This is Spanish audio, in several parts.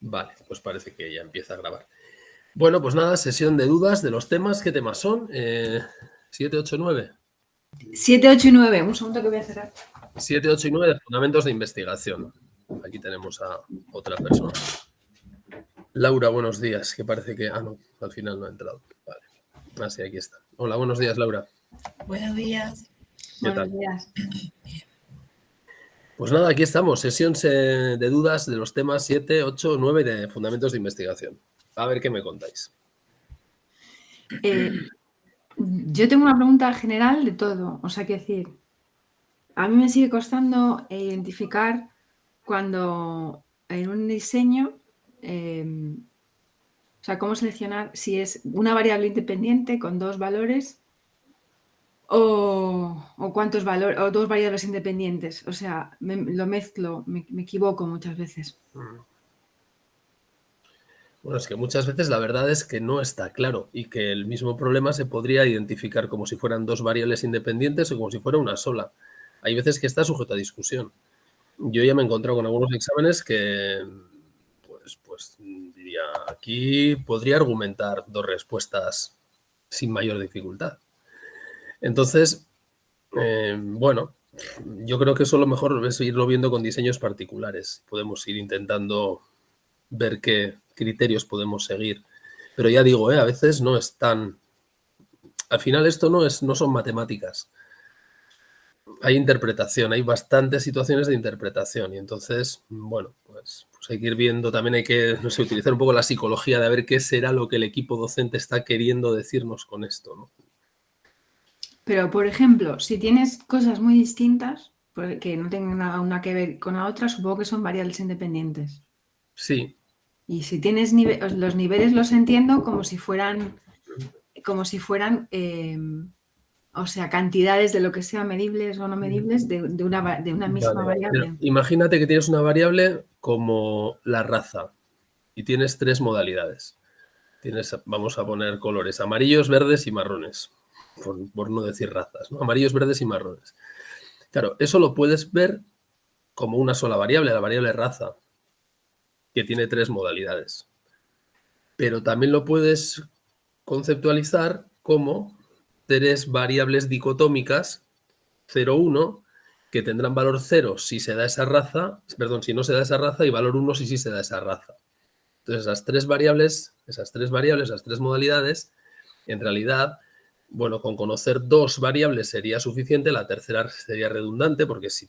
Vale, pues parece que ya empieza a grabar. Bueno, pues nada, sesión de dudas de los temas. ¿Qué temas son? 7, 8, 9. 7, 8 y 9. Un segundo que voy a cerrar. 7, 8 y 9 de fundamentos de investigación. Aquí tenemos a otra persona. Laura, buenos días. Que parece que... Ah, no, al final no ha entrado. Vale. Ah, sí, aquí está. Hola, buenos días, Laura. Buenos días. ¿Qué tal? Buenos días. Pues nada, aquí estamos. Sesión de dudas de los temas 7, 8, 9 de fundamentos de investigación. A ver qué me contáis. Yo tengo una pregunta general de todo. O sea, que decir, a mí me sigue costando identificar cuando en un diseño, o sea, cómo seleccionar si es una variable independiente con dos valores o cuántos valores, o dos variables independientes. O sea, lo mezclo, me equivoco muchas veces. Bueno, es que muchas veces la verdad es que no está claro y que el mismo problema se podría identificar como si fueran dos variables independientes o como si fuera una sola. Hay veces que está sujeto a discusión. Yo ya me he encontrado con algunos exámenes que, pues diría, aquí podría argumentar dos respuestas sin mayor dificultad. Entonces, bueno, yo creo que eso lo mejor es irlo viendo con diseños particulares. Podemos ir intentando ver qué criterios podemos seguir. Pero ya digo, a veces no es tan... Al final esto no son matemáticas. Hay interpretación, hay bastantes situaciones de interpretación y entonces, bueno, pues hay que ir viendo, también hay que, no sé, utilizar un poco la psicología de ver qué será lo que el equipo docente está queriendo decirnos con esto, ¿no? Pero, por ejemplo, si tienes cosas muy distintas, que no tengan una que ver con la otra, supongo que son variables independientes. Sí. Y si tienes los niveles los entiendo como si fueran, o sea, cantidades de lo que sea medibles o no medibles de una misma variable. Pero imagínate que tienes una variable como la raza y tienes tres modalidades. Vamos a poner colores, amarillos, verdes y marrones, por no decir razas, ¿no? Amarillos, verdes y marrones. Claro, eso lo puedes ver como una sola variable, la variable raza, que tiene tres modalidades. Pero también lo puedes conceptualizar como tres variables dicotómicas, 0, 1, que tendrán valor 0 si se da esa raza, perdón, si no se da esa raza, y valor 1 si sí se da esa raza. Entonces, esas tres variables, esas tres modalidades, en realidad, bueno, con conocer dos variables sería suficiente, la tercera sería redundante, porque si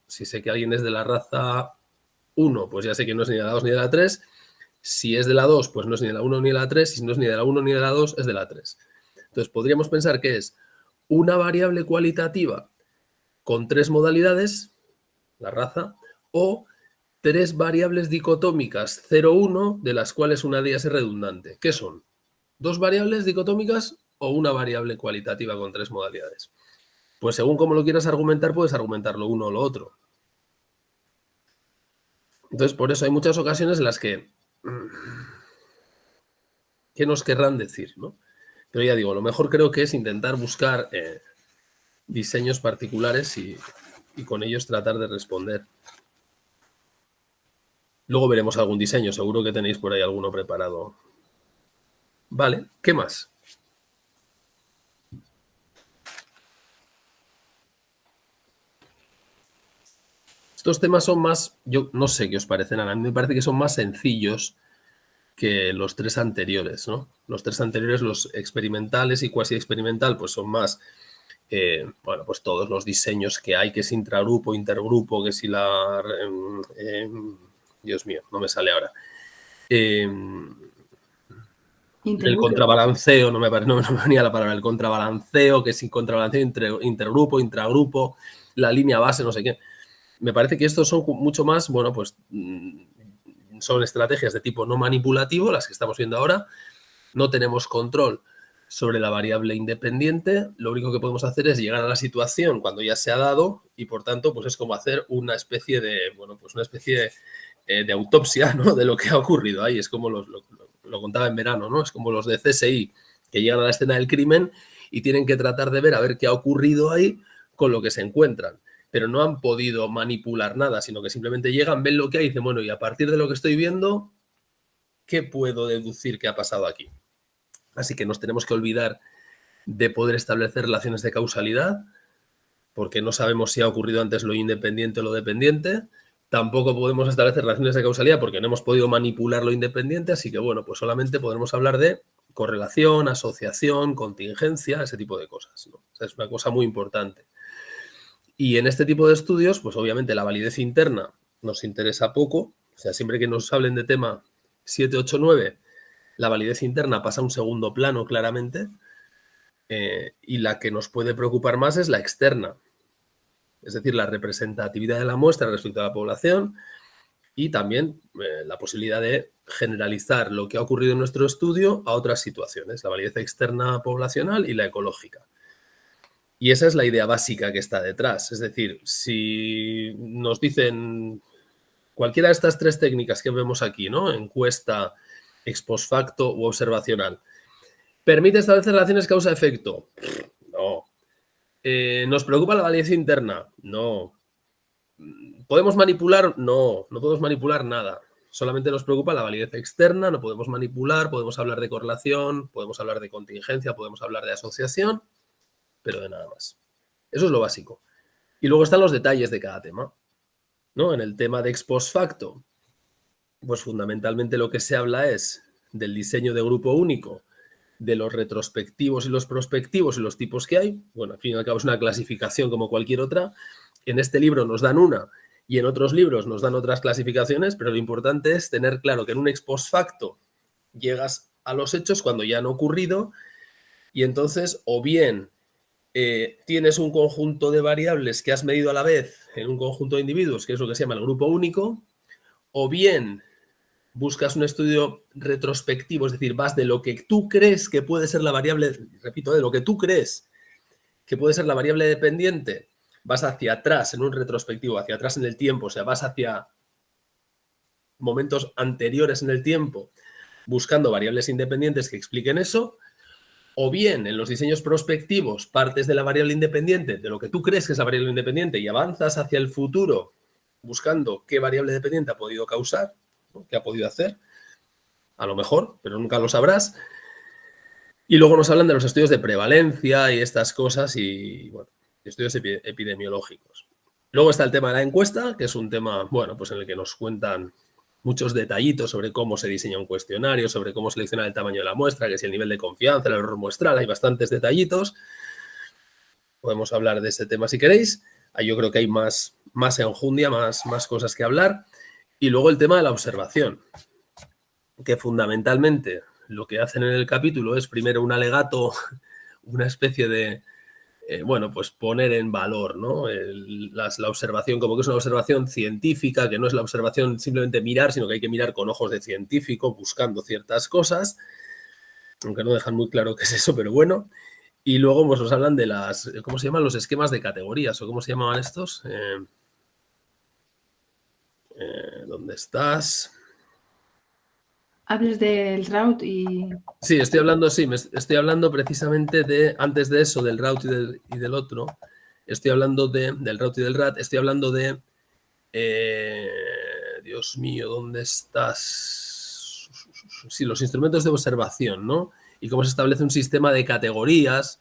sé que alguien es de la raza 1, pues ya sé que no es ni de la 2 ni de la 3. Si es de la 2, pues no es ni de la 1 ni de la 3. Si no es ni de la 1 ni de la 2, es de la 3. Entonces, podríamos pensar que es una variable cualitativa con tres modalidades, la raza, o tres variables dicotómicas 0, 1, de las cuales una de ellas es redundante. ¿Qué son? ¿Dos variables dicotómicas o una variable cualitativa con tres modalidades? Pues según cómo lo quieras argumentar, puedes argumentar lo uno o lo otro. Entonces, por eso hay muchas ocasiones en las que ¿qué nos querrán decir, ¿no? Pero ya digo, lo mejor creo que es intentar buscar diseños particulares y con ellos tratar de responder. Luego veremos algún diseño, seguro que tenéis por ahí alguno preparado. Vale, ¿qué más? Estos temas son más, yo no sé qué os parecen, a mí me parece que son más sencillos que los tres anteriores, ¿no? Los tres anteriores, los experimentales y cuasi experimental, pues son más, bueno, pues todos los diseños que hay, que es intragrupo, intergrupo, que si la... Dios mío, no me sale ahora. El contrabalanceo, no me venía la palabra, el contrabalanceo, que sin contrabalanceo, intergrupo, intragrupo, la línea base, no sé qué. Me parece que estos son mucho más, bueno, pues son estrategias de tipo no manipulativo, las que estamos viendo ahora. No tenemos control sobre la variable independiente. Lo único que podemos hacer es llegar a la situación cuando ya se ha dado y, por tanto, pues es como hacer una especie de, bueno, pues una especie de autopsia, ¿no?, de lo que ha ocurrido ahí. Es como lo contaba en verano, ¿no? Es como los de CSI que llegan a la escena del crimen y tienen que tratar de ver a ver qué ha ocurrido ahí con lo que se encuentran. Pero no han podido manipular nada, sino que simplemente llegan, ven lo que hay y dicen, bueno, y a partir de lo que estoy viendo, ¿qué puedo deducir que ha pasado aquí? Así que nos tenemos que olvidar de poder establecer relaciones de causalidad, porque no sabemos si ha ocurrido antes lo independiente o lo dependiente. Tampoco podemos establecer relaciones de causalidad porque no hemos podido manipular lo independiente, así que bueno, pues solamente podremos hablar de correlación, asociación, contingencia, ese tipo de cosas, ¿no? O sea, es una cosa muy importante. Y en este tipo de estudios, pues obviamente la validez interna nos interesa poco, o sea, siempre que nos hablen de tema 7, 8, 9, la validez interna pasa a un segundo plano claramente, y la que nos puede preocupar más es la externa, es decir, la representatividad de la muestra respecto a la población y también la posibilidad de generalizar lo que ha ocurrido en nuestro estudio a otras situaciones, la validez externa poblacional y la ecológica. Y esa es la idea básica que está detrás. Es decir, si nos dicen cualquiera de estas tres técnicas que vemos aquí, ¿no? Encuesta, ex post facto u observacional, ¿permite establecer relaciones causa-efecto? No. ¿Nos preocupa la validez interna? No. ¿Podemos manipular? No, no podemos manipular nada. Solamente nos preocupa la validez externa, no podemos manipular, podemos hablar de correlación, podemos hablar de contingencia, podemos hablar de asociación, pero de nada más. Eso es lo básico. Y luego están los detalles de cada tema, ¿no? En el tema de ex post facto, pues fundamentalmente lo que se habla es del diseño de grupo único, de los retrospectivos y los prospectivos y los tipos que hay. Bueno, al fin y al cabo es una clasificación como cualquier otra. En este libro nos dan una y en otros libros nos dan otras clasificaciones, pero lo importante es tener claro que en un ex post facto llegas a los hechos cuando ya han ocurrido y entonces o bien tienes un conjunto de variables que has medido a la vez en un conjunto de individuos, que es lo que se llama el grupo único, o bien buscas un estudio retrospectivo, es decir, vas de lo que tú crees que puede ser la variable, repito, de lo que tú crees que puede ser la variable dependiente, vas hacia atrás en un retrospectivo, hacia atrás en el tiempo, o sea, vas hacia momentos anteriores en el tiempo, buscando variables independientes que expliquen eso, o bien en los diseños prospectivos partes de la variable independiente, de lo que tú crees que es la variable independiente, y avanzas hacia el futuro buscando qué variable dependiente ha podido causar, ¿no? ¿Qué ha podido hacer? A lo mejor, pero nunca lo sabrás. Y luego nos hablan de los estudios de prevalencia y estas cosas y, bueno, estudios epidemiológicos. Luego está el tema de la encuesta, que es un tema, bueno, pues en el que nos cuentan muchos detallitos sobre cómo se diseña un cuestionario, sobre cómo seleccionar el tamaño de la muestra, que si el nivel de confianza, el error muestral, hay bastantes detallitos. Podemos hablar de ese tema si queréis. Ahí yo creo que hay más enjundia, más cosas que hablar. Y luego el tema de la observación, que fundamentalmente lo que hacen en el capítulo es primero un alegato, una especie de, bueno, pues poner en valor, ¿no? La observación, como que es una observación científica, que no es la observación simplemente mirar, sino que hay que mirar con ojos de científico, buscando ciertas cosas, aunque no dejan muy claro qué es eso, pero bueno. Y luego pues nos hablan de las, ¿cómo se llaman? Los esquemas de categorías, o ¿cómo se llamaban estos? ¿Dónde estás? Hables del route y... Sí, estoy hablando precisamente de, antes de eso, del route y del otro, estoy hablando del route y del rat, estoy hablando de, Dios mío, ¿dónde estás? Sí, los instrumentos de observación, ¿no? Y cómo se establece un sistema de categorías.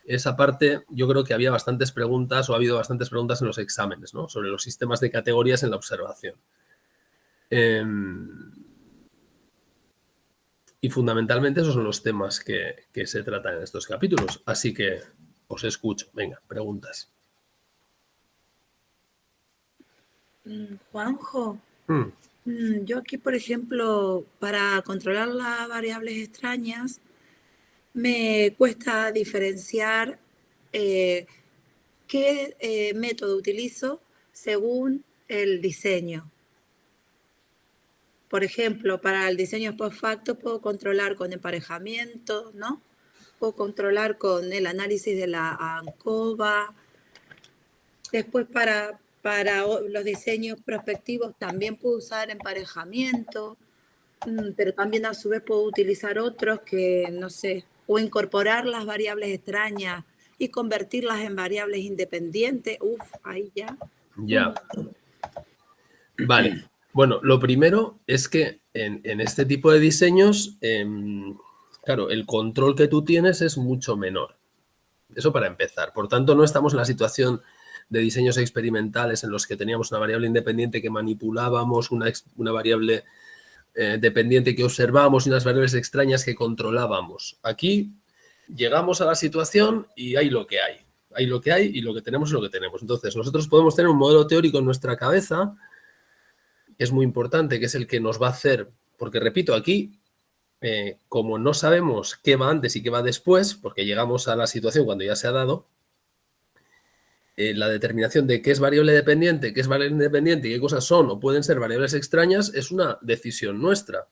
Esa parte, yo creo que había bastantes preguntas, o ha habido bastantes preguntas en los exámenes, ¿no? Sobre los sistemas de categorías en la observación. Y fundamentalmente esos son los temas que se tratan en estos capítulos. Así que os escucho. Venga, preguntas. Juanjo, yo aquí, por ejemplo, para controlar las variables extrañas, me cuesta diferenciar qué método utilizo según el diseño. Por ejemplo, para el diseño post facto puedo controlar con emparejamiento, ¿no? Puedo controlar con el análisis de la ANCOVA. Después para los diseños prospectivos también puedo usar emparejamiento, pero también a su vez puedo utilizar otros que, no sé, o incorporar las variables extrañas y convertirlas en variables independientes. Ahí ya. Ya. Vale. Bueno, lo primero es que en este tipo de diseños, claro, el control que tú tienes es mucho menor. Eso para empezar. Por tanto, no estamos en la situación de diseños experimentales en los que teníamos una variable independiente que manipulábamos, una variable dependiente que observábamos y unas variables extrañas que controlábamos. Aquí llegamos a la situación y hay lo que hay. Hay lo que hay y lo que tenemos es lo que tenemos. Entonces, nosotros podemos tener un modelo teórico en nuestra cabeza, que es muy importante, que es el que nos va a hacer, porque repito, aquí, como no sabemos qué va antes y qué va después, porque llegamos a la situación cuando ya se ha dado, la determinación de qué es variable dependiente, qué es variable independiente y qué cosas son o pueden ser variables extrañas es una decisión nuestra,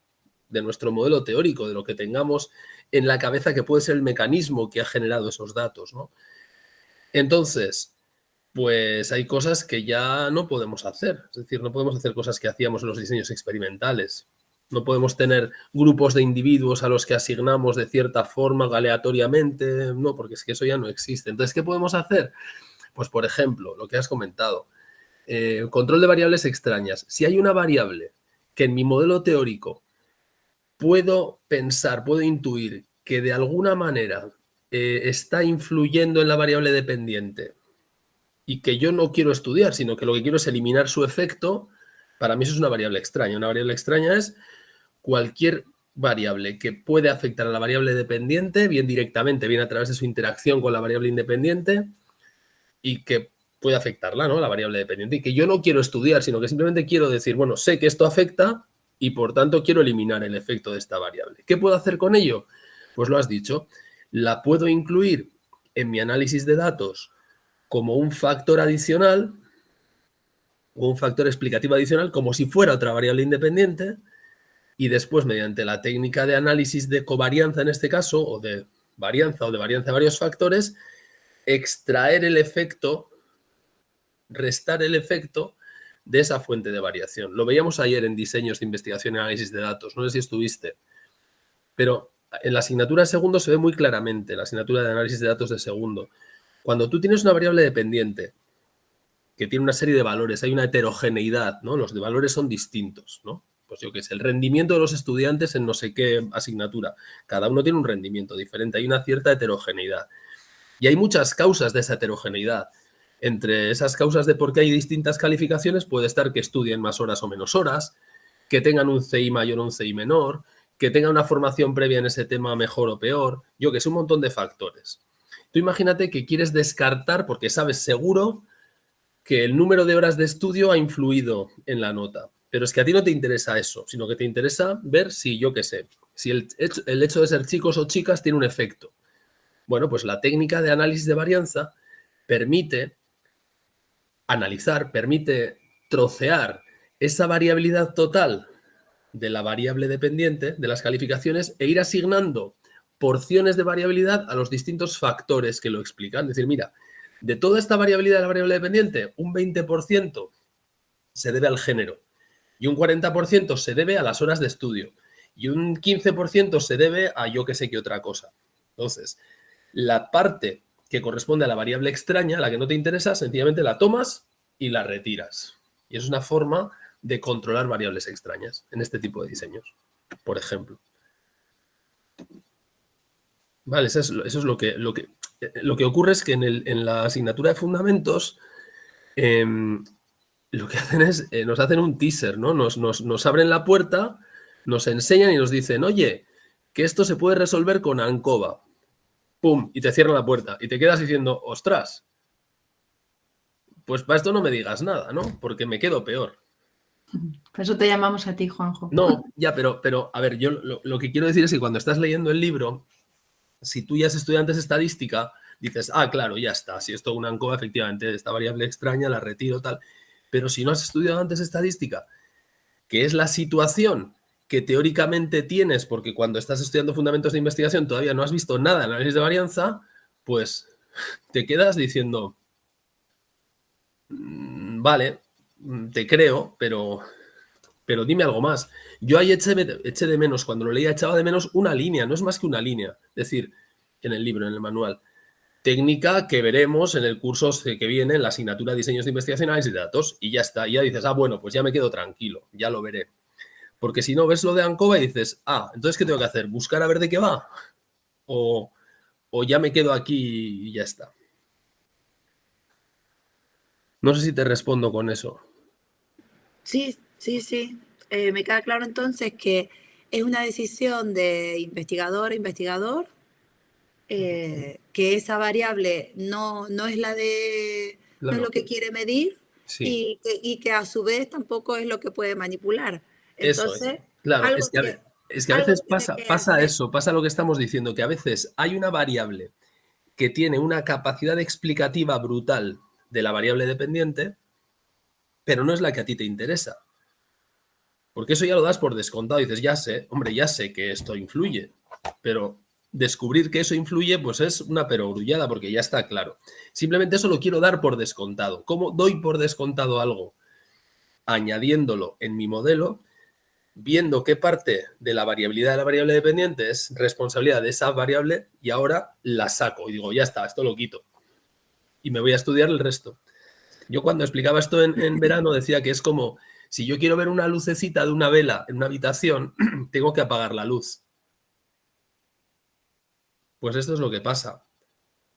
de nuestro modelo teórico, de lo que tengamos en la cabeza que puede ser el mecanismo que ha generado esos datos, ¿no? Entonces, pues hay cosas que ya no podemos hacer. Es decir, no podemos hacer cosas que hacíamos en los diseños experimentales. No podemos tener grupos de individuos a los que asignamos de cierta forma aleatoriamente, no, porque es que eso ya no existe. Entonces, ¿qué podemos hacer? Pues, por ejemplo, lo que has comentado, control de variables extrañas. Si hay una variable que en mi modelo teórico puedo pensar, puedo intuir que de alguna manera está influyendo en la variable dependiente y que yo no quiero estudiar, sino que lo que quiero es eliminar su efecto, para mí eso es una variable extraña. Una variable extraña es cualquier variable que puede afectar a la variable dependiente, bien directamente, bien a través de su interacción con la variable independiente, y que puede afectarla, ¿no? La variable dependiente, y que yo no quiero estudiar, sino que simplemente quiero decir, bueno, sé que esto afecta y por tanto quiero eliminar el efecto de esta variable. ¿Qué puedo hacer con ello? Pues lo has dicho, la puedo incluir en mi análisis de datos como un factor adicional o un factor explicativo adicional, como si fuera otra variable independiente, y después, mediante la técnica de análisis de covarianza en este caso, o de varianza de varios factores, extraer el efecto, restar el efecto de esa fuente de variación. Lo veíamos ayer en diseños de investigación y análisis de datos, no sé si estuviste, pero en la asignatura de segundo se ve muy claramente, la asignatura de análisis de datos de segundo. Cuando tú tienes una variable dependiente que tiene una serie de valores, hay una heterogeneidad, ¿no? Los de valores son distintos, ¿no? Pues yo qué sé, el rendimiento de los estudiantes en no sé qué asignatura. Cada uno tiene un rendimiento diferente, hay una cierta heterogeneidad. Y hay muchas causas de esa heterogeneidad. Entre esas causas de por qué hay distintas calificaciones puede estar que estudien más horas o menos horas, que tengan un CI mayor o un CI menor, que tengan una formación previa en ese tema mejor o peor. Yo que sé, un montón de factores. Tú imagínate que quieres descartar, porque sabes seguro que el número de horas de estudio ha influido en la nota. Pero es que a ti no te interesa eso, sino que te interesa ver si, yo qué sé, si el hecho de ser chicos o chicas tiene un efecto. Bueno, pues la técnica de análisis de varianza permite analizar, permite trocear esa variabilidad total de la variable dependiente de las calificaciones e ir asignando porciones de variabilidad a los distintos factores que lo explican. Es decir, mira, de toda esta variabilidad de la variable dependiente, un 20% se debe al género y un 40% se debe a las horas de estudio y un 15% se debe a yo que sé qué otra cosa. Entonces, la parte que corresponde a la variable extraña, la que no te interesa, sencillamente la tomas y la retiras. Y es una forma de controlar variables extrañas en este tipo de diseños, por ejemplo. Vale, eso es lo que ocurre es que en la asignatura de fundamentos lo que hacen es, nos hacen un teaser, ¿no? Nos abren la puerta, nos enseñan y nos dicen, oye, que esto se puede resolver con ANCOVA. ¡Pum! Y te cierran la puerta. Y te quedas diciendo, ostras, pues para esto no me digas nada, ¿no? Porque me quedo peor. Por eso te llamamos a ti, Juanjo. No, ya, pero a ver, yo lo que quiero decir es que cuando estás leyendo el libro, si tú ya has estudiado antes estadística, dices, ah, claro, ya está, si esto es una ANCOVA, efectivamente, esta variable extraña, la retiro, tal. Pero si no has estudiado antes estadística, que es la situación que teóricamente tienes, porque cuando estás estudiando fundamentos de investigación todavía no has visto nada de análisis de varianza, pues te quedas diciendo, vale, te creo, pero dime algo más. Yo ahí eché de menos, cuando lo leía echaba de menos una línea, no es más que una línea. Es decir, en el libro, en el manual. técnica que veremos en el curso que viene, en la asignatura de diseños de investigación y análisis de datos, y ya está. Y ya dices, bueno, pues ya me quedo tranquilo, ya lo veré. Porque si no ves lo de ANCOVA y dices, entonces ¿qué tengo que hacer? ¿Buscar a ver de qué va? O ya me quedo aquí y ya está. No sé si te respondo con eso. Sí. Me queda claro entonces que es una decisión de investigador a investigador, que esa variable no es la de, no es Claro. lo que quiere medir, Sí. y que a su vez tampoco es lo que puede manipular. Eso es. Entonces, Claro, algo es que a algo veces tiene que pasa hacer. eso, pasa lo que estamos diciendo, que a veces hay una variable que tiene una capacidad explicativa brutal de la variable dependiente, pero no es la que a ti te interesa. Porque eso ya lo das por descontado y dices, ya sé que esto influye, pero descubrir que eso influye pues es una perogrullada porque ya está claro. Simplemente eso lo quiero dar por descontado. ¿Cómo doy por descontado algo? Añadiéndolo en mi modelo, viendo qué parte de la variabilidad de la variable dependiente es responsabilidad de esa variable y ahora la saco y digo, ya está, esto lo quito. Y me voy a estudiar el resto. Yo cuando explicaba esto en verano decía que es como, si yo quiero ver una lucecita de una vela en una habitación, tengo que apagar la luz. Pues esto es lo que pasa.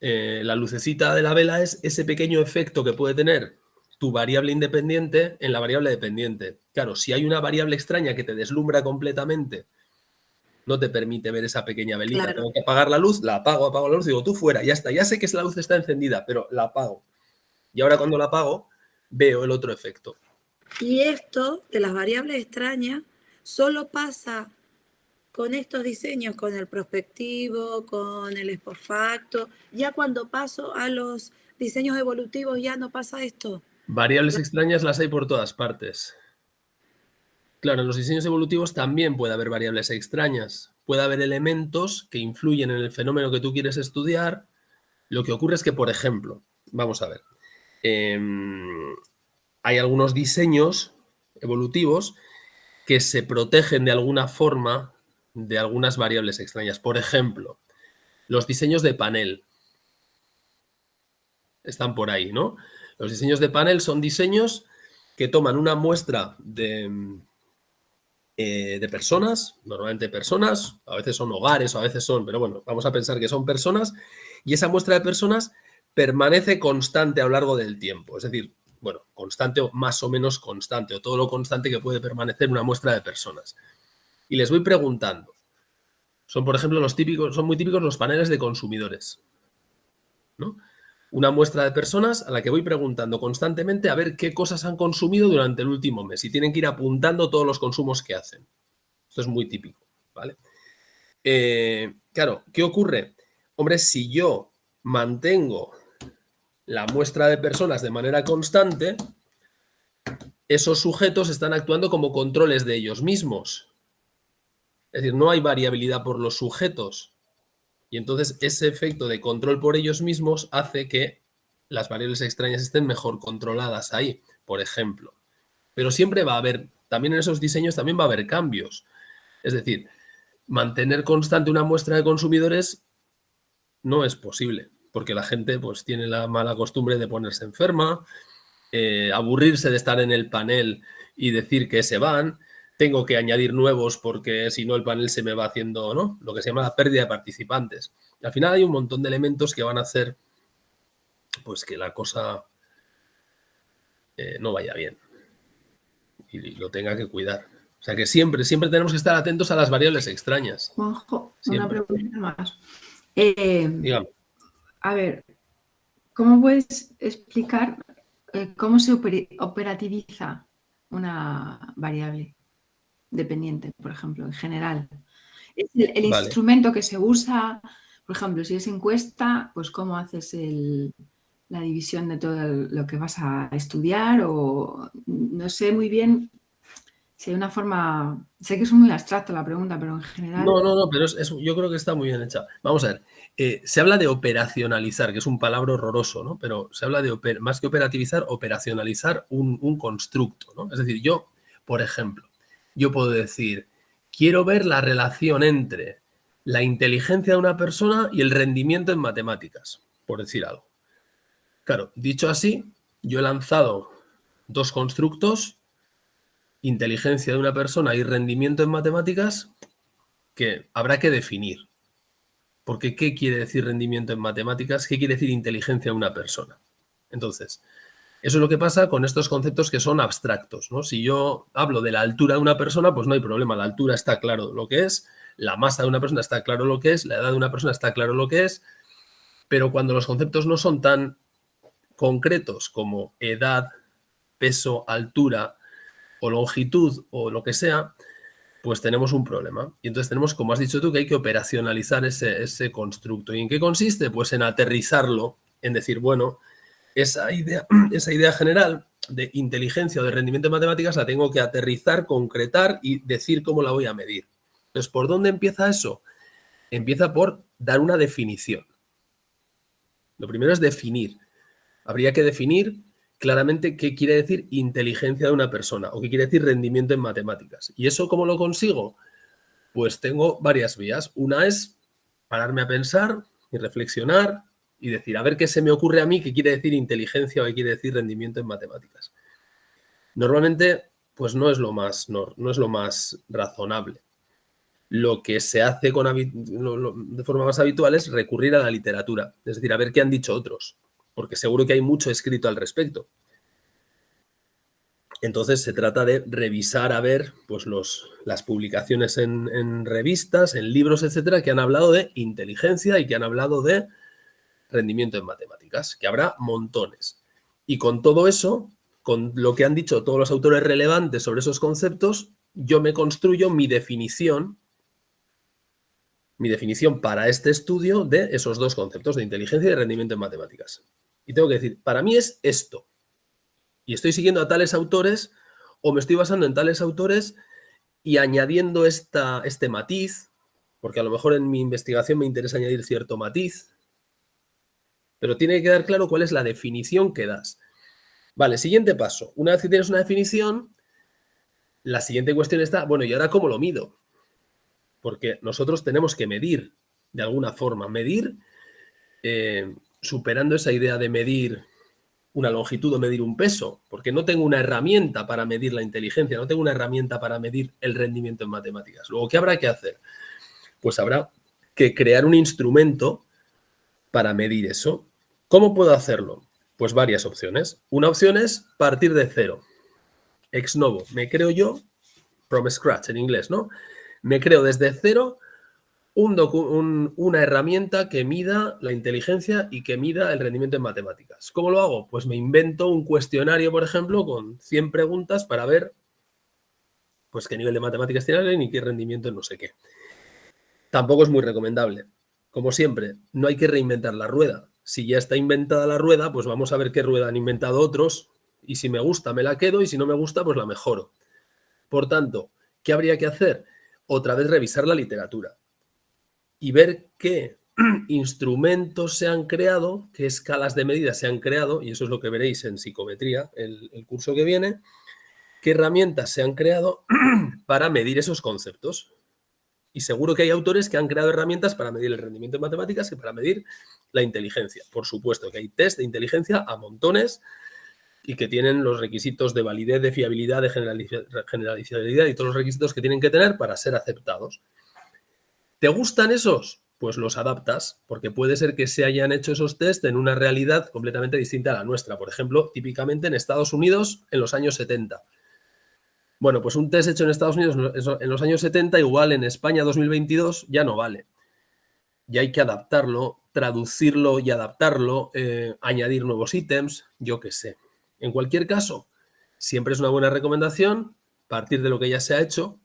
La lucecita de la vela es ese pequeño efecto que puede tener tu variable independiente en la variable dependiente. Claro, si hay una variable extraña que te deslumbra completamente, no te permite ver esa pequeña velita. Claro. Tengo que apagar la luz, la apago la luz, digo, tú fuera, ya está. Ya sé que la luz está encendida, pero la apago. Y ahora cuando la apago, veo el otro efecto. Y esto de las variables extrañas solo pasa con estos diseños, con el prospectivo, con el ex post facto. Ya cuando paso a los diseños evolutivos ya no pasa esto. Variables extrañas las hay por todas partes. Claro, en los diseños evolutivos también puede haber variables extrañas. Puede haber elementos que influyen en el fenómeno que tú quieres estudiar. Lo que ocurre es que, por ejemplo, vamos a ver, hay algunos diseños evolutivos que se protegen de alguna forma de algunas variables extrañas. Por ejemplo, los diseños de panel están por ahí, ¿no? Los diseños de panel son diseños que toman una muestra de personas, normalmente personas, a veces son hogares o a veces son, pero bueno, vamos a pensar que son personas, y esa muestra de personas permanece constante a lo largo del tiempo. Es decir, bueno, constante o más o menos constante, o todo lo constante que puede permanecer una muestra de personas. Y les voy preguntando. Son, por ejemplo, son muy típicos los paneles de consumidores, ¿no? Una muestra de personas a la que voy preguntando constantemente a ver qué cosas han consumido durante el último mes y tienen que ir apuntando todos los consumos que hacen. Esto es muy típico, ¿vale? Claro, ¿qué ocurre? Hombre, si yo mantengo la muestra de personas de manera constante, esos sujetos están actuando como controles de ellos mismos. Es decir, no hay variabilidad por los sujetos. Y entonces ese efecto de control por ellos mismos hace que las variables extrañas estén mejor controladas ahí, por ejemplo. Pero siempre va a haber, también en esos diseños también va a haber cambios. Es decir, mantener constante una muestra de consumidores no es posible, porque la gente pues tiene la mala costumbre de ponerse enferma, aburrirse de estar en el panel y decir que se van. Tengo que añadir nuevos porque si no el panel se me va haciendo, ¿no?, lo que se llama la pérdida de participantes. Y al final hay un montón de elementos que van a hacer pues que la cosa no vaya bien y lo tenga que cuidar. O sea que siempre tenemos que estar atentos a las variables extrañas. Juanjo, Siempre. una pregunta más. Dígame. A ver, ¿cómo puedes explicar cómo se operativiza una variable dependiente, por ejemplo, en general? ¿Es el Vale. instrumento que se usa? Por ejemplo, si es encuesta, pues ¿cómo haces la división de todo lo que vas a estudiar? O no sé muy bien si hay una forma... Sé que es muy abstracta la pregunta, pero en general... No, pero yo creo que está muy bien hecha. Vamos a ver, se habla de operacionalizar, que es un palabra horroroso, ¿no? Pero se habla de, más que operativizar, operacionalizar un constructo, ¿no? Es decir, yo, por ejemplo, yo puedo decir, quiero ver la relación entre la inteligencia de una persona y el rendimiento en matemáticas. por decir algo. Claro, dicho así, yo he lanzado dos constructos, inteligencia de una persona y rendimiento en matemáticas, que habrá que definir. Porque ¿qué quiere decir rendimiento en matemáticas? ¿Qué quiere decir inteligencia de una persona? Entonces, eso es lo que pasa con estos conceptos que son abstractos, ¿no? Si yo hablo de la altura de una persona, pues no hay problema. La altura está claro lo que es, la masa de una persona está claro lo que es, la edad de una persona está claro lo que es, pero cuando los conceptos no son tan concretos como edad, peso, altura o longitud o lo que sea, pues tenemos un problema. Y entonces tenemos, como has dicho tú, que hay que operacionalizar ese constructo. ¿Y en qué consiste? Pues en aterrizarlo, en decir, bueno, esa idea general de inteligencia o de rendimiento en matemáticas la tengo que aterrizar, concretar y decir cómo la voy a medir. Entonces, ¿por dónde empieza eso? Empieza por dar una definición. Lo primero es definir. Habría que definir claramente qué quiere decir inteligencia de una persona o qué quiere decir rendimiento en matemáticas. ¿Y eso cómo lo consigo? Pues tengo varias vías. Una es pararme a pensar y reflexionar y decir, a ver qué se me ocurre a mí qué quiere decir inteligencia o qué quiere decir rendimiento en matemáticas. Normalmente, pues no es lo más razonable. Lo que se hace de forma más habitual es recurrir a la literatura, es decir, a ver qué han dicho otros, porque seguro que hay mucho escrito al respecto. Entonces se trata de revisar a ver pues las publicaciones en revistas, en libros, etcétera, que han hablado de inteligencia y que han hablado de rendimiento en matemáticas, que habrá montones. Y con todo eso, con lo que han dicho todos los autores relevantes sobre esos conceptos, yo me construyo mi definición para este estudio de esos dos conceptos, de inteligencia y de rendimiento en matemáticas. Y tengo que decir, para mí es esto. Y estoy siguiendo a tales autores o me estoy basando en tales autores y añadiendo este matiz, porque a lo mejor en mi investigación me interesa añadir cierto matiz, pero tiene que quedar claro cuál es la definición que das. Vale, siguiente paso. Una vez que tienes una definición, la siguiente cuestión está, bueno, ¿y ahora cómo lo mido? Porque nosotros tenemos que medir, de alguna forma, superando esa idea de medir una longitud o medir un peso, porque no tengo una herramienta para medir la inteligencia, no tengo una herramienta para medir el rendimiento en matemáticas. Luego, ¿qué habrá que hacer? Pues habrá que crear un instrumento para medir eso. ¿Cómo puedo hacerlo? Pues varias opciones. Una opción es partir de cero, ex novo. Me creo yo, from scratch en inglés, ¿no? Me creo desde cero una herramienta que mida la inteligencia y que mida el rendimiento en matemáticas. ¿Cómo lo hago? Pues me invento un cuestionario, por ejemplo, con 100 preguntas para ver pues qué nivel de matemáticas tiene alguien y qué rendimiento en no sé qué. Tampoco es muy recomendable. Como siempre, no hay que reinventar la rueda. Si ya está inventada la rueda, pues vamos a ver qué rueda han inventado otros y si me gusta me la quedo y si no me gusta pues la mejoro. Por tanto, ¿qué habría que hacer? Otra vez revisar la literatura y ver qué instrumentos se han creado, qué escalas de medida se han creado, y eso es lo que veréis en psicometría, el curso que viene, qué herramientas se han creado para medir esos conceptos. Y seguro que hay autores que han creado herramientas para medir el rendimiento en matemáticas y para medir la inteligencia. Por supuesto que hay test de inteligencia a montones y que tienen los requisitos de validez, de fiabilidad, de generalizabilidad y todos los requisitos que tienen que tener para ser aceptados. ¿Te gustan esos? Pues los adaptas, porque puede ser que se hayan hecho esos test en una realidad completamente distinta a la nuestra. Por ejemplo, típicamente en Estados Unidos en los años 70. Bueno, pues un test hecho en Estados Unidos en los años 70, igual en España 2022, ya no vale. Ya hay que adaptarlo, traducirlo y adaptarlo, añadir nuevos ítems, yo qué sé. En cualquier caso, siempre es una buena recomendación partir de lo que ya se ha hecho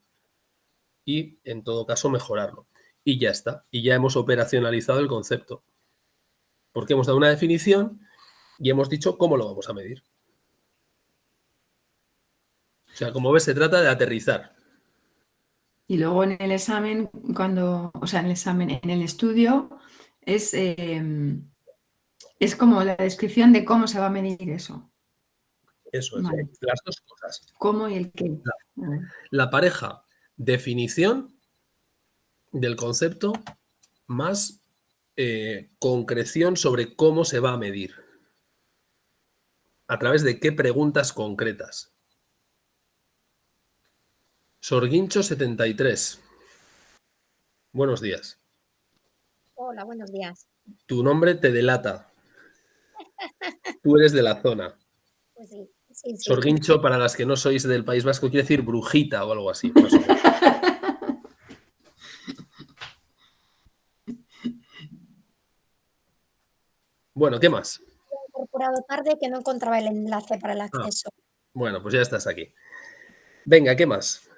y, en todo caso, mejorarlo. Y ya está. Y ya hemos operacionalizado el concepto. Porque hemos dado una definición y hemos dicho cómo lo vamos a medir. O sea, como ves, se trata de aterrizar. Y luego en el examen, en el estudio, es como la descripción de cómo se va a medir eso. Eso es, Vale. las dos cosas. ¿Cómo y el qué? Vale. La pareja, definición del concepto más concreción sobre cómo se va a medir. ¿A través de qué preguntas concretas? Sorguincho 73. Buenos días. Hola, buenos días. Tu nombre te delata. Tú eres de la zona. Pues sí, sí, sí. Sorguincho, para las que no sois del País Vasco, quiere decir brujita o algo así. Más o menos. Bueno, ¿qué más? He incorporado tarde que no encontraba el enlace para el acceso. Bueno, pues ya estás aquí. Venga, ¿qué más?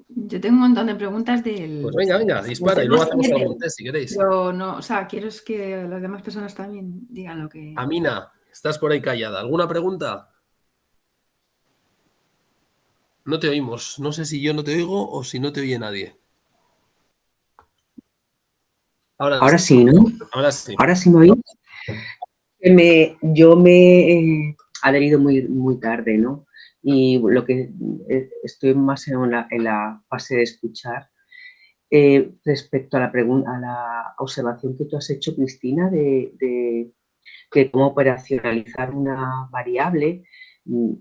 Yo tengo un montón de preguntas del... Pues venga, dispara y luego hacemos algún test si queréis. Pero no, o sea, quiero es que las demás personas también digan lo que... Amina, estás por ahí callada. ¿Alguna pregunta? No te oímos. No sé si yo no te oigo o si no te oye nadie. Ahora sí, ¿no? Ahora sí. Ahora sí me oís. Yo me he adherido muy tarde, ¿no? Y lo que estoy más en la fase de escuchar. Respecto a la observación que tú has hecho, Cristina, de cómo operacionalizar una variable,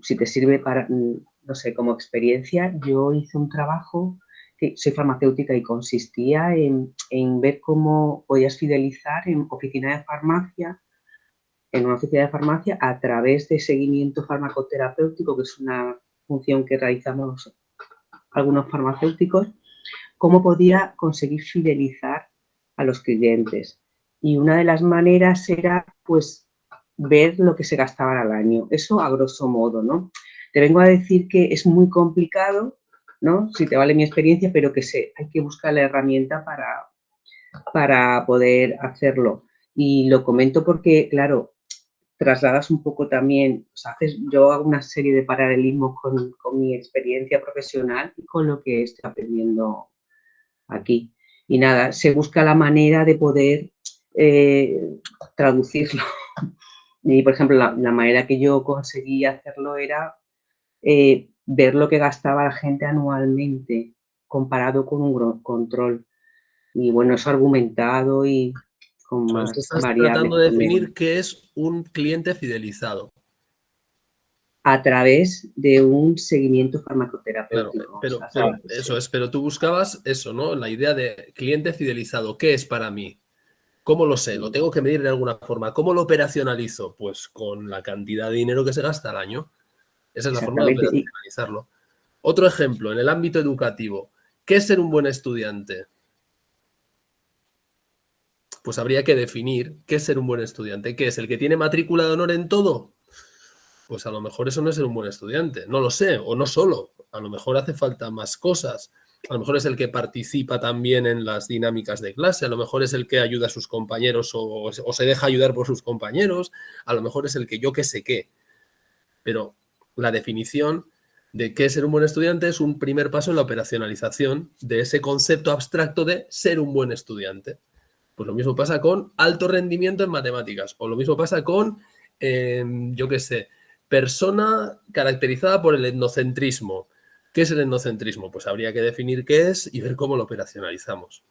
si te sirve para, no sé, como experiencia, yo hice un trabajo, que soy farmacéutica y consistía en ver cómo podías fidelizar en una oficina de farmacia a través de seguimiento farmacoterapéutico, que es una función que realizamos algunos farmacéuticos, cómo podía conseguir fidelizar a los clientes. Y una de las maneras era, pues, ver lo que se gastaban al año. Eso a grosso modo, ¿no? Te vengo a decir que es muy complicado, ¿no? Si te vale mi experiencia, pero que hay que buscar la herramienta para poder hacerlo. Y lo comento porque, claro, trasladas un poco también, o sea, yo hago una serie de paralelismos con mi experiencia profesional y con lo que estoy aprendiendo aquí. Y nada, se busca la manera de poder traducirlo. Y, por ejemplo, la manera que yo conseguí hacerlo era ver lo que gastaba la gente anualmente comparado con un control. Y bueno, eso argumentado y con Tú más estás variables. tratando de definir qué es un cliente fidelizado. A través de un seguimiento farmacoterapéutico. Claro, O sea, eso es, pero tú buscabas eso, ¿no? La idea de cliente fidelizado. ¿Qué es para mí? ¿Cómo lo sé? ¿Lo tengo que medir de alguna forma? ¿Cómo lo operacionalizo? Pues con la cantidad de dinero que se gasta al año. Esa es la forma de operacionalizarlo. Otro ejemplo, en el ámbito educativo. ¿Qué es ser un buen estudiante? Pues habría que definir qué es ser un buen estudiante. ¿Qué es? ¿El que tiene matrícula de honor en todo? Pues a lo mejor eso no es ser un buen estudiante. No lo sé, o no solo. A lo mejor hace falta más cosas. A lo mejor es el que participa también en las dinámicas de clase, a lo mejor es el que ayuda a sus compañeros o se deja ayudar por sus compañeros, a lo mejor es el que yo qué sé qué. Pero la definición de qué es ser un buen estudiante es un primer paso en la operacionalización de ese concepto abstracto de ser un buen estudiante. Pues lo mismo pasa con alto rendimiento en matemáticas, o lo mismo pasa con, yo qué sé, persona caracterizada por el etnocentrismo. ¿Qué es el etnocentrismo? Pues habría que definir qué es y ver cómo lo operacionalizamos.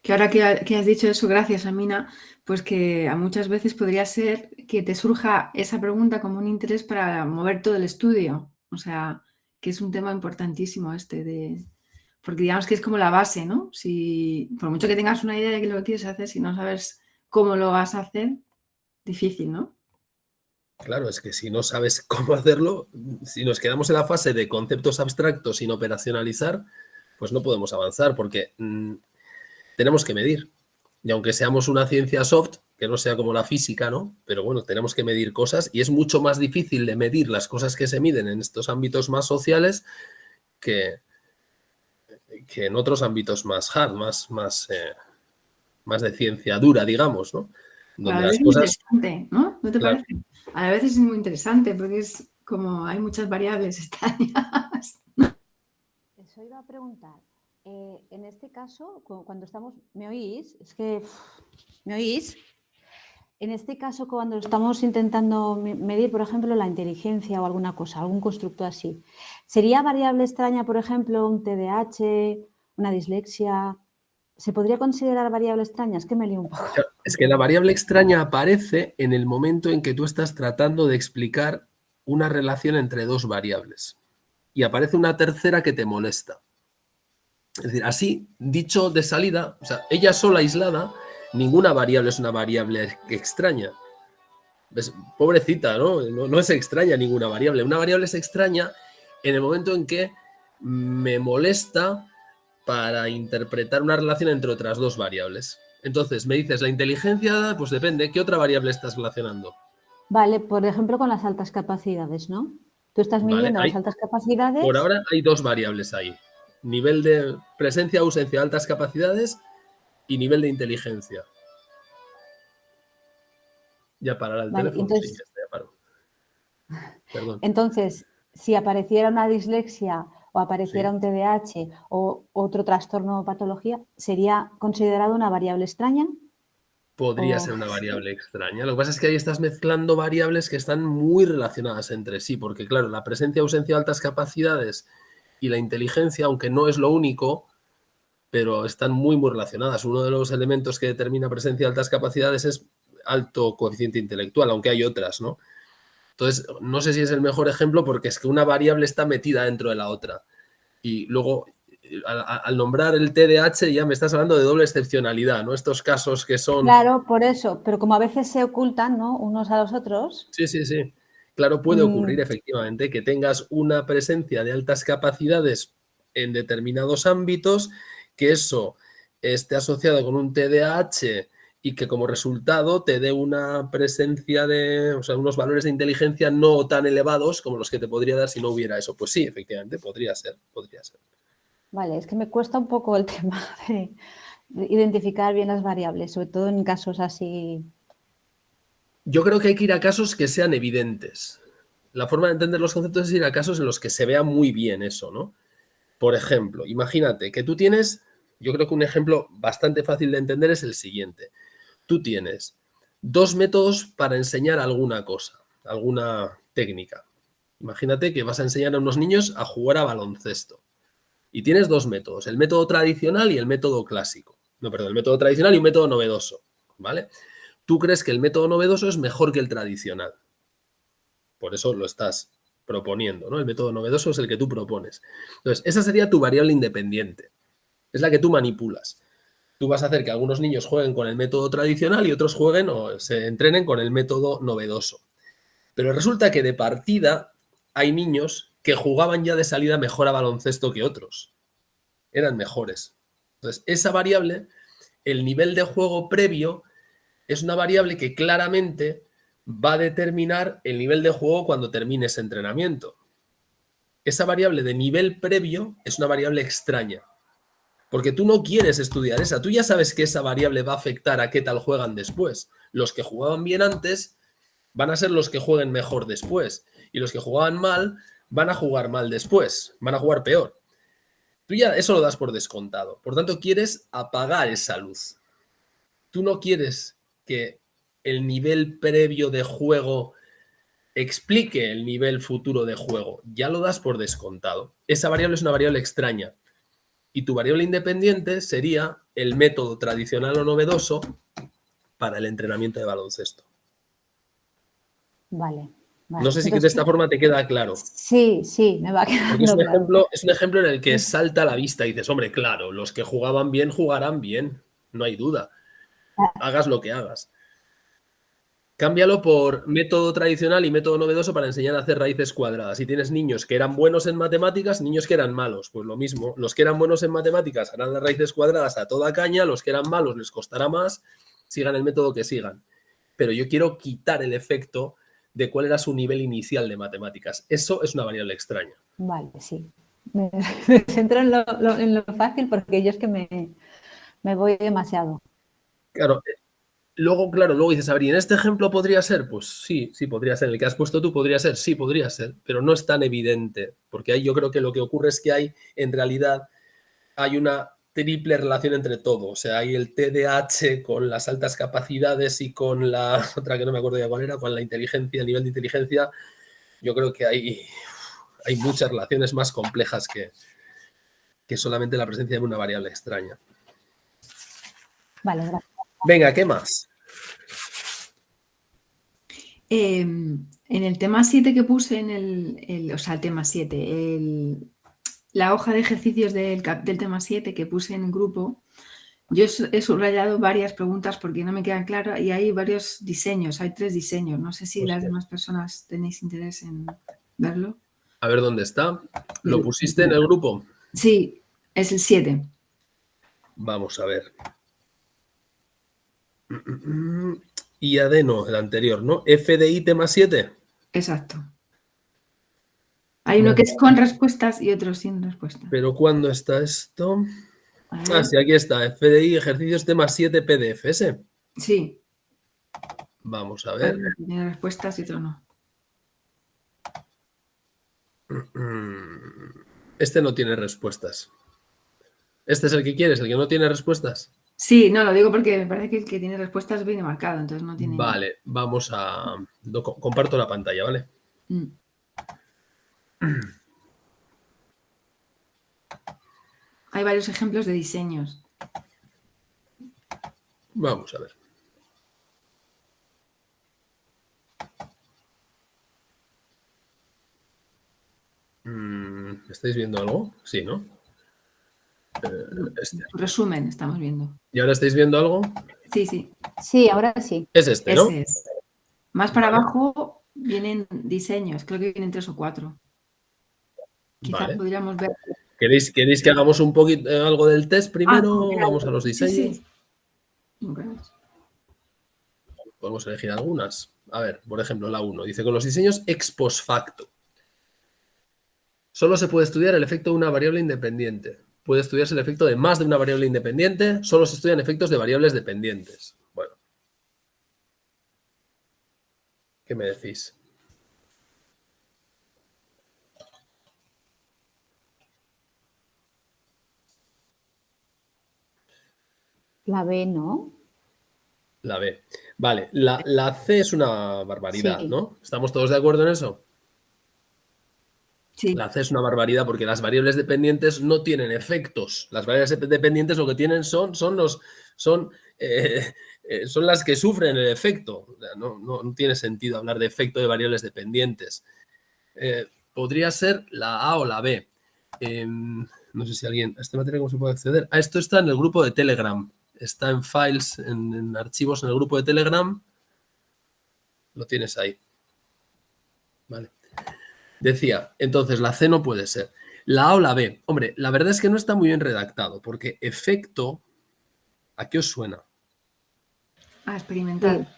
Que ahora que has dicho eso, gracias, Amina, pues que a muchas veces podría ser que te surja esa pregunta como un interés para mover todo el estudio. O sea, que es un tema importantísimo porque digamos que es como la base, ¿no? Si, por mucho que tengas una idea de lo que quieres hacer, si no sabes cómo lo vas a hacer, difícil, ¿no? Claro, es que si no sabes cómo hacerlo, si nos quedamos en la fase de conceptos abstractos sin operacionalizar, pues no podemos avanzar porque tenemos que medir. Y aunque seamos una ciencia soft, que no sea como la física, ¿no? Pero bueno, tenemos que medir cosas y es mucho más difícil de medir las cosas que se miden en estos ámbitos más sociales que en otros ámbitos más hard, más de ciencia dura, digamos, ¿no? Donde las cosas... interesante, ¿no? ¿No te parece? A veces es muy interesante porque es como hay muchas variables extrañas. Eso iba a preguntar. En este caso, cuando estamos... ¿Me oís? Es que... ¿Me oís? En este caso, cuando estamos intentando medir, por ejemplo, la inteligencia o alguna cosa, algún constructo así, ¿sería variable extraña, por ejemplo, un TDAH, una dislexia, ¿se podría considerar variable extraña? Es que me lío un poco. Es que la variable extraña aparece en el momento en que tú estás tratando de explicar una relación entre dos variables y aparece una tercera que te molesta. Es decir, así, dicho de salida, o sea, ella sola aislada, ninguna variable es una variable extraña. ¿Ves? Pobrecita, ¿no? No es extraña ninguna variable. Una variable es extraña en el momento en que me molesta para interpretar una relación entre otras dos variables. Entonces, me dices, la inteligencia, pues depende, ¿qué otra variable estás relacionando? Vale, por ejemplo, con las altas capacidades, ¿no? Tú estás Vale, midiendo las altas capacidades. por ahora hay dos variables ahí. Nivel de presencia, ausencia de altas capacidades y nivel de inteligencia. Ya parará el Vale, teléfono. entonces, Sí, ya paró. Perdón. entonces, si apareciera una dislexia o apareciera Sí. un TDAH o otro trastorno o patología, ¿sería considerado una variable extraña? Podría ser una variable extraña. Lo que pasa es que ahí estás mezclando variables que están muy relacionadas entre sí, porque claro, la presencia, ausencia de altas capacidades y la inteligencia, aunque no es lo único, pero están muy, muy relacionadas. Uno de los elementos que determina presencia de altas capacidades es alto coeficiente intelectual, aunque hay otras, ¿no? Entonces, no sé si es el mejor ejemplo porque es que una variable está metida dentro de la otra. Y luego, al nombrar el TDAH ya me estás hablando de doble excepcionalidad, ¿no? Estos casos que son... Claro, por eso, pero como a veces se ocultan, ¿no?, unos a los otros. Sí, sí, sí. Claro, puede ocurrir efectivamente que tengas una presencia de altas capacidades en determinados ámbitos, que eso esté asociado con un TDAH y que como resultado te dé una presencia de, o sea, unos valores de inteligencia no tan elevados como los que te podría dar si no hubiera eso. Pues sí, efectivamente, podría ser, podría ser. Vale, es que me cuesta un poco el tema de identificar bien las variables, sobre todo en casos así. Yo creo que hay que ir a casos que sean evidentes. La forma de entender los conceptos es ir a casos en los que se vea muy bien eso, ¿no? Por ejemplo, imagínate que tú tienes, yo creo que un ejemplo bastante fácil de entender es el siguiente. Tú tienes dos métodos para enseñar alguna cosa, alguna técnica. Imagínate que vas a enseñar a unos niños a jugar a baloncesto. Y tienes dos métodos, el método tradicional y el método clásico. No, perdón, el método tradicional y un método novedoso, ¿vale? Tú crees que el método novedoso es mejor que el tradicional. Por eso lo estás proponiendo, ¿no? El método novedoso es el que tú propones. Entonces, esa sería tu variable independiente. Es la que tú manipulas. Tú vas a hacer que algunos niños jueguen con el método tradicional y otros jueguen o se entrenen con el método novedoso. Pero resulta que de partida hay niños que jugaban ya de salida mejor a baloncesto que otros. Eran mejores. Entonces, esa variable, el nivel de juego previo, es una variable que claramente va a determinar el nivel de juego cuando termine ese entrenamiento. Esa variable de nivel previo es una variable extraña, porque tú no quieres estudiar esa. Tú ya sabes que esa variable va a afectar a qué tal juegan después. Los que jugaban bien antes van a ser los que jueguen mejor después, y los que jugaban mal van a jugar mal después, van a jugar peor. Tú ya eso lo das por descontado. Por tanto, quieres apagar esa luz. Tú no quieres que el nivel previo de juego explique el nivel futuro de juego. Ya lo das por descontado. Esa variable es una variable extraña. Y tu variable independiente sería el método tradicional o novedoso para el entrenamiento de baloncesto. Vale. No sé si de esta forma te queda claro. Sí, sí, me va quedando Porque es un ejemplo en el que salta a la vista y dices, hombre, claro, los que jugaban bien jugarán bien, no hay duda. Hagas lo que hagas. Cámbialo por método tradicional y método novedoso para enseñar a hacer raíces cuadradas. Si tienes niños que eran buenos en matemáticas, niños que eran malos, pues lo mismo. Los que eran buenos en matemáticas harán las raíces cuadradas a toda caña, los que eran malos les costará más, sigan el método que sigan. Pero yo quiero quitar el efecto de cuál era su nivel inicial de matemáticas. Eso es una variable extraña. Vale, sí. Me centro en lo fácil porque yo es que me voy demasiado. Claro. Luego dices, a ver, ¿y en este ejemplo podría ser? Pues sí, sí podría ser. El que has puesto tú podría ser, sí podría ser, pero no es tan evidente, porque ahí yo creo que lo que ocurre es que en realidad, hay una triple relación entre todo. O sea, hay el TDAH con las altas capacidades y con la otra que no me acuerdo ya cuál era, con la inteligencia, el nivel de inteligencia. Yo creo que hay muchas relaciones más complejas que que solamente la presencia de una variable extraña. Vale, gracias. Venga, ¿qué más? En el tema 7 que puse o sea, el tema 7, la hoja de ejercicios del tema 7 que puse en el grupo, yo he subrayado varias preguntas porque no me quedan claras y hay varios diseños, hay 3 diseños. No sé si las demás personas tenéis interés en verlo. A ver dónde está. ¿Lo pusiste en el grupo? Sí, es el 7. Vamos a ver. Y adeno, el anterior, ¿no? FDI tema 7. Exacto. Hay uno que es con respuestas y otro sin respuestas. ¿Pero cuándo está esto? A ver. Ah, sí, aquí está. FDI, ejercicios tema 7 PDF. ¿Ese? Sí, Vamos a hay ver. uno que tiene respuestas y otro no. Este no tiene respuestas. ¿Este es el que quieres, el que no tiene respuestas? Sí, no, lo digo porque me parece que el que tiene respuestas viene marcado, entonces no tiene... Vale, vamos a... Comparto la pantalla, ¿vale? Mm. Hay varios ejemplos de diseños. Vamos a ver. ¿Estáis viendo algo? Sí, ¿no? Este. Resumen, estamos viendo. ¿Y ahora estáis viendo algo? Sí, sí. Sí, ahora sí. Es este, ¿no? Ese es. Más para Vale. abajo vienen diseños, creo que vienen 3 o 4. Quizás Vale. podríamos ver... ¿Queréis que hagamos un poquito algo del test primero? Vamos a los diseños. Sí, sí. Podemos elegir algunas. A ver, por ejemplo, la 1. Dice, con los diseños ex post facto. Solo se puede estudiar el efecto de una variable independiente. Puede estudiarse el efecto de más de una variable independiente. Solo se estudian efectos de variables dependientes. Bueno. ¿Qué me decís? La B, ¿no? La B. Vale, la C es una barbaridad, Sí. ¿no? ¿Estamos todos de acuerdo en eso? Sí. La C es una barbaridad porque las variables dependientes no tienen efectos. Las variables dependientes lo que tienen son las que sufren el efecto. O sea, no tiene sentido hablar de efecto de variables dependientes. Podría ser la A o la B. No sé si alguien... ¿A esta materia cómo se puede acceder? Esto está en el grupo de Telegram. Está en files, en archivos en el grupo de Telegram. Lo tienes ahí. Vale. Decía, entonces la C no puede ser. La A o la B. Hombre, la verdad es que no está muy bien redactado, porque efecto, ¿a qué os suena? Ah, experimental.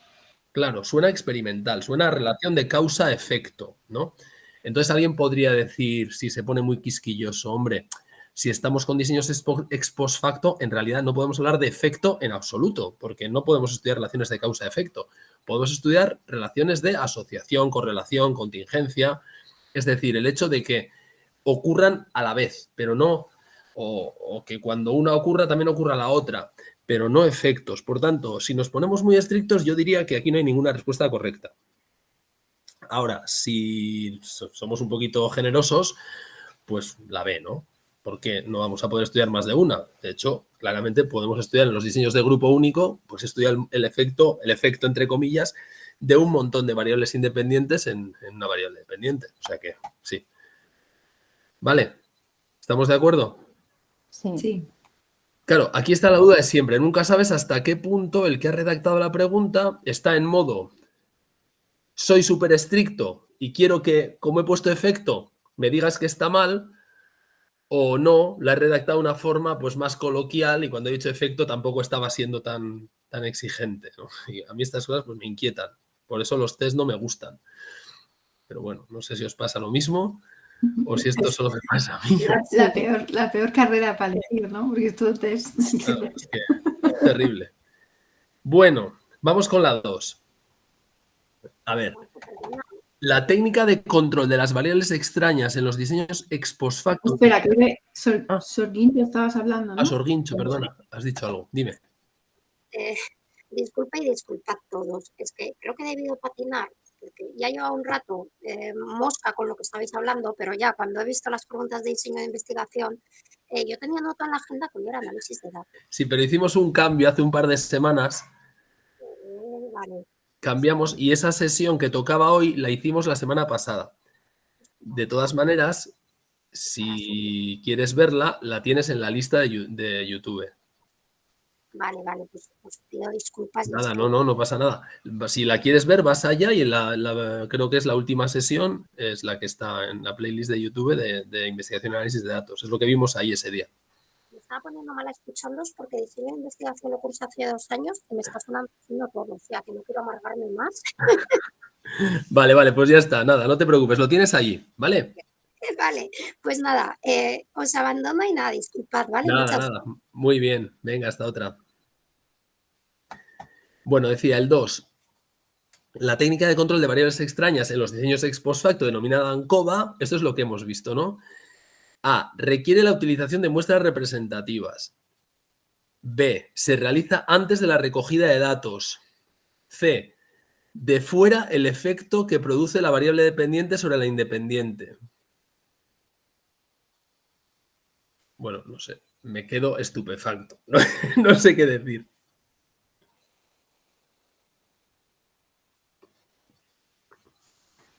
Claro, suena experimental, suena a relación de causa-efecto, ¿no? Entonces alguien podría decir, si se pone muy quisquilloso, hombre, si estamos con diseños ex post facto, en realidad no podemos hablar de efecto en absoluto, porque no podemos estudiar relaciones de causa-efecto. Podemos estudiar relaciones de asociación, correlación, contingencia. Es decir, el hecho de que ocurran a la vez, pero no, o que cuando una ocurra también ocurra la otra, pero no efectos. Por tanto, si nos ponemos muy estrictos, yo diría que aquí no hay ninguna respuesta correcta. Ahora, si somos un poquito generosos, pues la B, ¿no? Porque no vamos a poder estudiar más de una. De hecho, claramente podemos estudiar en los diseños de grupo único, pues estudiar el efecto entre comillas, de un montón de variables independientes en una variable dependiente. O sea que, sí. Vale, ¿estamos de acuerdo? Sí. Sí. Claro, aquí está la duda de siempre. Nunca sabes hasta qué punto el que ha redactado la pregunta está en modo soy súper estricto y quiero que, como he puesto efecto, me digas que está mal, o no, la he redactado de una forma pues más coloquial y cuando he dicho efecto tampoco estaba siendo tan exigente, ¿no? Y a mí estas cosas pues me inquietan. Por eso los test no me gustan. Pero bueno, no sé si os pasa lo mismo o si esto solo me pasa a mí. La peor carrera para elegir, ¿no? Porque es todo test. Claro, es que es terrible. Bueno, vamos con la 2. A ver, la técnica de control de las variables extrañas en los diseños ex post facto. Espera, creo que Sorguincho estabas hablando, ¿no? Sorguincho, perdona, has dicho algo, dime. Disculpa y disculpad todos. Es que creo que he debido patinar, porque ya lleva un rato mosca con lo que estabais hablando, pero ya cuando he visto las preguntas de diseño de investigación yo tenía nota en la agenda que no era análisis de datos. Sí, pero hicimos un cambio hace un par de semanas. Vale. Cambiamos y esa sesión que tocaba hoy la hicimos la semana pasada. De todas maneras, si quieres verla, la tienes en la lista de YouTube. Vale, pues pido disculpas. Nada, no pasa nada. Si la quieres ver, vas allá y creo que es la última sesión, es la que está en la playlist de YouTube de investigación y análisis de datos. Es lo que vimos ahí ese día. Me estaba poniendo mala escuchándoos porque diseño de investigación lo cursé hace 2 años y me está sonando todo, o sea que no quiero amargarme más. Vale, pues ya está, nada, no te preocupes, lo tienes allí, ¿vale? Vale, pues nada, os abandono y nada, disculpad, ¿vale? Nada, muy bien, venga, hasta otra. Bueno, decía el 2. La técnica de control de variables extrañas en los diseños ex post facto denominada ANCOVA, esto es lo que hemos visto, ¿no? A. Requiere la utilización de muestras representativas. B. Se realiza antes de la recogida de datos. C. De fuera el efecto que produce la variable dependiente sobre la independiente. Bueno, no sé, me quedo estupefacto. No sé qué decir.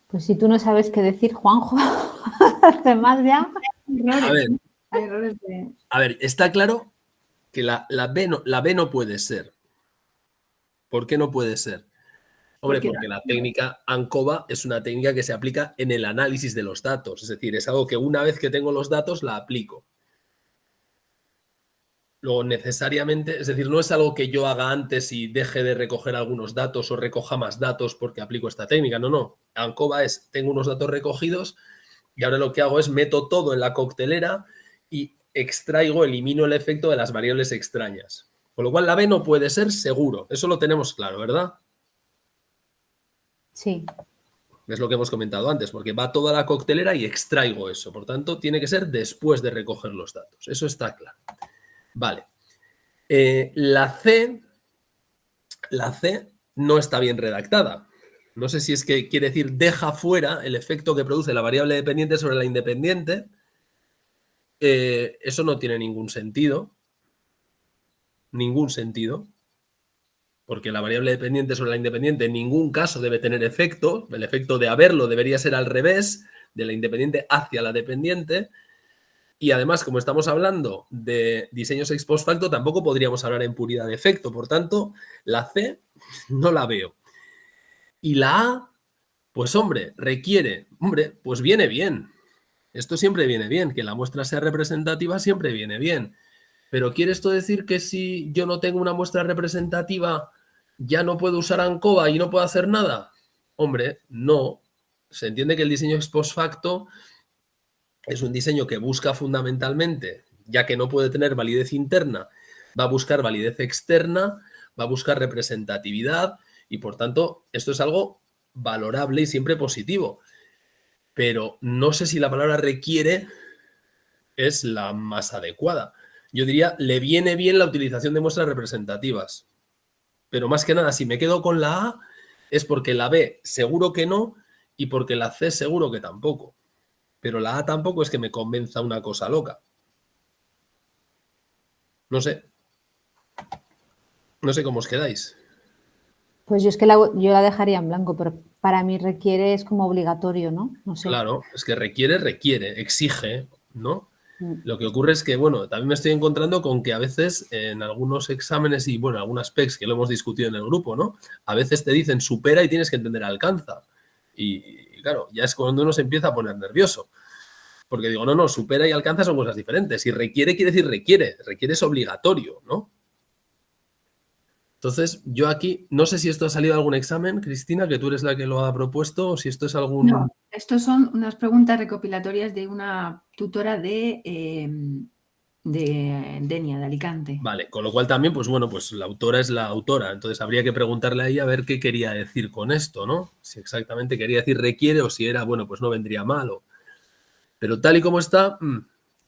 Pues si tú no sabes qué decir, Juanjo, además ya. Hay errores de... A ver, está claro que la B no puede ser. ¿Por qué no puede ser? Hombre, porque la técnica ANCOVA es una técnica que se aplica en el análisis de los datos. Es decir, es algo que una vez que tengo los datos la aplico. Luego, necesariamente, es decir, no es algo que yo haga antes y deje de recoger algunos datos o recoja más datos porque aplico esta técnica. No. ANCOVA es, tengo unos datos recogidos y ahora lo que hago es meto todo en la coctelera y elimino el efecto de las variables extrañas. Con lo cual, la B no puede ser seguro. Eso lo tenemos claro, ¿verdad? Sí. Es lo que hemos comentado antes, porque va toda la coctelera y extraigo eso. Por tanto, tiene que ser después de recoger los datos. Eso está claro. Vale. La C no está bien redactada. No sé si es que quiere decir deja fuera el efecto que produce la variable dependiente sobre la independiente. Eso no tiene ningún sentido. Ningún sentido. Porque la variable dependiente sobre la independiente en ningún caso debe tener efecto. El efecto de haberlo debería ser al revés, de la independiente hacia la dependiente. Y además, como estamos hablando de diseños ex post facto, tampoco podríamos hablar en puridad de efecto. Por tanto, la C no la veo. Y la A, pues hombre, pues viene bien. Esto siempre viene bien. Que la muestra sea representativa siempre viene bien. Pero ¿quiere esto decir que si yo no tengo una muestra representativa ya no puedo usar ANCOVA y no puedo hacer nada? Hombre, no. Se entiende que el diseño ex post facto es un diseño que busca fundamentalmente, ya que no puede tener validez interna, va a buscar validez externa, va a buscar representatividad y, por tanto, esto es algo valorable y siempre positivo. Pero no sé si la palabra requiere es la más adecuada. Yo diría, le viene bien la utilización de muestras representativas. Pero más que nada, si me quedo con la A, es porque la B seguro que no y porque la C seguro que tampoco. Pero la A tampoco es que me convenza una cosa loca. No sé. No sé cómo os quedáis. Pues yo es que yo la dejaría en blanco, pero para mí requiere es como obligatorio, ¿no? No sé. Claro, es que requiere, exige, ¿no? Lo que ocurre es que, bueno, también me estoy encontrando con que a veces en algunos exámenes y, bueno, algunas PECs que lo hemos discutido en el grupo, ¿no? A veces te dicen supera y tienes que entender alcanza. Y claro, ya es cuando uno se empieza a poner nervioso. Porque digo, no, supera y alcanza son cosas diferentes. Y requiere quiere decir requiere es obligatorio, ¿no? Entonces, yo aquí, no sé si esto ha salido de algún examen, Cristina, que tú eres la que lo ha propuesto, o si esto es algún... No, estos son unas preguntas recopilatorias de una tutora de Denia, de Alicante. Vale, con lo cual también, pues bueno, pues la autora es la autora, entonces habría que preguntarle a ella a ver qué quería decir con esto, ¿no? Si exactamente quería decir requiere o si era, bueno, pues no vendría mal. Pero tal y como está,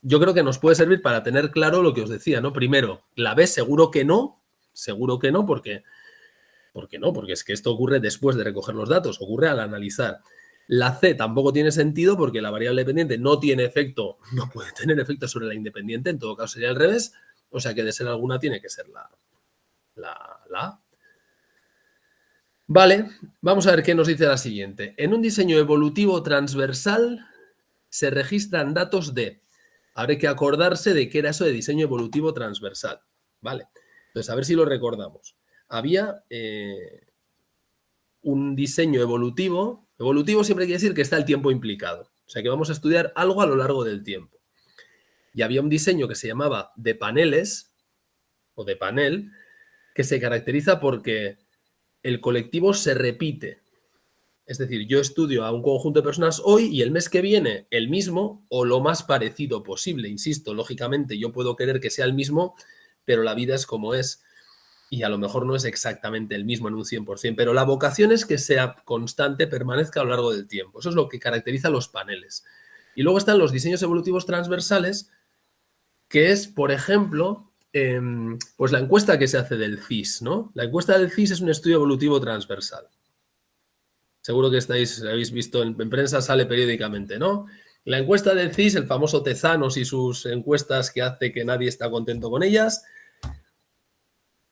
yo creo que nos puede servir para tener claro lo que os decía, ¿no? Primero, la B seguro que no, porque es que esto ocurre después de recoger los datos, ocurre al analizar. La C tampoco tiene sentido porque la variable dependiente no tiene efecto, no puede tener efecto sobre la independiente, en todo caso sería al revés, o sea que de ser alguna tiene que ser la A. Vale, vamos a ver qué nos dice la siguiente. En un diseño evolutivo transversal se registran datos de... Habrá que acordarse de qué era eso de diseño evolutivo transversal. Vale, entonces a ver si lo recordamos. Había un diseño evolutivo. Evolutivo siempre quiere decir que está el tiempo implicado. O sea que vamos a estudiar algo a lo largo del tiempo. Y había un diseño que se llamaba de paneles o de panel que se caracteriza porque el colectivo se repite. Es decir, yo estudio a un conjunto de personas hoy y el mes que viene el mismo o lo más parecido posible. Insisto, lógicamente yo puedo querer que sea el mismo, pero la vida es como es y a lo mejor no es exactamente el mismo en un 100%, pero la vocación es que sea constante, permanezca a lo largo del tiempo. Eso es lo que caracteriza a los paneles. Y luego están los diseños evolutivos transversales, que es, por ejemplo, pues la encuesta que se hace del CIS, ¿no? La encuesta del CIS es un estudio evolutivo transversal. Seguro que habéis visto en prensa, sale periódicamente, ¿no? La encuesta del CIS, el famoso Tezanos y sus encuestas que hace que nadie está contento con ellas,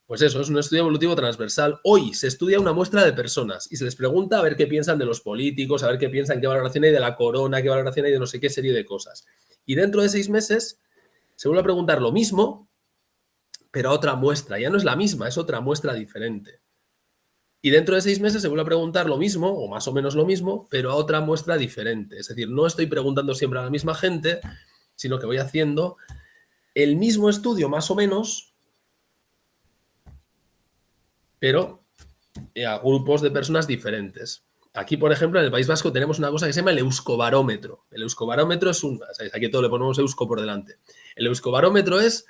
pues eso, es un estudio evolutivo transversal. Hoy se estudia una muestra de personas y se les pregunta a ver qué piensan de los políticos, a ver qué piensan, qué valoración hay de la corona, qué valoración hay de no sé qué serie de cosas. Y dentro de 6 meses se vuelve a preguntar lo mismo, pero a otra muestra. Ya no es la misma, es otra muestra diferente. Y dentro de 6 meses se vuelve a preguntar lo mismo, o más o menos lo mismo, pero a otra muestra diferente. Es decir, no estoy preguntando siempre a la misma gente, sino que voy haciendo el mismo estudio más o menos, pero a grupos de personas diferentes. Aquí, por ejemplo, en el País Vasco tenemos una cosa que se llama el euskobarómetro. El euskobarómetro es aquí todo le ponemos eusko por delante. El euskobarómetro es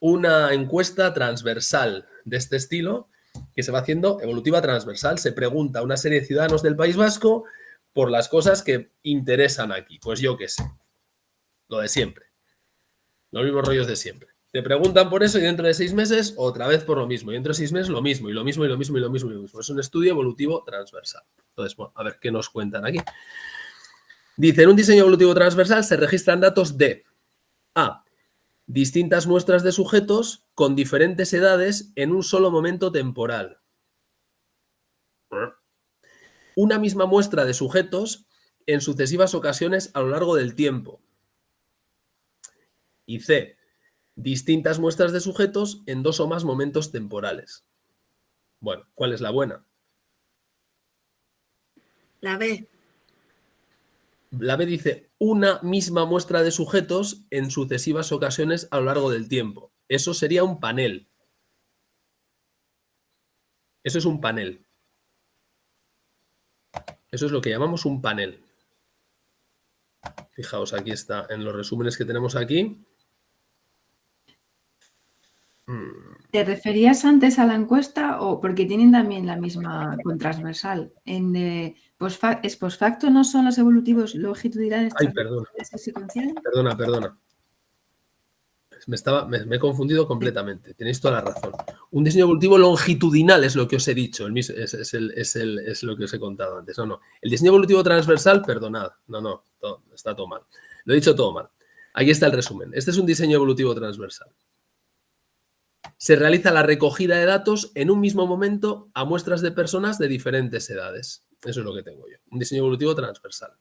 una encuesta transversal de este estilo que se va haciendo evolutiva transversal. Se pregunta a una serie de ciudadanos del País Vasco por las cosas que interesan aquí. Pues yo qué sé, lo de siempre. Los mismos rollos de siempre. Te preguntan por eso y dentro de 6 meses otra vez por lo mismo. Y dentro de 6 meses lo mismo, y lo mismo, y lo mismo, y lo mismo, y lo mismo. Es un estudio evolutivo transversal. Entonces, bueno, a ver qué nos cuentan aquí. Dice, en un diseño evolutivo transversal se registran datos de A. Distintas muestras de sujetos con diferentes edades en un solo momento temporal. Una misma muestra de sujetos en sucesivas ocasiones a lo largo del tiempo. Y C. Distintas muestras de sujetos en 2 o más momentos temporales. Bueno, ¿cuál es la buena? La B. La B dice una misma muestra de sujetos en sucesivas ocasiones a lo largo del tiempo. Eso sería un panel. Eso es un panel. Eso es lo que llamamos un panel. Fijaos, aquí está, en los resúmenes que tenemos aquí. ¿Te referías antes a la encuesta o porque tienen también la misma con transversal? ¿Es post facto no son los evolutivos longitudinales Ay, perdona. secuenciales? Perdona. Me he confundido completamente. Tenéis toda la razón. Un diseño evolutivo longitudinal es lo que os he dicho. Es lo que os he contado antes. No. El diseño evolutivo transversal, perdonad. No. Está todo mal. Lo he dicho todo mal. Aquí está el resumen. Este es un diseño evolutivo transversal. Se realiza la recogida de datos en un mismo momento a muestras de personas de diferentes edades. Eso es lo que tengo yo. Un diseño evolutivo transversal.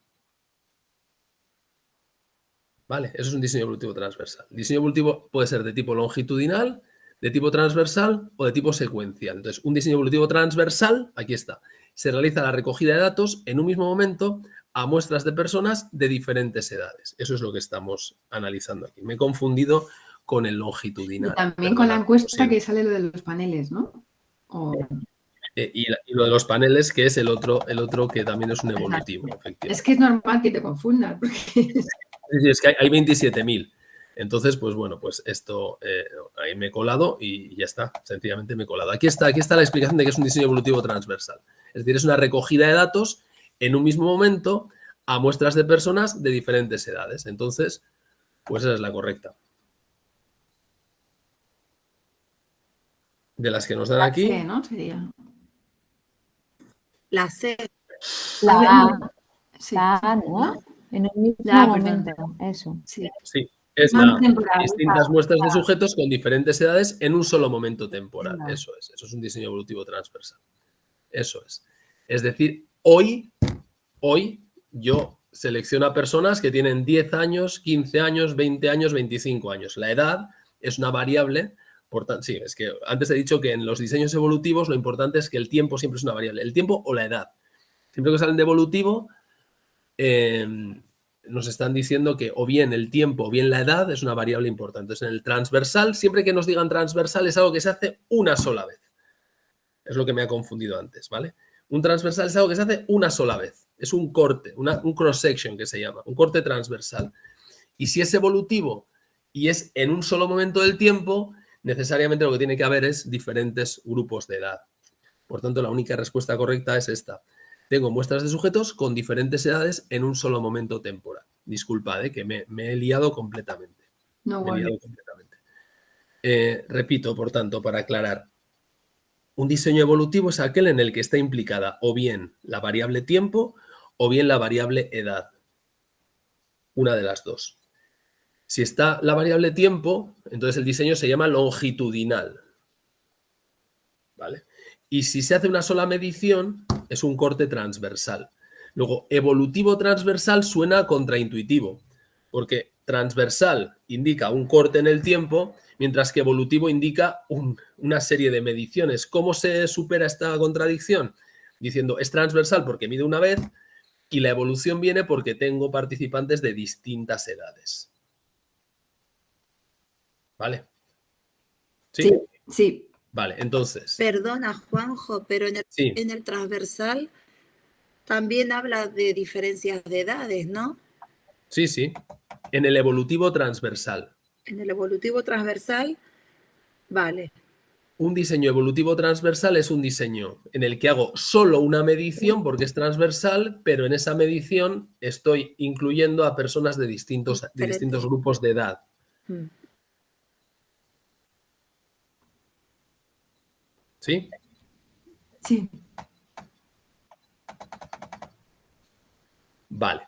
¿Vale? Eso es un diseño evolutivo transversal. El diseño evolutivo puede ser de tipo longitudinal, de tipo transversal o de tipo secuencial. Entonces, un diseño evolutivo transversal, aquí está, se realiza la recogida de datos en un mismo momento a muestras de personas de diferentes edades. Eso es lo que estamos analizando aquí. Me he confundido con el longitudinal. Y también con la encuesta que sale lo de los paneles, ¿no? Y lo de los paneles, que es el otro que también es un evolutivo. Efectivamente. Es que es normal que te confundas. Porque... Sí, es que hay 27.000. Entonces, pues bueno, pues esto ahí me he colado y ya está. Sencillamente me he colado. Aquí está la explicación de que es un diseño evolutivo transversal. Es decir, es una recogida de datos en un mismo momento a muestras de personas de diferentes edades. Entonces, pues esa es la correcta. De las que nos dan aquí. C, ¿no? Sería. La C. La A. Sí, está, ¿no? En un mismo Ya, momento, perdón. eso. Sí. Sí, es Momento temporal. distintas muestras de sujetos con diferentes edades en un solo momento temporal. Venga. Eso es un diseño evolutivo transversal. Eso es. Es decir, hoy yo selecciono a personas que tienen 10 años, 15 años, 20 años, 25 años. La edad es una variable. Por tanto, sí, es que antes he dicho que en los diseños evolutivos lo importante es que el tiempo siempre es una variable. El tiempo o la edad. Siempre que salen de evolutivo, nos están diciendo que o bien el tiempo o bien la edad es una variable importante. Entonces, en el transversal, siempre que nos digan transversal es algo que se hace una sola vez. Es lo que me ha confundido antes, ¿vale? Un transversal es algo que se hace una sola vez. Es un corte, un cross-section que se llama, un corte transversal. Y si es evolutivo y es en un solo momento del tiempo, necesariamente lo que tiene que haber es diferentes grupos de edad. Por tanto, la única respuesta correcta es esta. Tengo muestras de sujetos con diferentes edades en un solo momento temporal. Disculpad, que me he liado completamente. No, Me he bueno. liado completamente. Repito, por tanto, para aclarar. Un diseño evolutivo es aquel en el que está implicada o bien la variable tiempo o bien la variable edad. Una de las dos. Si está la variable tiempo, entonces el diseño se llama longitudinal. ¿Vale? Y si se hace una sola medición, es un corte transversal. Luego, evolutivo transversal suena contraintuitivo, porque transversal indica un corte en el tiempo, mientras que evolutivo indica una serie de mediciones. ¿Cómo se supera esta contradicción? Diciendo, es transversal porque mide una vez y la evolución viene porque tengo participantes de distintas edades. ¿Vale? Sí, sí. Vale, entonces. Perdona, Juanjo, pero Sí. en el transversal también habla de diferencias de edades, ¿no? Sí, sí. En el evolutivo transversal. En el evolutivo transversal, vale. Un diseño evolutivo transversal es un diseño en el que hago solo una medición porque es transversal, pero en esa medición estoy incluyendo a personas de distintos grupos de edad. ¿Sí? Sí. Vale.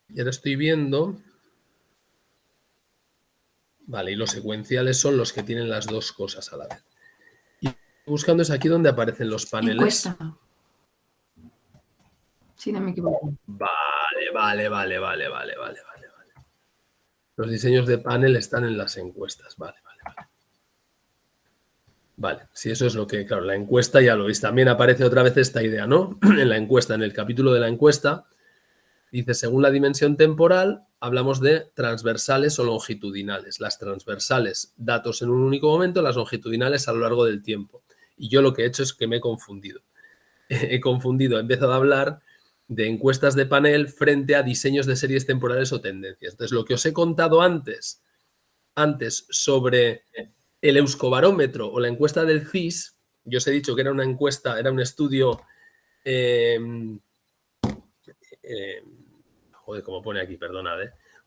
Y ahora estoy viendo. Vale, y los secuenciales son los que tienen las dos cosas a la vez. Y buscando es aquí donde aparecen los paneles. Encuesta. Si no me equivoco. Vale. Los diseños de panel están en las encuestas. Vale. Vale, si eso es lo que, claro, la encuesta ya lo veis. También aparece otra vez esta idea, ¿no? En la encuesta, en el capítulo de la encuesta, dice, según la dimensión temporal, hablamos de transversales o longitudinales. Las transversales, datos en un único momento, las longitudinales a lo largo del tiempo. Y yo lo que he hecho es que me he confundido. He empezado a hablar de encuestas de panel frente a diseños de series temporales o tendencias. Entonces, lo que os he contado antes sobre el Euskobarómetro o la encuesta del CIS, yo os he dicho que era una encuesta, era un estudio, como pone aquí, perdonad,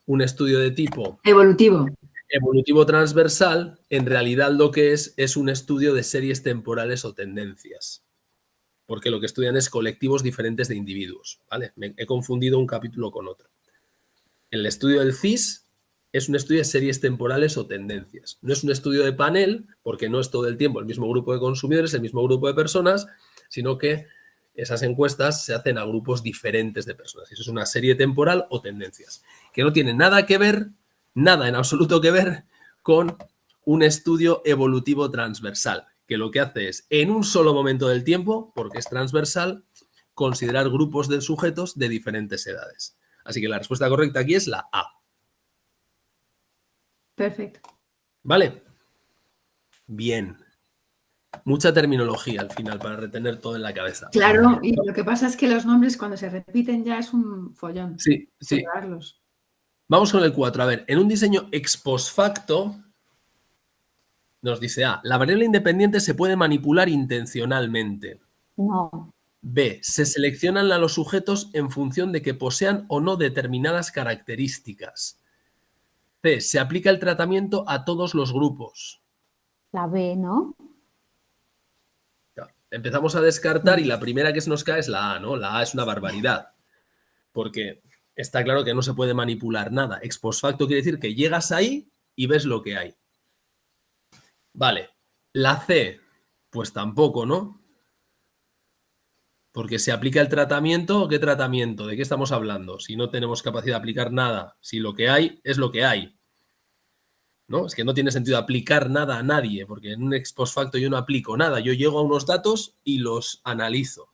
un estudio de tipo evolutivo transversal, en realidad lo que es un estudio de series temporales o tendencias, porque lo que estudian es colectivos diferentes de individuos, ¿vale? Me he confundido un capítulo con otro. El estudio del CIS es un estudio de series temporales o tendencias. No es un estudio de panel, porque no es todo el tiempo el mismo grupo de consumidores, el mismo grupo de personas, sino que esas encuestas se hacen a grupos diferentes de personas. Eso es una serie temporal o tendencias, que no tiene nada que ver, nada en absoluto que ver con un estudio evolutivo transversal, que lo que hace es, en un solo momento del tiempo, porque es transversal, considerar grupos de sujetos de diferentes edades. Así que la respuesta correcta aquí es la A. Perfecto. ¿Vale? Bien. Mucha terminología al final para retener todo en la cabeza. Claro, y lo que pasa es que los nombres cuando se repiten ya es un follón. Sí. Separarlos. Vamos con el 4. A ver, en un diseño ex post facto nos dice A, la variable independiente se puede manipular intencionalmente. No. B, se seleccionan a los sujetos en función de que posean o no determinadas características. C, se aplica el tratamiento a todos los grupos. La B, ¿no? empezamos a descartar y la primera que se nos cae es la A, ¿no? La A es una barbaridad, porque está claro que no se puede manipular nada. Ex post facto quiere decir que llegas ahí y ves lo que hay. Vale, la C, pues tampoco, ¿no? Porque se aplica el tratamiento, ¿qué tratamiento? ¿De qué estamos hablando? Si no tenemos capacidad de aplicar nada, si lo que hay es lo que hay, ¿no? Es que no tiene sentido aplicar nada a nadie, porque en un ex post facto yo no aplico nada, yo llego a unos datos y los analizo.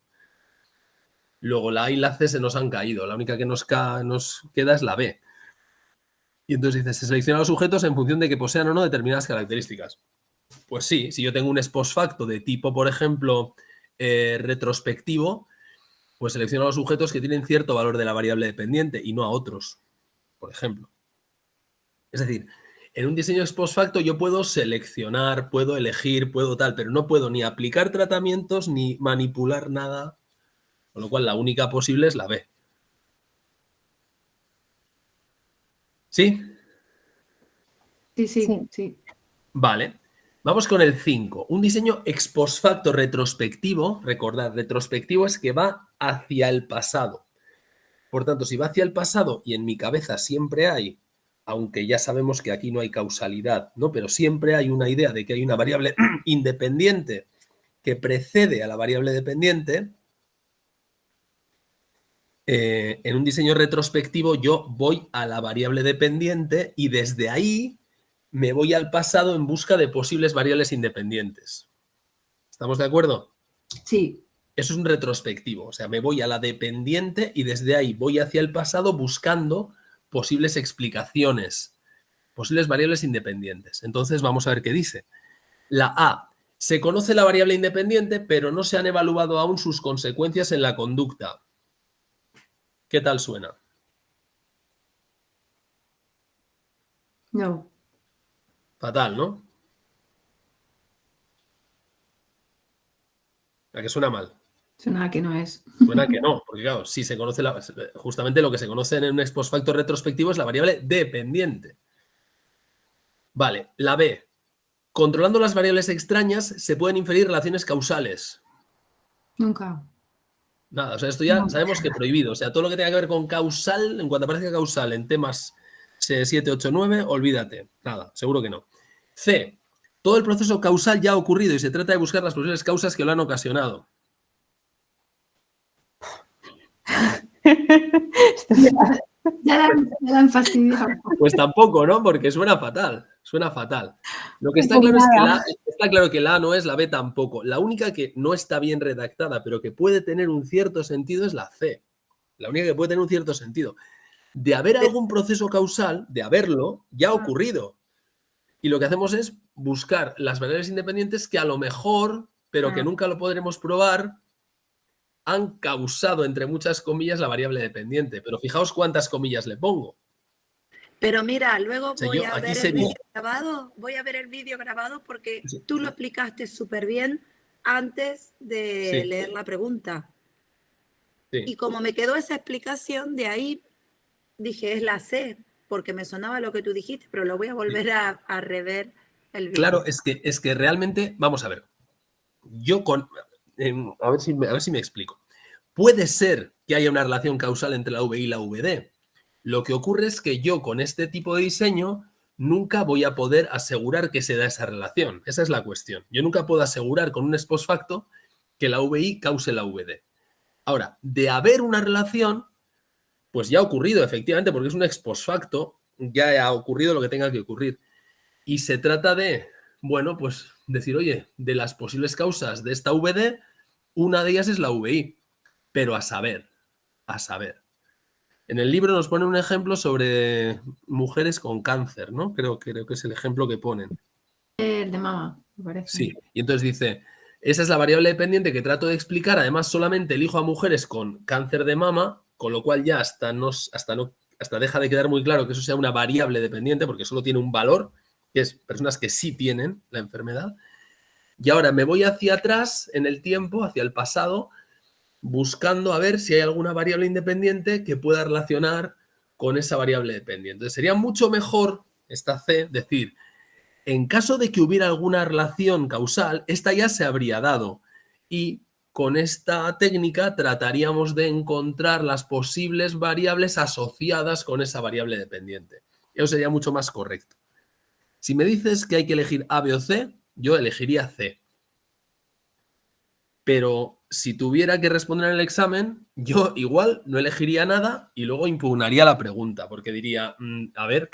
Luego la A y la C se nos han caído, la única que nos queda es la B. Y entonces dices, se selecciona los sujetos en función de que posean o no determinadas características. Pues sí, si yo tengo un ex post facto de tipo, por ejemplo, retrospectivo, pues selecciono a los sujetos que tienen cierto valor de la variable dependiente y no a otros, por ejemplo. Es decir, en un diseño ex post facto yo puedo seleccionar, puedo elegir, puedo tal, pero no puedo ni aplicar tratamientos ni manipular nada, con lo cual la única posible es la B. ¿Sí? Sí. Vale. Vamos con el 5. Un diseño ex post facto retrospectivo. Recordad, retrospectivo es que va hacia el pasado. Por tanto, si va hacia el pasado y en mi cabeza siempre hay, aunque ya sabemos que aquí no hay causalidad, ¿no? Pero siempre hay una idea de que hay una variable independiente que precede a la variable dependiente, en un diseño retrospectivo yo voy a la variable dependiente y desde ahí me voy al pasado en busca de posibles variables independientes. ¿Estamos de acuerdo? Sí. Eso es un retrospectivo, o sea, me voy a la dependiente y desde ahí voy hacia el pasado buscando posibles explicaciones, posibles variables independientes. Entonces vamos a ver qué dice. La A. Se conoce la variable independiente, pero no se han evaluado aún sus consecuencias en la conducta. ¿Qué tal suena? No. Fatal, ¿no? ¿A qué suena mal? Suena que no es. Suena que no, porque claro, si se conoce justamente lo que se conoce en un ex post facto retrospectivo es la variable dependiente. Vale, la B. Controlando las variables extrañas se pueden inferir relaciones causales. Nunca. Nada, o sea, esto ya No. sabemos que prohibido. O sea, todo lo que tenga que ver con causal, en cuanto aparezca causal en temas 7, 8, 9, olvídate. Nada, seguro que no. C. Todo el proceso causal ya ha ocurrido y se trata de buscar las posibles causas que lo han ocasionado. Ya la han fastidiado. Pues tampoco, ¿no? Porque suena fatal. Suena fatal. Lo que está claro es que está claro que la A no es, la B tampoco. La única que no está bien redactada, pero que puede tener un cierto sentido es la C. La única que puede tener un cierto sentido. De haber algún proceso causal, de haberlo, ya ha ocurrido. Y lo que hacemos es buscar las variables independientes que a lo mejor, pero que nunca lo podremos probar, han causado, entre muchas comillas, la variable dependiente. Pero fijaos cuántas comillas le pongo. Pero mira, luego O sea, voy yo a aquí ver el sería- vídeo grabado, porque tú lo explicaste súper bien antes de Sí. leer la pregunta. Sí. Y como me quedó esa explicación, de ahí dije, es la C, porque me sonaba lo que tú dijiste, pero lo voy a volver a rever el vídeo. Claro, es que realmente, vamos a ver, yo a ver si me explico. Puede ser que haya una relación causal entre la VI y la VD. Lo que ocurre es que yo con este tipo de diseño nunca voy a poder asegurar que se da esa relación. Esa es la cuestión. Yo nunca puedo asegurar con un ex post facto que la VI cause la VD. Ahora, de haber una relación, pues ya ha ocurrido, efectivamente, porque es un ex post facto, ya ha ocurrido lo que tenga que ocurrir. Y se trata de, bueno, pues decir, oye, de las posibles causas de esta VD, una de ellas es la VI. Pero a saber. En el libro nos pone un ejemplo sobre mujeres con cáncer, ¿no? Creo que es el ejemplo que ponen. El de mama, me parece. Sí, y entonces dice, esa es la variable dependiente que trato de explicar, además solamente elijo a mujeres con cáncer de mama, con lo cual ya hasta deja de quedar muy claro que eso sea una variable dependiente, porque solo tiene un valor, que es personas que sí tienen la enfermedad. Y ahora me voy hacia atrás en el tiempo, hacia el pasado, buscando a ver si hay alguna variable independiente que pueda relacionar con esa variable dependiente. Entonces, sería mucho mejor, esta C, decir, en caso de que hubiera alguna relación causal, esta ya se habría dado. y con esta técnica trataríamos de encontrar las posibles variables asociadas con esa variable dependiente. Eso sería mucho más correcto. Si me dices que hay que elegir A, B o C, yo elegiría C. Pero si tuviera que responder en el examen, yo igual no elegiría nada y luego impugnaría la pregunta, porque diría, a ver,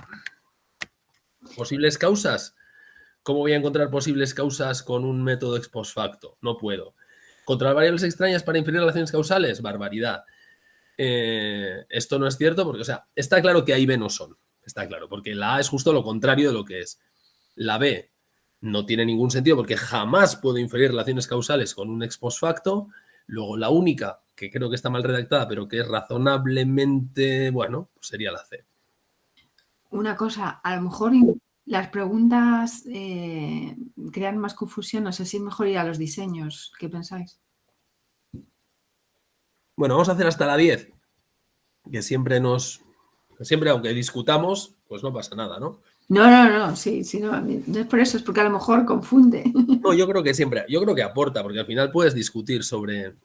¿posibles causas? ¿Cómo voy a encontrar posibles causas con un método ex post facto? No puedo. ¿Controlar variables extrañas para inferir relaciones causales? Barbaridad. Esto no es cierto porque, o sea, está claro que A y B no son. Está claro, porque la A es justo lo contrario de lo que es. La B no tiene ningún sentido porque jamás puedo inferir relaciones causales con un ex post facto. Luego, la única, que creo que está mal redactada, pero que es razonablemente, bueno, pues sería la C. Una cosa, a lo mejor las preguntas crean más confusión, no sé si es mejor ir a los diseños. ¿Qué pensáis? Bueno, vamos a hacer hasta la 10, que siempre, aunque discutamos, pues no pasa nada, ¿no? No, sí, no es por eso, es porque a lo mejor confunde. No, yo creo que aporta, porque al final puedes discutir sobre,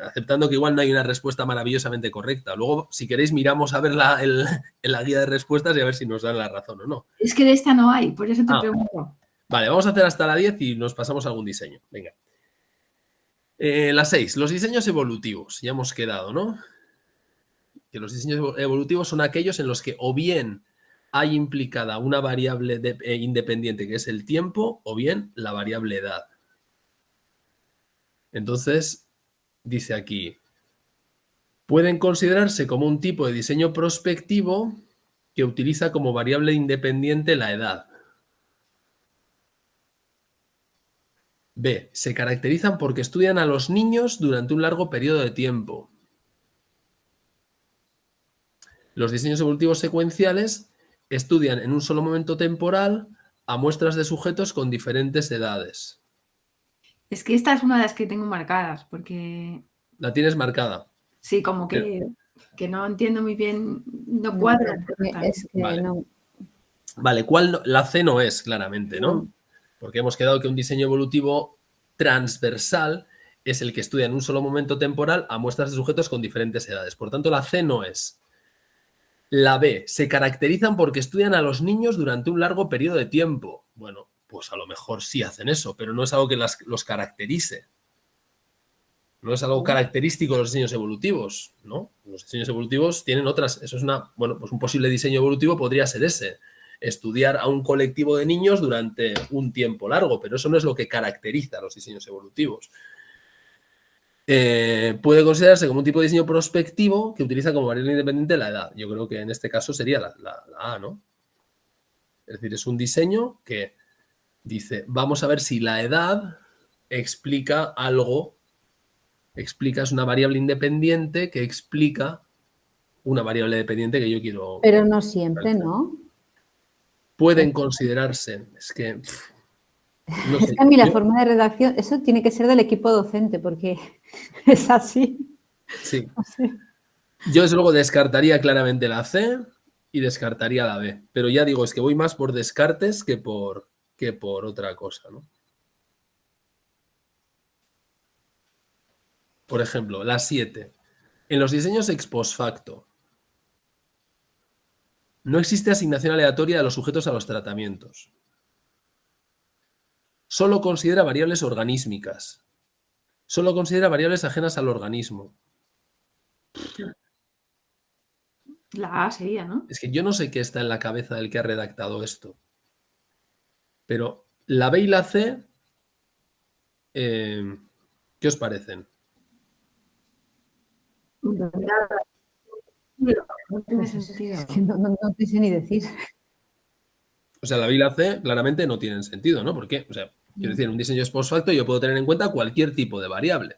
aceptando que igual no hay una respuesta maravillosamente correcta. Luego, si queréis, miramos a ver en la guía de respuestas y a ver si nos dan la razón o no. Es que de esta no hay, por eso te pregunto. Vale, vamos a hacer hasta la 10 y nos pasamos a algún diseño. Venga. La 6, los diseños evolutivos. Ya hemos quedado, ¿no? Que los diseños evolutivos son aquellos en los que o bien hay implicada una variable independiente que es el tiempo o bien la variable edad. Entonces, dice aquí, pueden considerarse como un tipo de diseño prospectivo que utiliza como variable independiente la edad. B, se caracterizan porque estudian a los niños durante un largo periodo de tiempo. Los diseños evolutivos secuenciales estudian en un solo momento temporal a muestras de sujetos con diferentes edades. Es que esta es una de las que tengo marcadas, porque... ¿La tienes marcada? Sí, como que no entiendo muy bien, no cuadra. Es que vale. no. Vale, ¿cuál no? La C no es, claramente, ¿no? Porque hemos quedado que un diseño evolutivo transversal es el que estudia en un solo momento temporal a muestras de sujetos con diferentes edades. Por tanto, la C no es. La B, se caracterizan porque estudian a los niños durante un largo periodo de tiempo. Bueno, pues a lo mejor sí hacen eso, pero no es algo que los caracterice. No es algo característico de los diseños evolutivos, ¿no? Los diseños evolutivos tienen otras. Eso es pues un posible diseño evolutivo podría ser ese. Estudiar a un colectivo de niños durante un tiempo largo, pero eso no es lo que caracteriza a los diseños evolutivos. Puede considerarse como un tipo de diseño prospectivo que utiliza como variable independiente la edad. Yo creo que en este caso sería la A, ¿no? Es decir, es un diseño que dice, vamos a ver si la edad explica algo, es una variable independiente que explica una variable dependiente que yo quiero... Pero no siempre, ¿no? Pueden considerarse, es que... No sé, es que a mí la forma de redacción, eso tiene que ser del equipo docente, porque es así. Sí. No sé. Yo desde luego descartaría claramente la C y descartaría la B. Pero ya digo, es que voy más por descartes que por otra cosa, ¿no? Por ejemplo, la 7. En los diseños ex post facto no existe asignación aleatoria de los sujetos a los tratamientos. Solo considera variables organísmicas. Solo considera variables ajenas al organismo. La A sería, ¿no? Es que yo no sé qué está en la cabeza del que ha redactado esto. Pero la B y la C, ¿qué os parecen? No tiene sentido. Es que no te sé ni decir. O sea, la B y la C claramente no tienen sentido, ¿no? ¿Por qué? O sea, quiero decir, en un diseño ex post facto yo puedo tener en cuenta cualquier tipo de variable.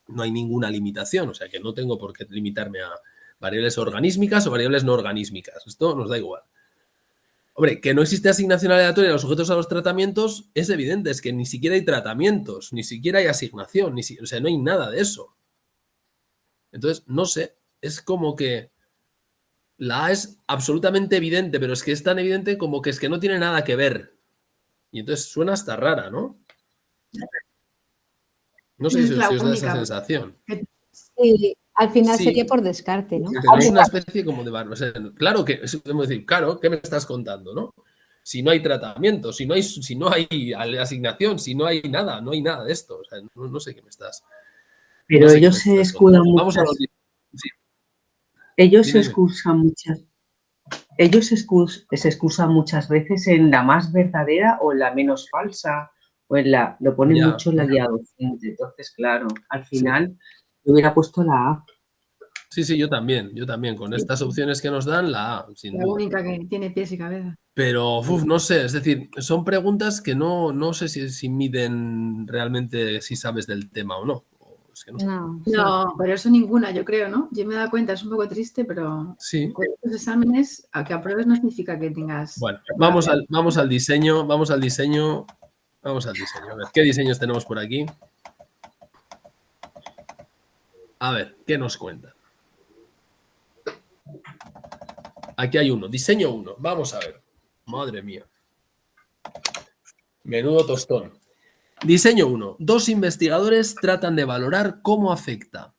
No hay ninguna limitación, o sea que no tengo por qué limitarme a variables organísmicas o variables no organísmicas. Esto nos da igual. Hombre, que no existe asignación aleatoria de los sujetos a los tratamientos es evidente, es que ni siquiera hay tratamientos, ni siquiera hay asignación, o sea, no hay nada de eso. Entonces, no sé, es como que la A es absolutamente evidente, pero es que es tan evidente como que es que no tiene nada que ver. Y entonces suena hasta rara, ¿no? No sé Es si la os da esa única. sensación. Sí, al final Sí. sería por descarte, ¿no? Pero es una especie como de o sea, claro que es como decir, claro, ¿qué me estás contando, no? Si no hay tratamiento, si no hay asignación, si no hay nada de esto. O sea, no sé qué me estás. Pero No sé qué ellos me se estás escudan contando. Vamos a muchas, los. Sí, ellos se dime. excusan muchas, ellos se excusan muchas veces en la más verdadera o en la menos falsa, o en la, lo ponen Ya, mucho en la guía docente. Entonces, claro, al sí. final yo hubiera puesto la A. Sí, yo también. Con Sí, estas sí. opciones que nos dan, la A, sin La duda. única que tiene pies y cabeza. Pero, no sé, es decir, son preguntas que no sé si miden realmente si sabes del tema o no. Es que no sé. No, sí. No, por eso ninguna, yo creo, ¿no? Yo me he dado cuenta, es un poco triste, pero Sí. con estos exámenes, a que apruebes no significa que tengas... Bueno, vamos al diseño. Vamos al diseño. A ver, ¿qué diseños tenemos por aquí? A ver, ¿qué nos cuenta? Aquí hay uno, diseño 1. Vamos a ver. Madre mía. Menudo tostón. Diseño 1. Dos investigadores tratan de valorar cómo afecta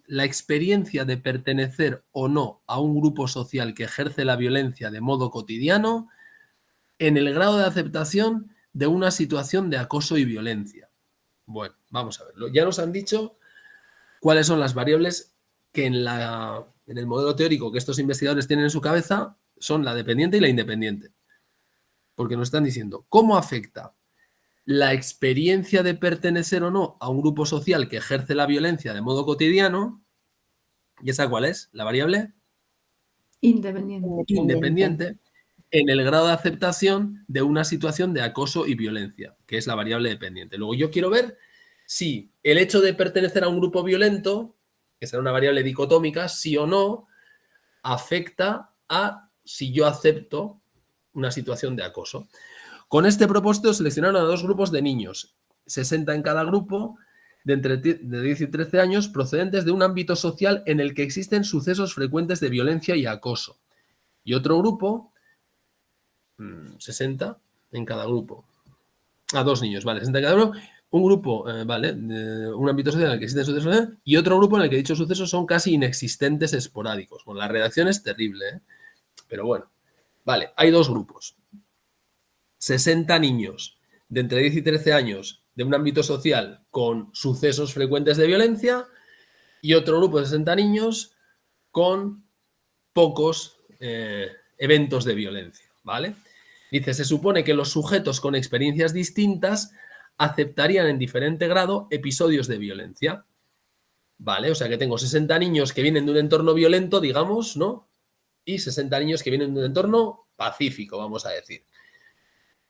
la experiencia de pertenecer o no a un grupo social que ejerce la violencia de modo cotidiano en el grado de aceptación de una situación de acoso y violencia. Bueno, vamos a verlo. Ya nos han dicho cuáles son las variables que en el modelo teórico que estos investigadores tienen en su cabeza son la dependiente y la independiente. Porque nos están diciendo cómo afecta la experiencia de pertenecer o no a un grupo social que ejerce la violencia de modo cotidiano. ¿Y esa cuál es? La variable Independiente. independiente en el grado de aceptación de una situación de acoso y violencia, que es la variable dependiente. Luego yo quiero ver si el hecho de pertenecer a un grupo violento, que será una variable dicotómica, sí o no, afecta a si yo acepto una situación de acoso. Con este propósito seleccionaron a dos grupos de niños, 60 en cada grupo, de entre 10 y 13 años, procedentes de un ámbito social en el que existen sucesos frecuentes de violencia y acoso. Y otro grupo, 60 en cada grupo. A dos niños, vale, 60 en cada uno. Un grupo, vale, de un ámbito social en el que existen sucesos, y otro grupo en el que dichos sucesos son casi inexistentes, esporádicos. Bueno, la redacción es terrible, pero bueno. Vale, hay dos grupos. 60 niños de entre 10 y 13 años de un ámbito social con sucesos frecuentes de violencia y otro grupo de 60 niños con pocos eventos de violencia, ¿vale? Dice, se supone que los sujetos con experiencias distintas aceptarían en diferente grado episodios de violencia, ¿vale? O sea que tengo 60 niños que vienen de un entorno violento, digamos, ¿no? Y 60 niños que vienen de un entorno pacífico, vamos a decir.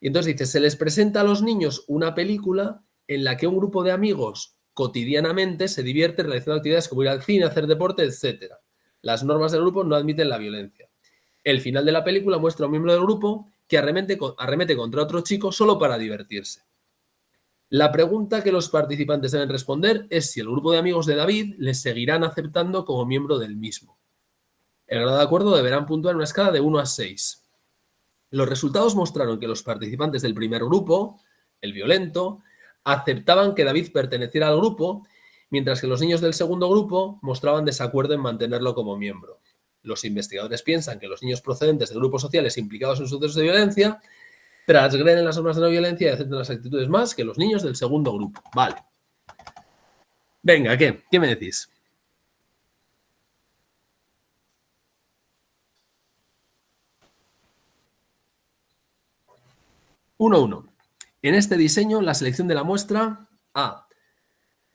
Y entonces dice, se les presenta a los niños una película en la que un grupo de amigos cotidianamente se divierte realizando actividades como ir al cine, hacer deporte, etc. Las normas del grupo no admiten la violencia. El final de la película muestra a un miembro del grupo que arremete contra otro chico solo para divertirse. La pregunta que los participantes deben responder es si el grupo de amigos de David les seguirán aceptando como miembro del mismo. El grado de acuerdo deberán puntuar en una escala de 1 a 6. Los resultados mostraron que los participantes del primer grupo, el violento, aceptaban que David perteneciera al grupo, mientras que los niños del segundo grupo mostraban desacuerdo en mantenerlo como miembro. Los investigadores piensan que los niños procedentes de grupos sociales implicados en sucesos de violencia transgreden las normas de no violencia y aceptan las actitudes más que los niños del segundo grupo. Vale. Venga, ¿qué? ¿Qué me decís? Uno. En este diseño, la selección de la muestra A.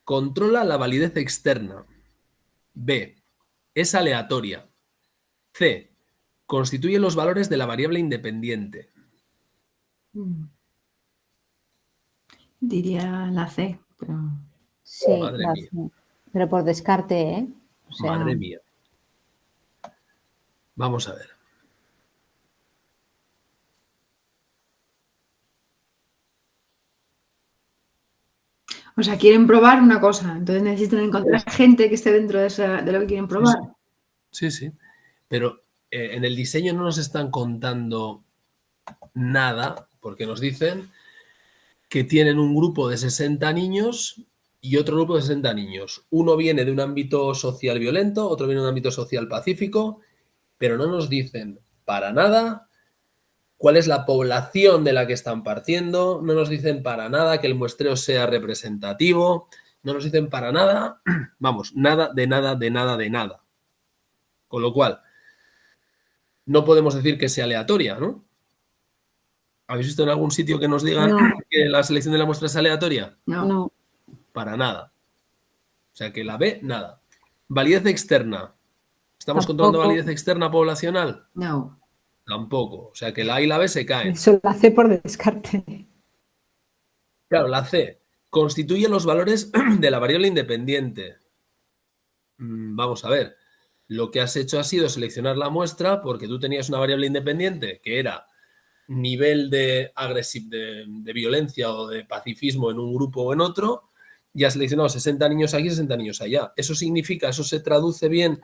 Controla la validez externa. B. Es aleatoria. C. Constituye los valores de la variable independiente. Diría la C, pero... Sí, Madre mía. pero por descarte, ¿eh? O sea, Madre mía. Vamos a ver. O sea, quieren probar una cosa, entonces necesitan encontrar gente que esté dentro de lo que quieren probar. Sí. Pero en el diseño no nos están contando nada, porque nos dicen que tienen un grupo de 60 niños y otro grupo de 60 niños. Uno viene de un ámbito social violento, otro viene de un ámbito social pacífico, pero no nos dicen para nada cuál es la población de la que están partiendo, no nos dicen para nada que el muestreo sea representativo, no nos dicen para nada, vamos, nada, de nada, de nada, de nada. Con lo cual, no podemos decir que sea aleatoria, ¿no? ¿Habéis visto en algún sitio que nos digan No. que la selección de la muestra es aleatoria? No. No. Para nada. O sea, que la B, nada. Validez externa. ¿Estamos controlando Tampoco. validez externa poblacional? No. Tampoco. O sea, que la A y la B se caen. Eso la hace por descarte. Claro, la C constituye los valores de la variable independiente. Vamos a ver. Lo que has hecho ha sido seleccionar la muestra porque tú tenías una variable independiente que era nivel de violencia o de pacifismo en un grupo o en otro, y has seleccionado 60 niños aquí y 60 niños allá. ¿Eso significa, eso se traduce bien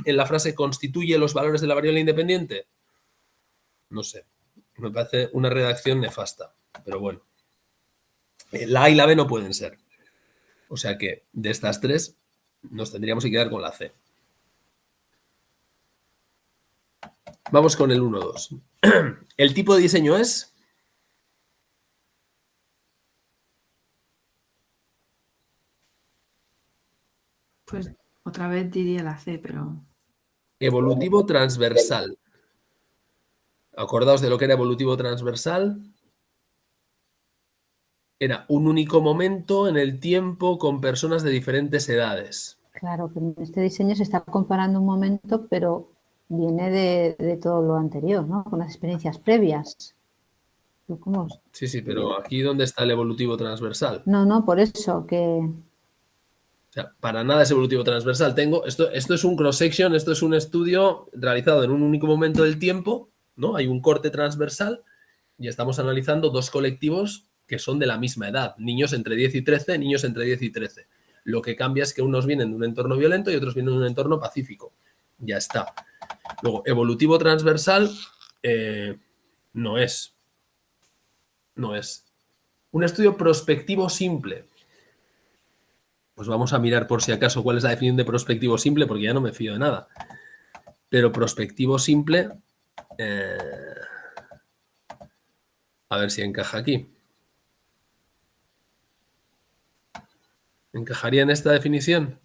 en la frase constituye los valores de la variable independiente? No sé. Me parece una redacción nefasta, pero bueno. La A y la B no pueden ser. O sea que de estas tres nos tendríamos que quedar con la C. Vamos con el 1-2. El tipo de diseño es... Pues otra vez diría la C, pero... evolutivo transversal. Acordaos de lo que era evolutivo transversal. Era un único momento en el tiempo con personas de diferentes edades. Claro, que en este diseño se está comparando un momento, pero viene de todo lo anterior, ¿no? Con las experiencias previas. ¿Cómo? Sí, sí, pero aquí ¿dónde está el evolutivo transversal? No, por eso que... O sea, para nada es evolutivo transversal. Esto es un cross-section, esto es un estudio realizado en un único momento del tiempo, ¿no? Hay un corte transversal y estamos analizando dos colectivos que son de la misma edad, niños entre 10 y 13, niños entre 10 y 13. Lo que cambia es que unos vienen de un entorno violento y otros vienen de un entorno pacífico. Ya está. Luego, evolutivo transversal no es. No es. Un estudio prospectivo simple. Pues vamos a mirar por si acaso cuál es la definición de prospectivo simple, porque ya no me fío de nada. Pero prospectivo simple, a ver si encaja aquí. ¿Encajaría en esta definición?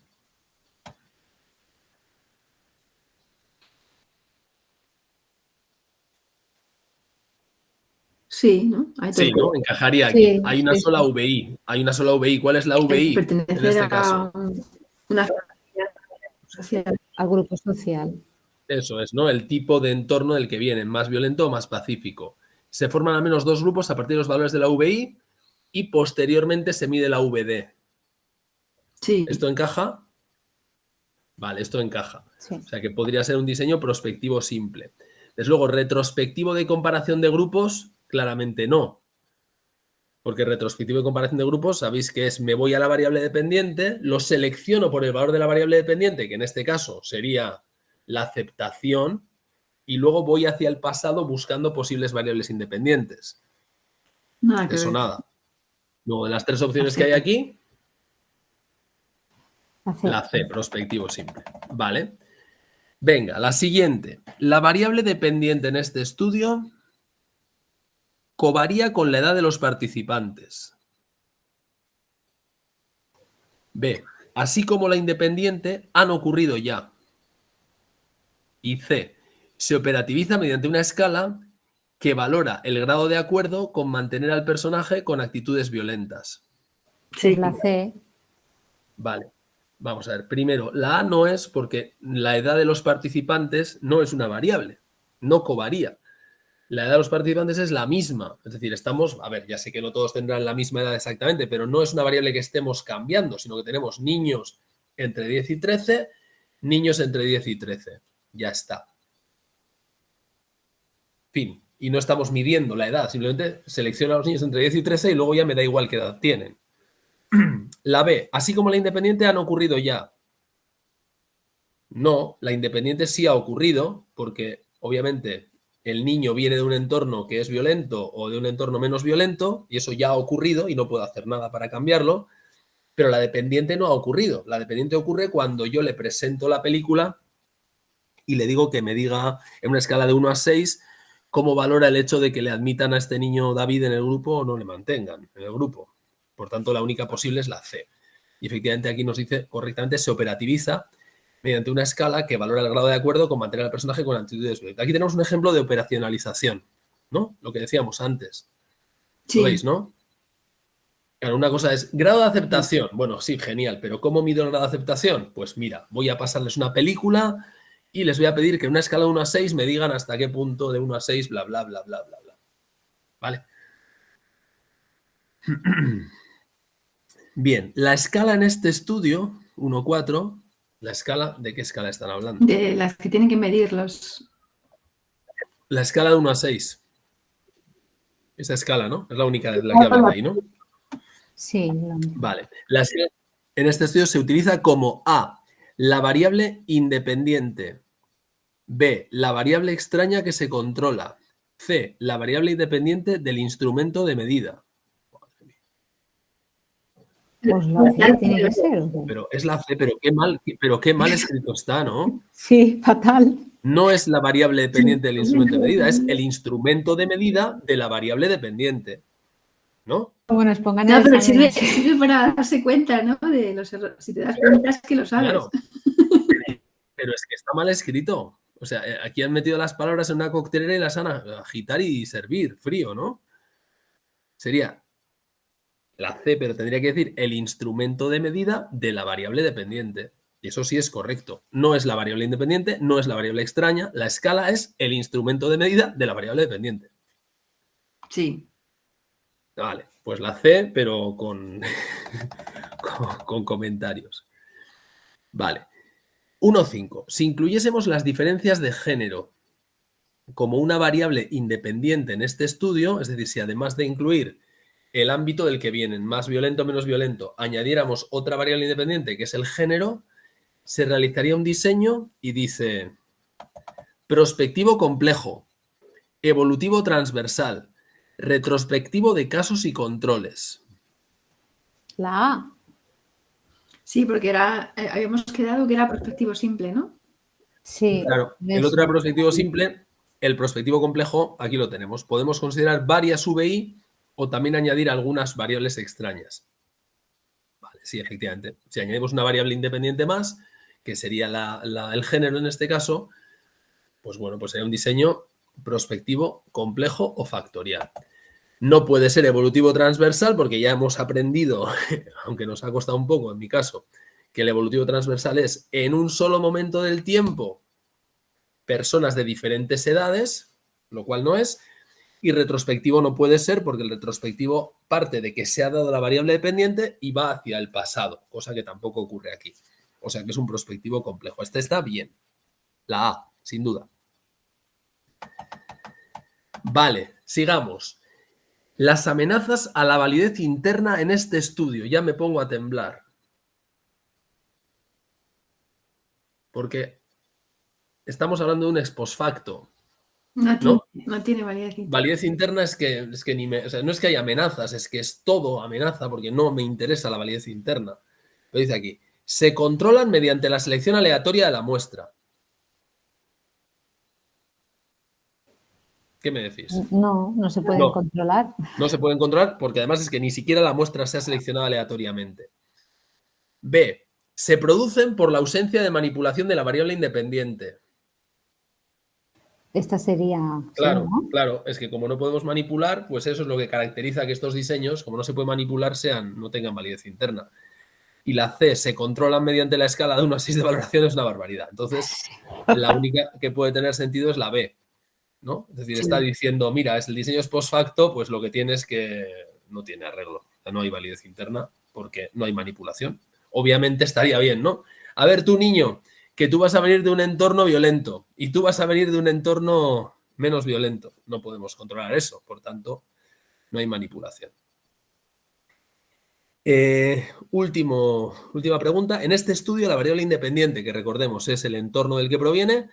Sí, ¿no? Hay Sí, todo. ¿no? Encajaría aquí. Sí, Hay una sí, sola sí. VI. Hay una sola VI. ¿Cuál es la VI en Pertenecer este a caso? una familia social. Al grupo social. Eso es, ¿no? El tipo de entorno del que vienen, más violento o más pacífico. Se forman al menos dos grupos a partir de los valores de la VI y posteriormente se mide la VD. Sí. ¿Esto encaja? Vale, esto encaja. Sí. O sea que podría ser un diseño prospectivo simple. Desde luego, retrospectivo de comparación de grupos, claramente no. Porque retrospectivo de comparación de grupos, sabéis que es me voy a la variable dependiente, lo selecciono por el valor de la variable dependiente, que en este caso sería la aceptación, y luego voy hacia el pasado buscando posibles variables independientes. Nada que Eso ver. nada. Luego, de las tres opciones que hay aquí, la C, prospectivo simple. Vale. Venga, la siguiente. La variable dependiente en este estudio covaría con la edad de los participantes. B. Así como la independiente han ocurrido ya. Y C. Se operativiza mediante una escala que valora el grado de acuerdo con mantener al personaje con actitudes violentas. Pues la C. Vale. Vamos a ver. Primero, la A no es porque la edad de los participantes no es una variable. No covaría. La edad de los participantes es la misma. Es decir, estamos, a ver, ya sé que no todos tendrán la misma edad exactamente, pero no es una variable que estemos cambiando, sino que tenemos niños entre 10 y 13, niños entre 10 y 13. Ya está. Fin. Y no estamos midiendo la edad, simplemente selecciono a los niños entre 10 y 13 y luego ya me da igual qué edad tienen. La B, así como la independiente han ocurrido ya. No, la independiente sí ha ocurrido, porque obviamente el niño viene de un entorno que es violento o de un entorno menos violento, y eso ya ha ocurrido y no puedo hacer nada para cambiarlo, pero la dependiente no ha ocurrido. La dependiente ocurre cuando yo le presento la película y le digo que me diga en una escala de 1 a 6 cómo valora el hecho de que le admitan a este niño David en el grupo o no le mantengan en el grupo. Por tanto, la única posible es la C. Y efectivamente aquí nos dice correctamente se operativiza mediante una escala que valora el grado de acuerdo con mantener al personaje con actitudes violentas. Aquí tenemos un ejemplo de operacionalización, ¿no? Lo que decíamos antes. Sí. ¿Lo veis, no? Claro, una cosa es grado de aceptación. Bueno, sí, genial, pero ¿cómo mido el grado de aceptación? Pues mira, voy a pasarles una película y les voy a pedir que en una escala de 1 a 6 me digan hasta qué punto de 1 a 6, bla, bla, bla, bla, bla, bla. ¿Vale? Bien, la escala en este estudio, 1-4, la escala, ¿de qué escala están hablando? De las que tienen que medir los... La escala de 1 a 6. Esa escala, ¿no? Es la única de la que hablan ahí, ¿no? Sí. Vale. La escala en este estudio se utiliza como A, la variable independiente, B, la variable extraña que se controla, C, la variable independiente del instrumento de medida. Pues la C tiene que ser. Pero es la C, pero qué mal escrito está, ¿no? Sí, fatal. No es la variable dependiente del instrumento de medida, es el instrumento de medida de la variable dependiente, ¿no? Bueno, expongan No, el pero examen. sirve para darse cuenta, ¿no? De los errores. Si te das cuenta es que lo sabes. Claro. Pero es que está mal escrito. O sea, aquí han metido las palabras en una coctelera y las han a agitar y servir, frío, ¿no? Sería la C, pero tendría que decir el instrumento de medida de la variable dependiente. Y eso sí es correcto. No es la variable independiente, no es la variable extraña. La escala es el instrumento de medida de la variable dependiente. Sí. Vale, pues la C, pero con comentarios. Vale. 1.5. Si incluyésemos las diferencias de género como una variable independiente en este estudio, es decir, si además de incluir el ámbito del que vienen, más violento o menos violento, añadiéramos otra variable independiente que es el género, se realizaría un diseño y dice prospectivo complejo, evolutivo transversal, retrospectivo de casos y controles. La A. Sí, porque habíamos quedado que era prospectivo simple, ¿no? Sí. Claro, el otro era prospectivo simple, el prospectivo complejo, aquí lo tenemos. Podemos considerar varias VI o también añadir algunas variables extrañas. Vale, sí, efectivamente. Si añadimos una variable independiente más, que sería el género en este caso, pues bueno, pues sería un diseño prospectivo, complejo o factorial. No puede ser evolutivo transversal porque ya hemos aprendido, aunque nos ha costado un poco en mi caso, que el evolutivo transversal es en un solo momento del tiempo personas de diferentes edades, lo cual no es, y retrospectivo no puede ser porque el retrospectivo parte de que se ha dado la variable dependiente y va hacia el pasado, cosa que tampoco ocurre aquí. O sea que es un prospectivo complejo. Este está bien. La A, sin duda. Vale, sigamos. Las amenazas a la validez interna en este estudio. Ya me pongo a temblar. Porque estamos hablando de un ex post facto. No tiene validez interna. Validez interna es que o sea, no es que haya amenazas, es que es todo amenaza porque no me interesa la validez interna. Lo dice aquí. Se controlan mediante la selección aleatoria de la muestra. ¿Qué me decís? No se pueden controlar. No se pueden controlar porque además es que ni siquiera la muestra se ha seleccionado aleatoriamente. B. Se producen por la ausencia de manipulación de la variable independiente. Esta sería... Claro, sí, ¿no? claro. Es que como no podemos manipular, pues eso es lo que caracteriza que estos diseños, como no se puede manipular, no tengan validez interna. Y la C, se controlan mediante la escala de 1 a 6 de valoración, es una barbaridad. Entonces, la única que puede tener sentido es la B, ¿no? Es decir, está diciendo, mira, el diseño es post facto, pues lo que tiene es que no tiene arreglo. O sea, no hay validez interna porque no hay manipulación. Obviamente estaría bien, ¿no? A ver, tú, niño, que tú vas a venir de un entorno violento y tú vas a venir de un entorno menos violento. No podemos controlar eso, por tanto, no hay manipulación. Última pregunta. En este estudio, la variable independiente, que recordemos es el entorno del que proviene,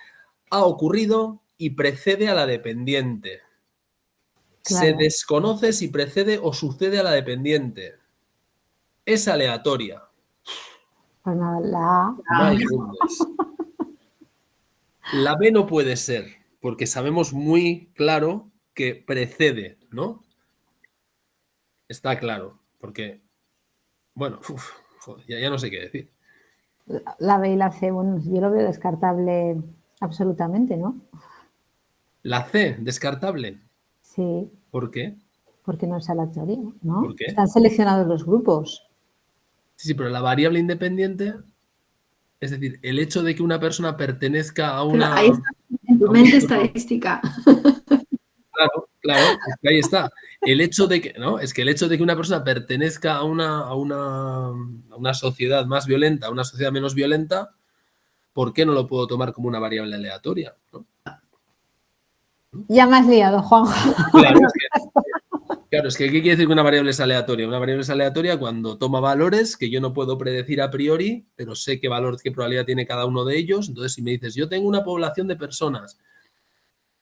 ha ocurrido y precede a la dependiente. Se Claro. desconoce si precede o sucede a la dependiente. Es aleatoria. Pues nada, la A. My goodness. La B no puede ser, porque sabemos muy claro que precede, ¿no? Está claro, porque, bueno, joder, ya no sé qué decir. La B y la C, bueno, yo lo veo descartable absolutamente, ¿no? La C, descartable. Sí, ¿Por qué? porque no es aleatoria, ¿no? ¿Por qué? Están seleccionados los grupos. Sí, pero la variable independiente, es decir, el hecho de que una persona pertenezca a Pero una... ahí está, en tu mente estadística. Claro, es que ahí está. El hecho de que, ¿no? Es que el hecho de que una persona pertenezca a una sociedad más violenta, a una sociedad menos violenta, ¿por qué no lo puedo tomar como una variable aleatoria? ¿No? Ya me has liado, Juan. Claro, es que ¿qué quiere decir que una variable es aleatoria? Una variable es aleatoria cuando toma valores que yo no puedo predecir a priori, pero sé qué valor, qué probabilidad tiene cada uno de ellos. Entonces, si me dices, yo tengo una población de personas,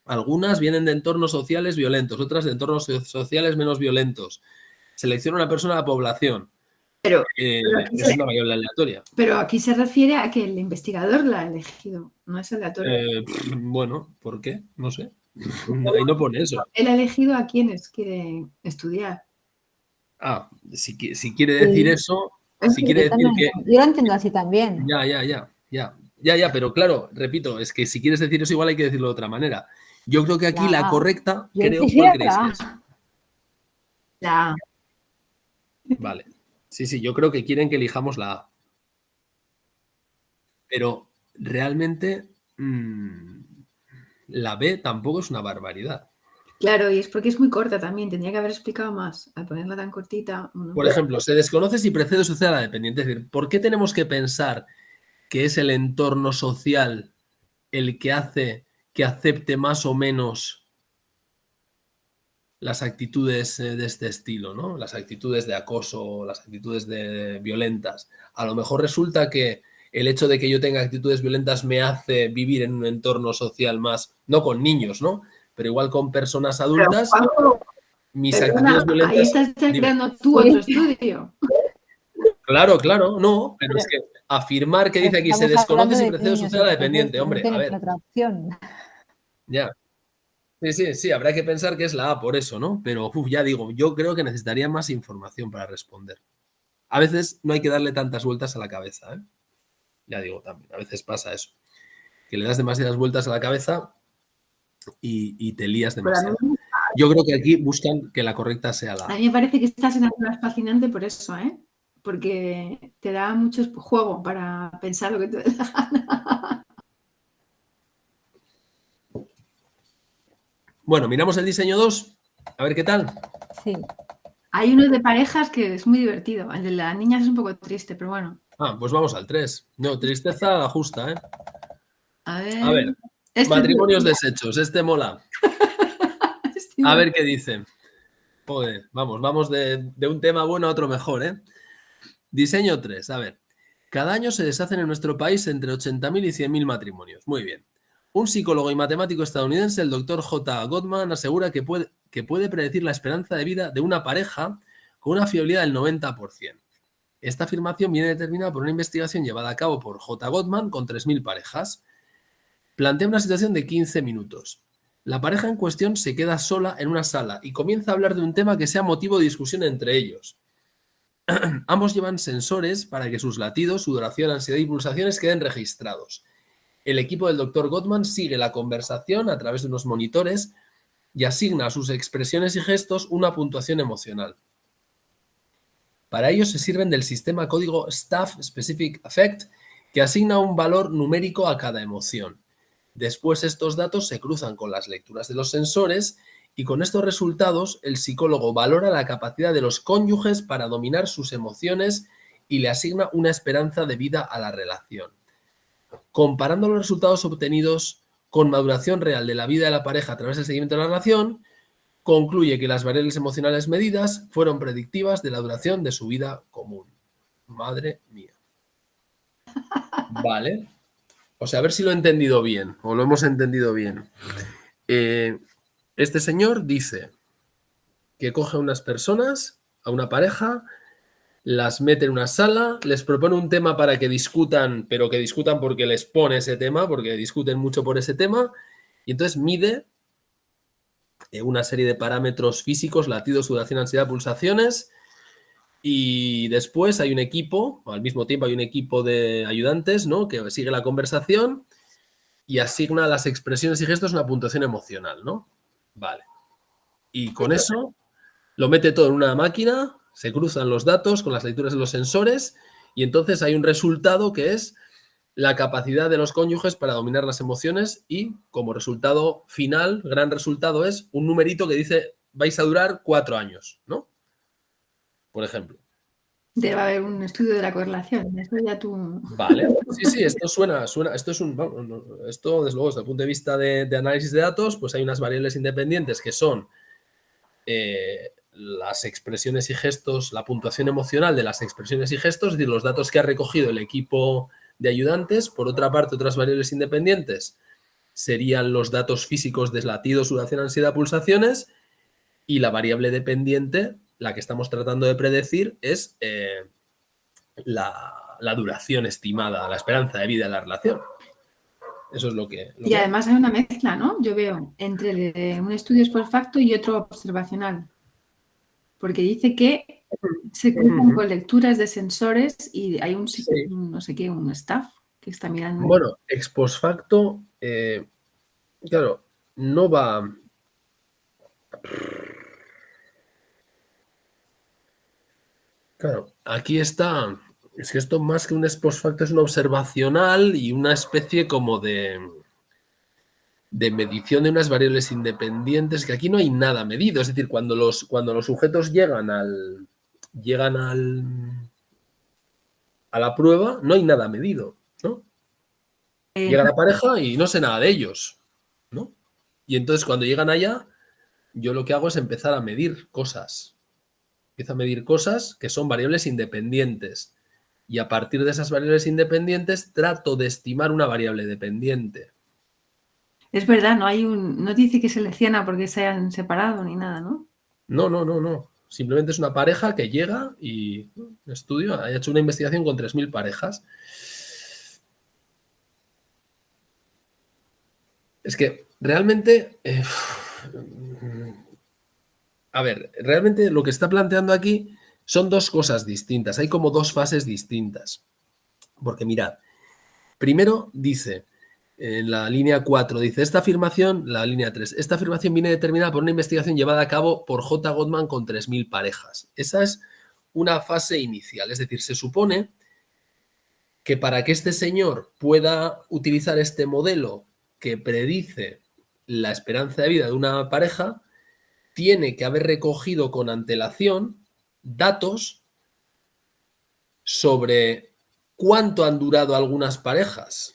algunas vienen de entornos sociales violentos, otras de entornos sociales menos violentos. Selecciona una persona a la población. Pero Es una variable aleatoria. Pero aquí se refiere a que el investigador la ha elegido, no es aleatorio. Bueno, ¿por qué? No sé. Ahí no pone eso. Él ha elegido a quienes quiere estudiar. Ah, si quiere decir eso, si quiere decir que... Yo lo entiendo así también. Ya, pero claro, repito, es que si quieres decir eso igual hay que decirlo de otra manera. Yo creo que aquí la correcta, creo, ¿cuál creéis que es? La Vale. Sí, yo creo que quieren que elijamos la A. Pero realmente la B tampoco es una barbaridad. Claro, y es porque es muy corta también, tendría que haber explicado más. Al ponerla tan cortita. ¿No? Por ejemplo, se desconoce si precede o sucede a la dependiente. Es decir, ¿por qué tenemos que pensar que es el entorno social el que hace que acepte más o menos las actitudes de este estilo, ¿no? Las actitudes de acoso, las actitudes violentas? A lo mejor resulta que el hecho de que yo tenga actitudes violentas me hace vivir en un entorno social más, no con niños, ¿no? Pero igual con personas adultas, mis actitudes violentas... Ahí estás creando tú otro estudio. Claro, no, pero es que afirmar que dice aquí se desconoce si precede o sucede a la dependiente, hombre, a ver. Otra opción. Ya. Sí, habrá que pensar que es la A por eso, ¿no? Pero ya digo, yo creo que necesitaría más información para responder. A veces no hay que darle tantas vueltas a la cabeza, ¿eh? Ya digo también, a veces pasa eso. Que le das demasiadas vueltas a la cabeza y te lías demasiado. Yo creo que aquí buscan que la correcta sea la A. A mí me parece que esta asignatura es fascinante por eso, ¿eh? Porque te da mucho juego para pensar lo que te dé la gana. Bueno, miramos el diseño 2, a ver qué tal. Sí. Hay uno de parejas que es muy divertido. El de las niñas es un poco triste, pero bueno. Pues vamos al 3. No, tristeza justa, ¿eh? A ver, matrimonios deshechos, este mola. A ver qué dicen. Joder, vamos de un tema bueno a otro mejor, ¿eh? Diseño 3, a ver. Cada año se deshacen en nuestro país entre 80.000 y 100.000 matrimonios. Muy bien. Un psicólogo y matemático estadounidense, el Dr. J. Gottman, asegura que puede predecir la esperanza de vida de una pareja con una fiabilidad del 90%. Esta afirmación viene determinada por una investigación llevada a cabo por J. Gottman con 3.000 parejas. Plantea una situación de 15 minutos. La pareja en cuestión se queda sola en una sala y comienza a hablar de un tema que sea motivo de discusión entre ellos. Ambos llevan sensores para que sus latidos, sudoración, ansiedad y pulsaciones queden registrados. El equipo del Dr. Gottman sigue la conversación a través de unos monitores y asigna a sus expresiones y gestos una puntuación emocional. Para ello se sirven del sistema código Staff Specific Affect, que asigna un valor numérico a cada emoción. Después estos datos se cruzan con las lecturas de los sensores y con estos resultados el psicólogo valora la capacidad de los cónyuges para dominar sus emociones y le asigna una esperanza de vida a la relación. Comparando los resultados obtenidos con maduración real de la vida de la pareja a través del seguimiento de la relación, concluye que las variables emocionales medidas fueron predictivas de la duración de su vida común. Madre mía. Vale. O sea, a ver si lo he entendido bien o lo hemos entendido bien. Este señor dice que coge a unas personas, a una pareja, las mete en una sala, les propone un tema para que discutan, pero que discutan porque les pone ese tema, porque discuten mucho por ese tema, y entonces mide una serie de parámetros físicos, latidos, sudoración, ansiedad, pulsaciones, y después hay un equipo, al mismo tiempo hay un equipo de ayudantes, ¿no?, que sigue la conversación y asigna a las expresiones y gestos una puntuación emocional, ¿no? Vale. Y con eso lo mete todo en una máquina, se cruzan los datos con las lecturas de los sensores y entonces hay un resultado que es la capacidad de los cónyuges para dominar las emociones y como resultado final, gran resultado es un numerito que dice vais a durar 4 años, ¿no? Por ejemplo. Debe haber un estudio de la correlación. Eso ya tú... Vale. Sí, esto suena. Esto es esto, desde luego, desde el punto de vista de análisis de datos, pues hay unas variables independientes que son las expresiones y gestos, la puntuación emocional de las expresiones y gestos, es decir, los datos que ha recogido el equipo de ayudantes. Por otra parte, otras variables independientes serían los datos físicos de latidos, sudoración, ansiedad, pulsaciones, y la variable dependiente, la que estamos tratando de predecir, es la duración estimada, la esperanza de vida de la relación. Eso es lo que... Y además hay una mezcla, ¿no? Yo veo entre un estudio post facto y otro observacional. Porque dice que se cruzan con lecturas de sensores y hay un no sé qué, un staff que está mirando. Bueno, ex post facto, claro, no va... Claro, aquí está... Es que esto más que un ex post facto es un observacional y una especie como de medición de unas variables independientes, que aquí no hay nada medido. Es decir, cuando los sujetos llegan a la prueba, no hay nada medido, ¿no? Llega la pareja y no sé nada de ellos, ¿no? Y entonces cuando llegan allá, yo lo que hago es empezar a medir cosas. Empiezo a medir cosas que son variables independientes. Y a partir de esas variables independientes trato de estimar una variable dependiente. Es verdad, no dice que selecciona porque se hayan separado ni nada, ¿no? No. Simplemente es una pareja que llega y ha hecho una investigación con 3.000 parejas. Es que realmente... realmente lo que está planteando aquí son dos cosas distintas. Hay como dos fases distintas. Porque mirad, primero dice... En la línea 4 dice, esta afirmación, la línea 3, esta afirmación viene determinada por una investigación llevada a cabo por J. Gottman con 3.000 parejas. Esa es una fase inicial, es decir, se supone que para que este señor pueda utilizar este modelo que predice la esperanza de vida de una pareja, tiene que haber recogido con antelación datos sobre cuánto han durado algunas parejas.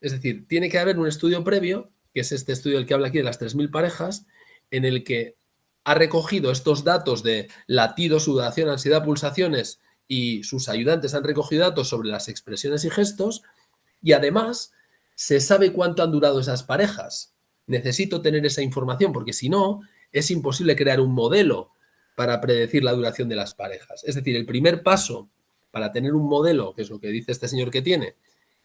Es decir, tiene que haber un estudio previo, que es este estudio del que habla aquí de las 3.000 parejas, en el que ha recogido estos datos de latido, sudoración, ansiedad, pulsaciones y sus ayudantes han recogido datos sobre las expresiones y gestos y además se sabe cuánto han durado esas parejas. Necesito tener esa información porque si no, es imposible crear un modelo para predecir la duración de las parejas. Es decir, el primer paso para tener un modelo, que es lo que dice este señor que tiene,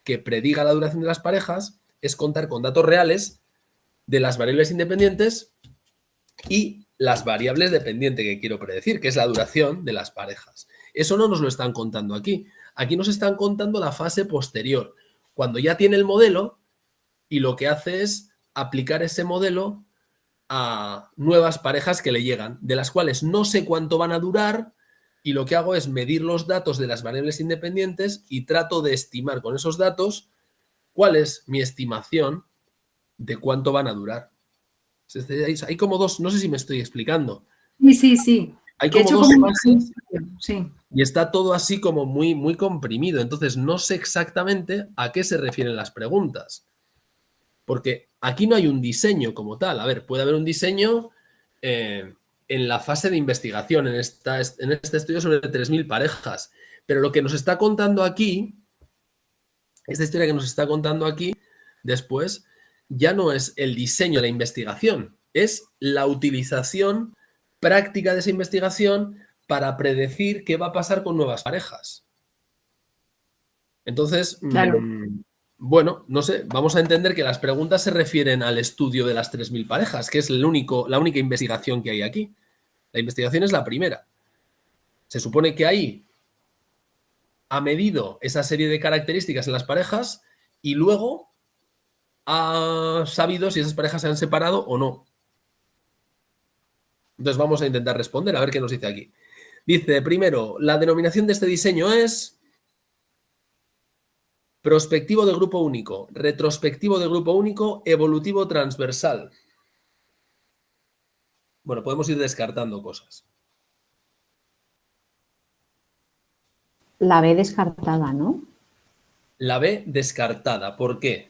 que prediga la duración de las parejas, es contar con datos reales de las variables independientes y las variables dependientes que quiero predecir, que es la duración de las parejas. Eso no nos lo están contando aquí. Aquí nos están contando la fase posterior, cuando ya tiene el modelo y lo que hace es aplicar ese modelo a nuevas parejas que le llegan, de las cuales no sé cuánto van a durar, y lo que hago es medir los datos de las variables independientes y trato de estimar con esos datos cuál es mi estimación de cuánto van a durar. Hay como dos, no sé si me estoy explicando. Sí. Hay como dos fases y está todo así como muy, muy comprimido. Entonces no sé exactamente a qué se refieren las preguntas. Porque aquí no hay un diseño como tal. A ver, puede haber un diseño en la fase de investigación, en este estudio sobre 3.000 parejas. Pero lo que nos está contando aquí esta historia que nos está contando aquí, después, ya no es el diseño de la investigación, es la utilización práctica de esa investigación para predecir qué va a pasar con nuevas parejas. Entonces, Claro. bueno, no sé, vamos a entender que las preguntas se refieren al estudio de las 3.000 parejas, que es la única investigación que hay aquí. La investigación es la primera. Se supone que ahí ha medido esa serie de características en las parejas y luego ha sabido si esas parejas se han separado o no. Entonces vamos a intentar responder, a ver qué nos dice aquí. Dice, primero, la denominación de este diseño es prospectivo de grupo único, retrospectivo de grupo único, evolutivo transversal. Bueno, podemos ir descartando cosas. La B descartada, ¿no? La B descartada. ¿Por qué?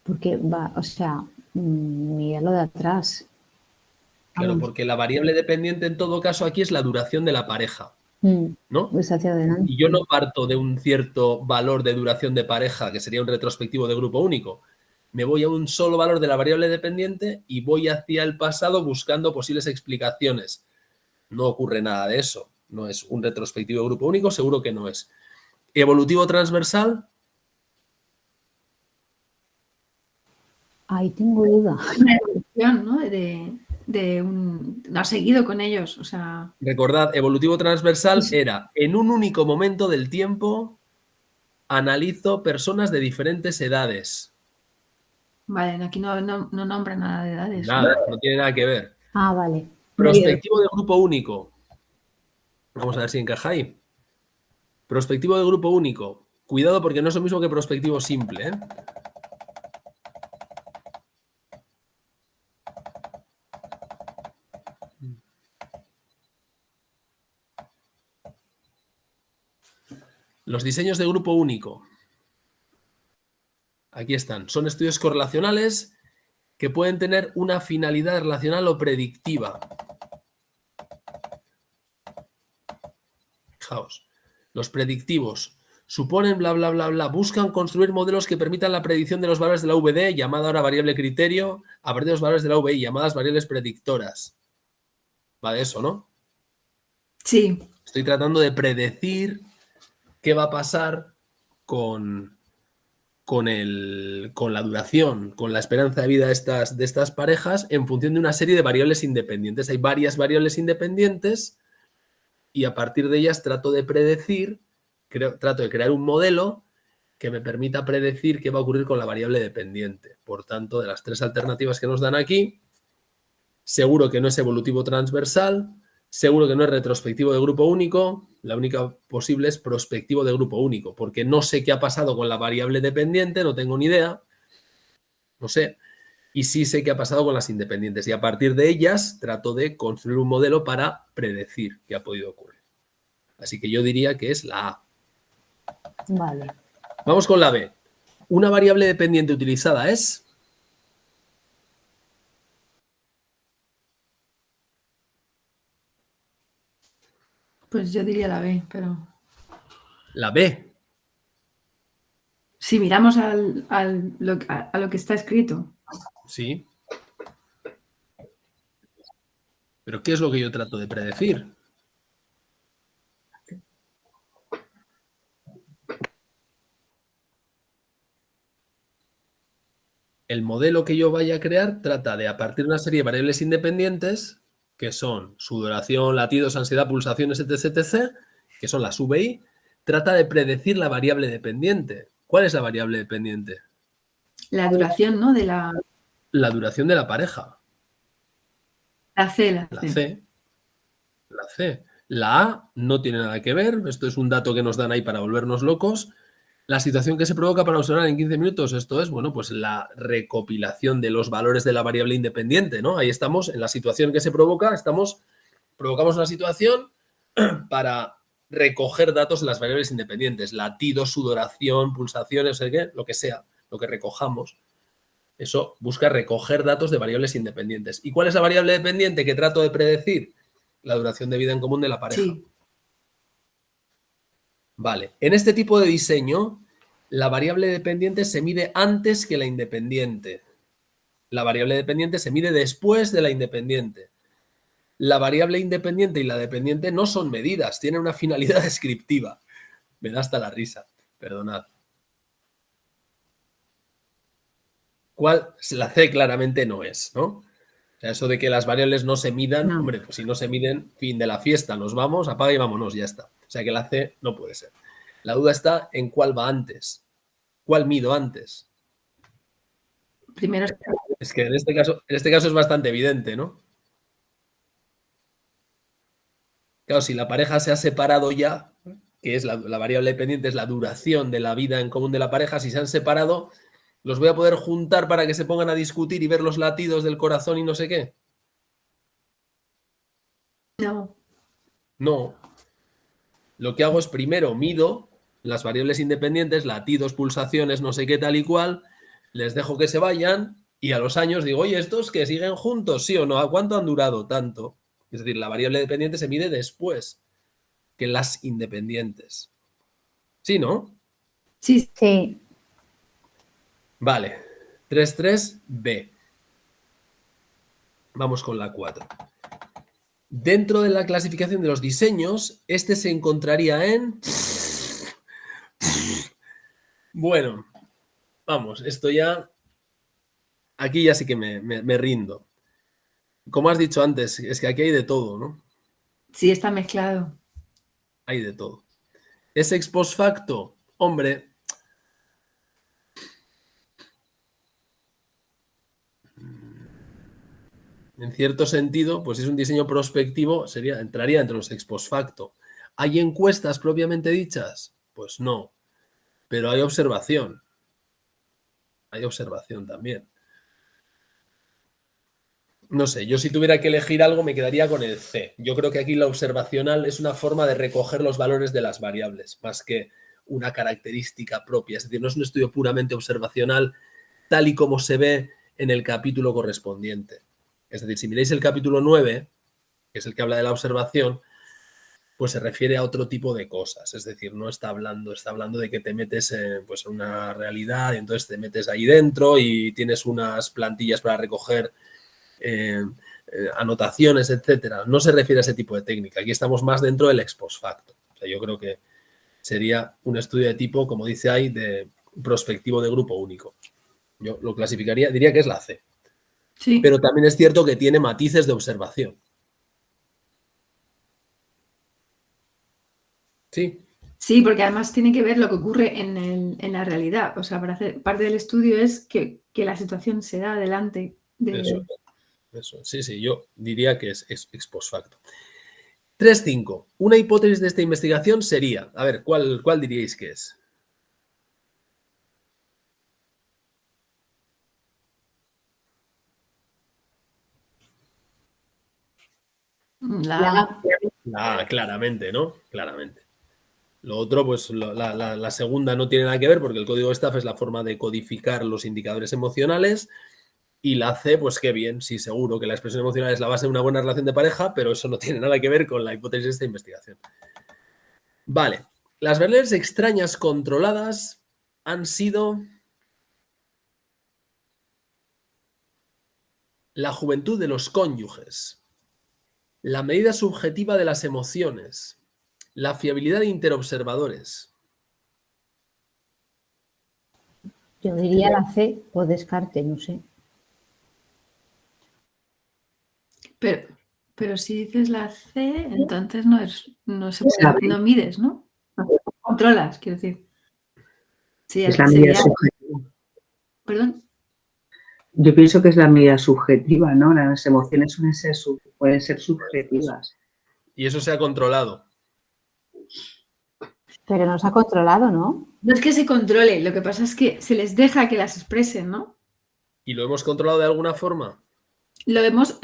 Porque va, o sea, mira lo de atrás. Claro, Vamos. porque la variable dependiente en todo caso aquí es la duración de la pareja, ¿no? Es hacia adelante. Y yo no parto de un cierto valor de duración de pareja, que sería un retrospectivo de grupo único. Me voy a un solo valor de la variable dependiente y voy hacia el pasado buscando posibles explicaciones. No ocurre nada de eso. No es un retrospectivo de grupo único, seguro que no es. Evolutivo transversal. Ahí tengo duda. Una evolución, ¿no? No ha seguido con ellos, o sea... Recordad, evolutivo transversal era en un único momento del tiempo analizo personas de diferentes edades. Vale, aquí no nombra nada de edades. Nada, no tiene nada que ver. Ah, vale. Prospectivo de grupo único. Vamos a ver si encaja ahí. Prospectivo de grupo único. Cuidado porque no es lo mismo que prospectivo simple, ¿eh? Los diseños de grupo único. Aquí están. Son estudios correlacionales que pueden tener una finalidad relacional o predictiva. Fijaos. Los predictivos suponen bla, bla, bla, bla. Buscan construir modelos que permitan la predicción de los valores de la VD, llamada ahora variable criterio, a partir de los valores de la VI, llamadas variables predictoras. Va de eso, ¿no? Sí. Estoy tratando de predecir qué va a pasar con la duración, con la esperanza de vida de estas parejas en función de una serie de variables independientes. Hay varias variables independientes y a partir de ellas trato de predecir, trato de crear un modelo que me permita predecir qué va a ocurrir con la variable dependiente. Por tanto, de las tres alternativas que nos dan aquí, seguro que no es evolutivo transversal, seguro que no es retrospectivo de grupo único, la única posible es prospectivo de grupo único, porque no sé qué ha pasado con la variable dependiente, no tengo ni idea, no sé, y sí sé qué ha pasado con las independientes, y a partir de ellas trato de construir un modelo para predecir qué ha podido ocurrir. Así que yo diría que es la A. Vale. Vamos con la B. Una variable dependiente utilizada es... Pues yo diría la B, pero... La B. Si miramos a lo que está escrito. Sí. Pero ¿qué es lo que yo trato de predecir? El modelo que yo vaya a crear trata de, a partir de una serie de variables independientes, que son sudoración, latidos, ansiedad, pulsaciones, etc., etc., que son las VI, trata de predecir la variable dependiente. ¿Cuál es la variable dependiente? La duración, ¿no? De la... La duración de la pareja. La C, la La C. C. La C. La A no tiene nada que ver. Esto es un dato que nos dan ahí para volvernos locos. La situación que se provoca para observar en 15 minutos, esto es, bueno, pues la recopilación de los valores de la variable independiente, ¿no? Ahí estamos, en la situación que se provoca, provocamos una situación para recoger datos de las variables independientes, latido, sudoración, pulsaciones, lo que sea, lo que recojamos. Eso busca recoger datos de variables independientes. ¿Y cuál es la variable dependiente que trato de predecir? La duración de vida en común de la pareja. Sí. Vale, en este tipo de diseño, La variable dependiente se mide antes que la independiente. La variable dependiente se mide después de la independiente. La variable independiente y la dependiente no son medidas, tienen una finalidad descriptiva. Me da hasta la risa, perdonad. ¿Cuál? La C claramente no es, ¿no? O sea, eso de que las variables no se midan, No. hombre, pues si no se miden, fin de la fiesta, nos vamos, apaga y vámonos, ya está. O sea que la C no puede ser. La duda está en cuál va antes. ¿Cuál mido antes? Primero, Es que en este caso es bastante evidente, ¿no? Claro, si la pareja se ha separado ya, que es la variable dependiente, es la duración de la vida en común de la pareja, si se han separado, ¿los voy a poder juntar para que se pongan a discutir y ver los latidos del corazón y no sé qué? no. No. Lo que hago es primero mido las variables independientes, latidos, pulsaciones, no sé qué tal y cual, les dejo que se vayan y a los años digo, oye, ¿estos que siguen juntos, sí o no? ¿A cuánto han durado? Tanto. Es decir, la variable dependiente se mide después que las independientes. ¿Sí, no? Sí, Sí. Vale. 3.3b. Vamos con la 4. Dentro de la clasificación de los diseños, este se encontraría en... Bueno, vamos, esto ya... Aquí ya sí que me rindo. Como has dicho antes, es que aquí hay de todo, ¿no? sí está mezclado. Hay de todo. ¿Es ex post facto? Hombre, en cierto sentido, pues es un diseño prospectivo, entraría entre los ex post facto. ¿Hay encuestas propiamente dichas? Pues no, pero hay observación. Hay observación también. No sé, yo si tuviera que elegir algo me quedaría con el C. Yo creo que aquí la observacional es una forma de recoger los valores de las variables, más que una característica propia. Es decir, no es un estudio puramente observacional tal y como se ve en el capítulo correspondiente. Es decir, si miráis el capítulo 9, que es el que habla de la observación, pues se refiere a otro tipo de cosas. Es decir, no está hablando de que te metes pues en una realidad y entonces te metes ahí dentro y tienes unas plantillas para recoger anotaciones, etcétera. No se refiere a ese tipo de técnica. Aquí estamos más dentro del ex post facto. O sea, yo creo que sería un estudio de tipo, como dice ahí, de prospectivo de grupo único. Yo lo clasificaría, diría que es la C. Sí. Pero también es cierto que tiene matices de observación. Sí. Sí, porque además tiene que ver lo que ocurre en la realidad. O sea, para hacer parte del estudio es que la situación se da delante de... Eso. Sí, yo diría que es ex post facto. 3.5. Una hipótesis de esta investigación sería, a ver, ¿cuál diríais que es? La, Claramente, ¿no? Claramente. Lo otro, pues la segunda no tiene nada que ver porque el código staff es la forma de codificar los indicadores emocionales y la C, pues qué bien, sí, seguro que la expresión emocional es la base de una buena relación de pareja, pero eso no tiene nada que ver con la hipótesis de esta investigación. Vale, las variables extrañas controladas han sido la juventud de los cónyuges, la medida subjetiva de las emociones, la fiabilidad de interobservadores. Yo diría la C por descarte, no sé. pero si dices la C, entonces no mides, ¿no? No, controlas, quiero decir. Sí, Es la medida sería... subjetiva. Perdón. Yo pienso que es la medida subjetiva, ¿no? Las emociones pueden ser subjetivas. Y eso se ha controlado. Pero nos ha controlado, ¿no? No es que se controle, lo que pasa es que se les deja que las expresen, ¿no? ¿Y lo hemos controlado de alguna forma? Lo hemos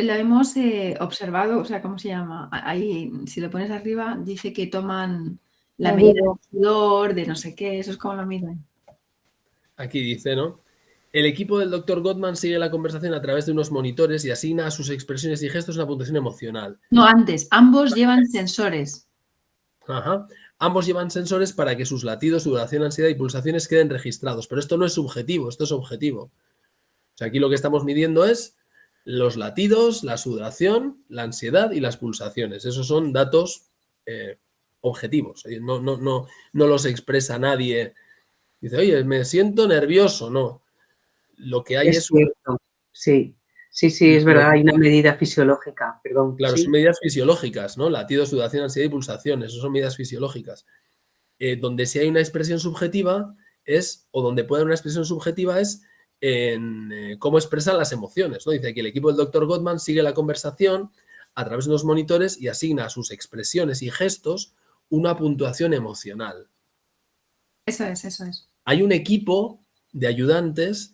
observado, o sea, ¿cómo se llama? Ahí, si lo pones arriba, dice que toman la medida de sudor, de no sé qué, eso es como lo miden. Aquí dice, ¿no? El equipo del Dr. Gottman sigue la conversación a través de unos monitores y asigna a sus expresiones y gestos una puntuación emocional. No, antes, ambos llevan sensores. Ajá. Ambos llevan sensores para que sus latidos, sudoración, ansiedad y pulsaciones queden registrados. Pero esto no es subjetivo, esto es objetivo. O sea, aquí lo que estamos midiendo es los latidos, la sudoración, la ansiedad y las pulsaciones. Esos son datos objetivos. No los expresa nadie. Dice, oye, me siento nervioso. No. Lo que hay Es cierto. Sí, es verdad, hay una medida fisiológica, perdón. Claro, ¿sí? son medidas fisiológicas, ¿no? Latidos, sudoración, ansiedad y pulsaciones. Esas son medidas fisiológicas. Donde sí hay una expresión subjetiva o donde puede haber una expresión subjetiva es en cómo expresan las emociones, ¿no? Dice aquí, el equipo del Dr. Gottman sigue la conversación a través de unos monitores y asigna a sus expresiones y gestos una puntuación emocional. Eso es. Hay un equipo de ayudantes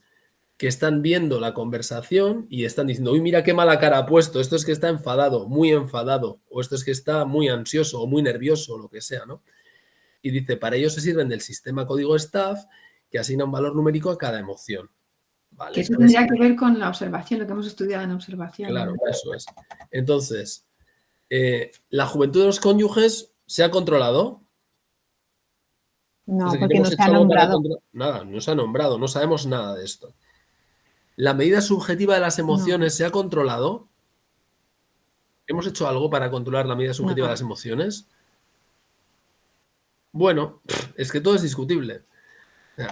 que están viendo la conversación y están diciendo, uy, mira qué mala cara ha puesto, esto es que está enfadado, muy enfadado, o esto es que está muy ansioso o muy nervioso, o lo que sea, ¿no? Y dice, para ello se sirven del sistema código staff que asigna un valor numérico a cada emoción. Vale, que eso tendría que ver con la observación, lo que hemos estudiado en observación. Claro, eso es. Entonces, ¿la juventud de los cónyuges se ha controlado? No, Es decir, porque no ¿hemos se hecho ha algo para nombrado. Nada, no se ha nombrado, no sabemos nada de esto. ¿La medida subjetiva de las emociones se ha controlado? ¿Hemos hecho algo para controlar la medida subjetiva de las emociones? Bueno, es que todo es discutible.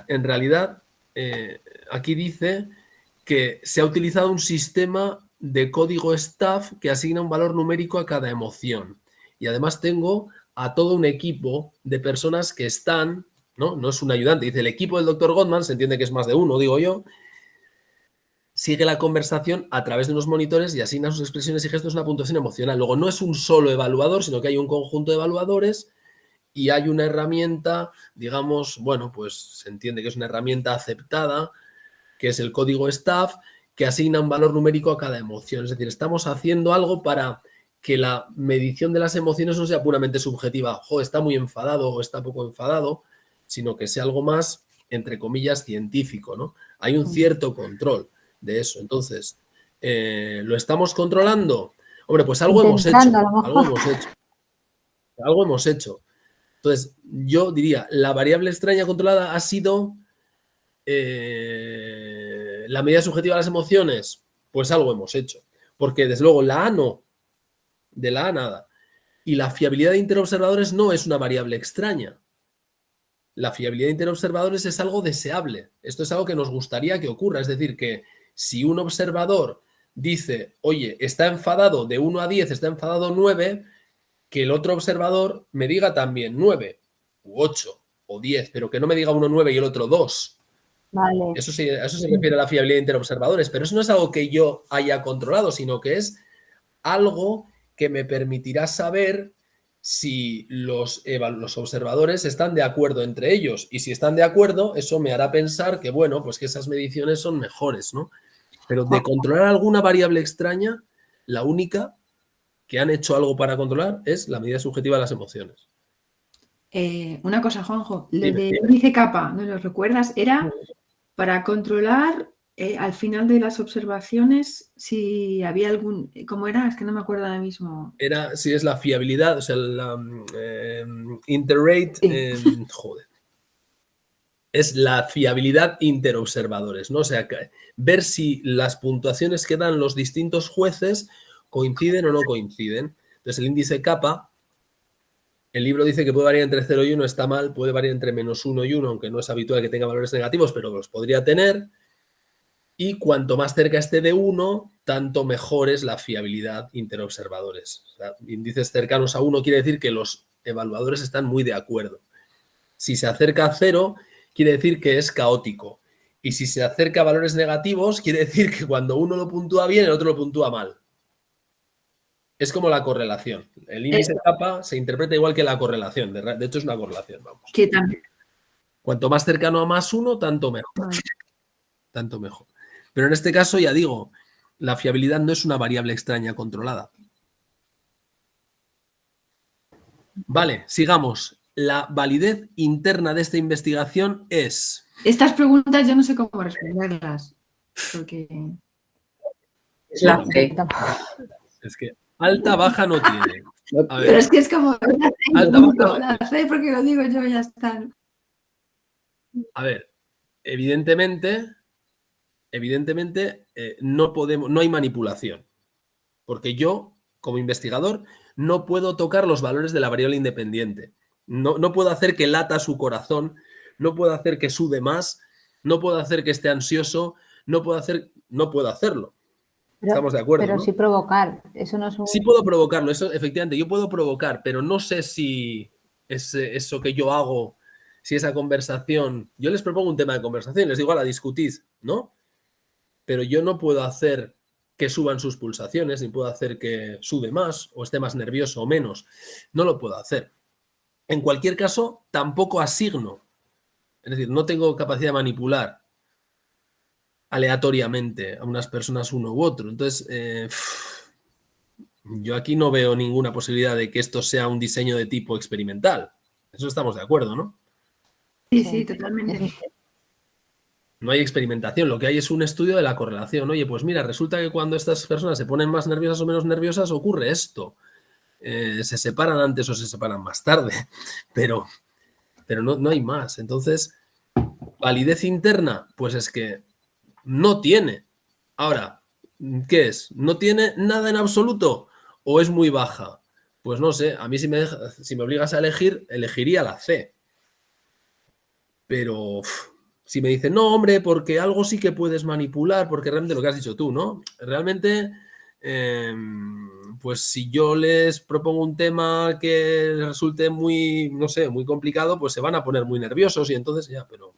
En realidad, aquí dice que se ha utilizado un sistema de código staff que asigna un valor numérico a cada emoción. Y además tengo a todo un equipo de personas que están, no es un ayudante, dice el equipo del Dr. Gottman, se entiende que es más de uno, digo yo, sigue la conversación a través de unos monitores y asigna a sus expresiones y gestos una puntuación emocional. Luego no es un solo evaluador, sino que hay un conjunto de evaluadores y hay una herramienta, digamos, bueno, pues se entiende que es una herramienta aceptada, que es el código staff, que asigna un valor numérico a cada emoción. Es decir, estamos haciendo algo para que la medición de las emociones no sea puramente subjetiva, está muy enfadado o está poco enfadado, sino que sea algo más, entre comillas, científico, ¿no? Hay un cierto control de eso. Entonces, ¿lo estamos controlando? Hombre, pues algo hemos hecho. Algo hemos hecho. Entonces, yo diría, la variable extraña controlada ha sido la medida subjetiva de las emociones. Pues algo hemos hecho. Porque, desde luego, la A no. De la A nada. Y la fiabilidad de interobservadores no es una variable extraña. La fiabilidad de interobservadores es algo deseable. Esto es algo que nos gustaría que ocurra. Es decir, que si un observador dice, oye, está enfadado de 1 a 10, está enfadado 9, que el otro observador me diga también 9, u 8, o 10, pero que no me diga uno 9 y el otro 2. Vale. Eso se refiere a la fiabilidad de interobservadores, pero eso no es algo que yo haya controlado, sino que es algo que me permitirá saber si los observadores están de acuerdo entre ellos. Y si están de acuerdo, eso me hará pensar que, bueno, pues que esas mediciones son mejores, ¿no? Pero de controlar alguna variable extraña, la única que han hecho algo para controlar es la medida subjetiva de las emociones. Una cosa, Juanjo, lo del índice kappa, ¿no lo recuerdas? Era para controlar al final de las observaciones si había algún... ¿Cómo era? Es que no me acuerdo ahora mismo. Era, si es la fiabilidad, o sea, la interrate, joder. Es la fiabilidad interobservadores, ¿no? O sea, ver si las puntuaciones que dan los distintos jueces coinciden o no coinciden. Entonces, el índice kappa, el libro dice que puede variar entre 0 y 1, está mal, puede variar entre -1 y 1, aunque no es habitual que tenga valores negativos, pero los podría tener. Y cuanto más cerca esté de 1, tanto mejor es la fiabilidad interobservadores. O sea, índices cercanos a 1 quiere decir que los evaluadores están muy de acuerdo. Si se acerca a 0, quiere decir que es caótico. Y si se acerca a valores negativos, quiere decir que cuando uno lo puntúa bien, el otro lo puntúa mal. Es como la correlación. El índice kappa se interpreta igual que la correlación. De hecho, es una correlación, vamos. Que también. Cuanto más cercano a +1, tanto mejor. Tanto mejor. Pero en este caso, ya digo, la fiabilidad no es una variable extraña controlada. Vale, sigamos. La validez interna de esta investigación es... Estas preguntas yo no sé cómo responderlas. Porque... Es la C. Es que alta, baja no tiene. A ver. Pero es que es como la C, Alta, punto. La C porque lo digo yo, ya está. A ver, evidentemente, no hay manipulación, porque yo, como investigador, no puedo tocar los valores de la variable independiente. No puedo hacer que lata su corazón, no puedo hacer que sude más, no puedo hacer que esté ansioso, no puedo hacerlo. Estamos de acuerdo, Pero ¿no? sí provocar. Eso no es un... Sí puedo provocarlo, eso efectivamente, yo puedo provocar, pero no sé si eso que yo hago, si esa conversación, yo les propongo un tema de conversación, les digo, ahora discutid, ¿no? Pero yo no puedo hacer que suban sus pulsaciones, ni puedo hacer que sude más o esté más nervioso o menos. No lo puedo hacer. En cualquier caso, tampoco asigno, es decir, no tengo capacidad de manipular aleatoriamente a unas personas uno u otro. Entonces, yo aquí no veo ninguna posibilidad de que esto sea un diseño de tipo experimental. Eso estamos de acuerdo, ¿no? Sí, totalmente. No hay experimentación, lo que hay es un estudio de la correlación. Oye, pues mira, resulta que cuando estas personas se ponen más nerviosas o menos nerviosas ocurre esto. Se separan antes o se separan más tarde, pero no hay más. Entonces, validez interna, pues es que no tiene. Ahora, ¿qué es? ¿No tiene nada en absoluto o es muy baja? Pues no sé, a mí si me obligas a elegir, elegiría la C. Pero si me dicen, no, hombre, porque algo sí que puedes manipular, porque realmente lo que has dicho tú, ¿no? Realmente, pues si yo les propongo un tema que resulte muy, no sé, muy complicado, pues se van a poner muy nerviosos y entonces ya, pero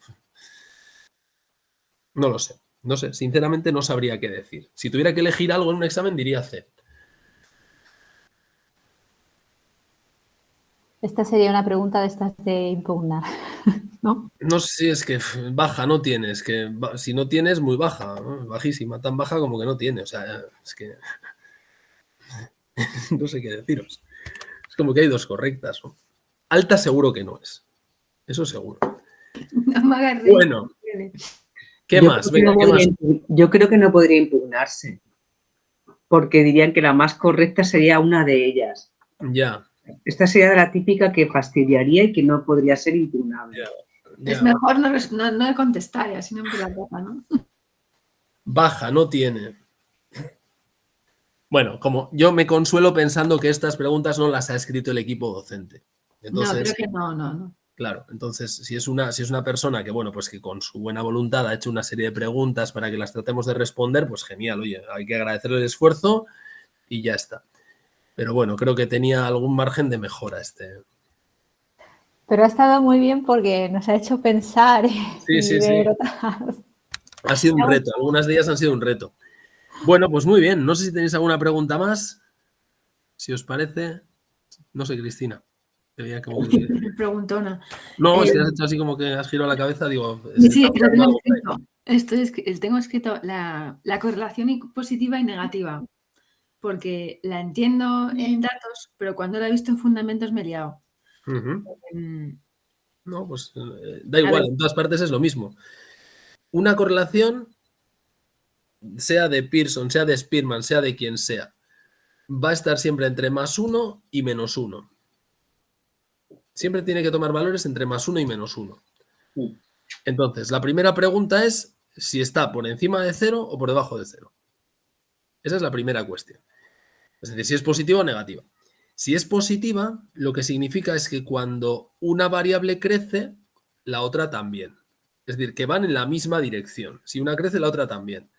no lo sé. No sé, sinceramente no sabría qué decir. Si tuviera que elegir algo en un examen, diría C. Esta sería una pregunta de estas de impugnar, ¿no? No sé si es que baja no tienes, que si no tienes, muy baja, ¿no? Bajísima, tan baja como que no tiene. O sea, es que no sé qué deciros. Es como que hay dos correctas, ¿no? Alta seguro que no es. Eso seguro. No me hagas reír. Bueno, ¿qué Yo más? creo que Venga, no ¿qué más? yo creo que no podría impugnarse, porque dirían que la más correcta sería una de ellas. Ya. Esta sería la típica que fastidiaría y que no podría ser impugnable. Ya. Es mejor no contestar y así no me la boca, ¿no? Baja, no tiene. Bueno, como yo me consuelo pensando que estas preguntas no las ha escrito el equipo docente. Entonces, No, creo que no. claro, entonces si es una persona que, bueno, pues que con su buena voluntad ha hecho una serie de preguntas para que las tratemos de responder, pues genial, oye, hay que agradecerle el esfuerzo y ya está. Pero bueno, creo que tenía algún margen de mejora este. Pero ha estado muy bien porque nos ha hecho pensar Sí. ver otras. Ha sido un reto, algunas de ellas han sido un reto. Bueno, pues muy bien, no sé si tenéis alguna pregunta más, si os parece. No sé, Cristina. Preguntona. No, es que has hecho así como que has girado la cabeza, digo... Sí, lo tengo escrito. Tengo escrito la correlación positiva y negativa, porque la entiendo en datos, pero cuando la he visto en fundamentos me he liado. No, pues da igual, en todas partes es lo mismo. Una correlación, sea de Pearson, sea de Spearman, sea de quien sea, va a estar siempre entre +1 y -1. Siempre tiene que tomar valores entre +1 y -1. Entonces, la primera pregunta es si está por encima de 0 o por debajo de 0. Esa es la primera cuestión. Es decir, si es positiva o negativa. Si es positiva, lo que significa es que cuando una variable crece, la otra también. Es decir, que van en la misma dirección. Si una crece, la otra también.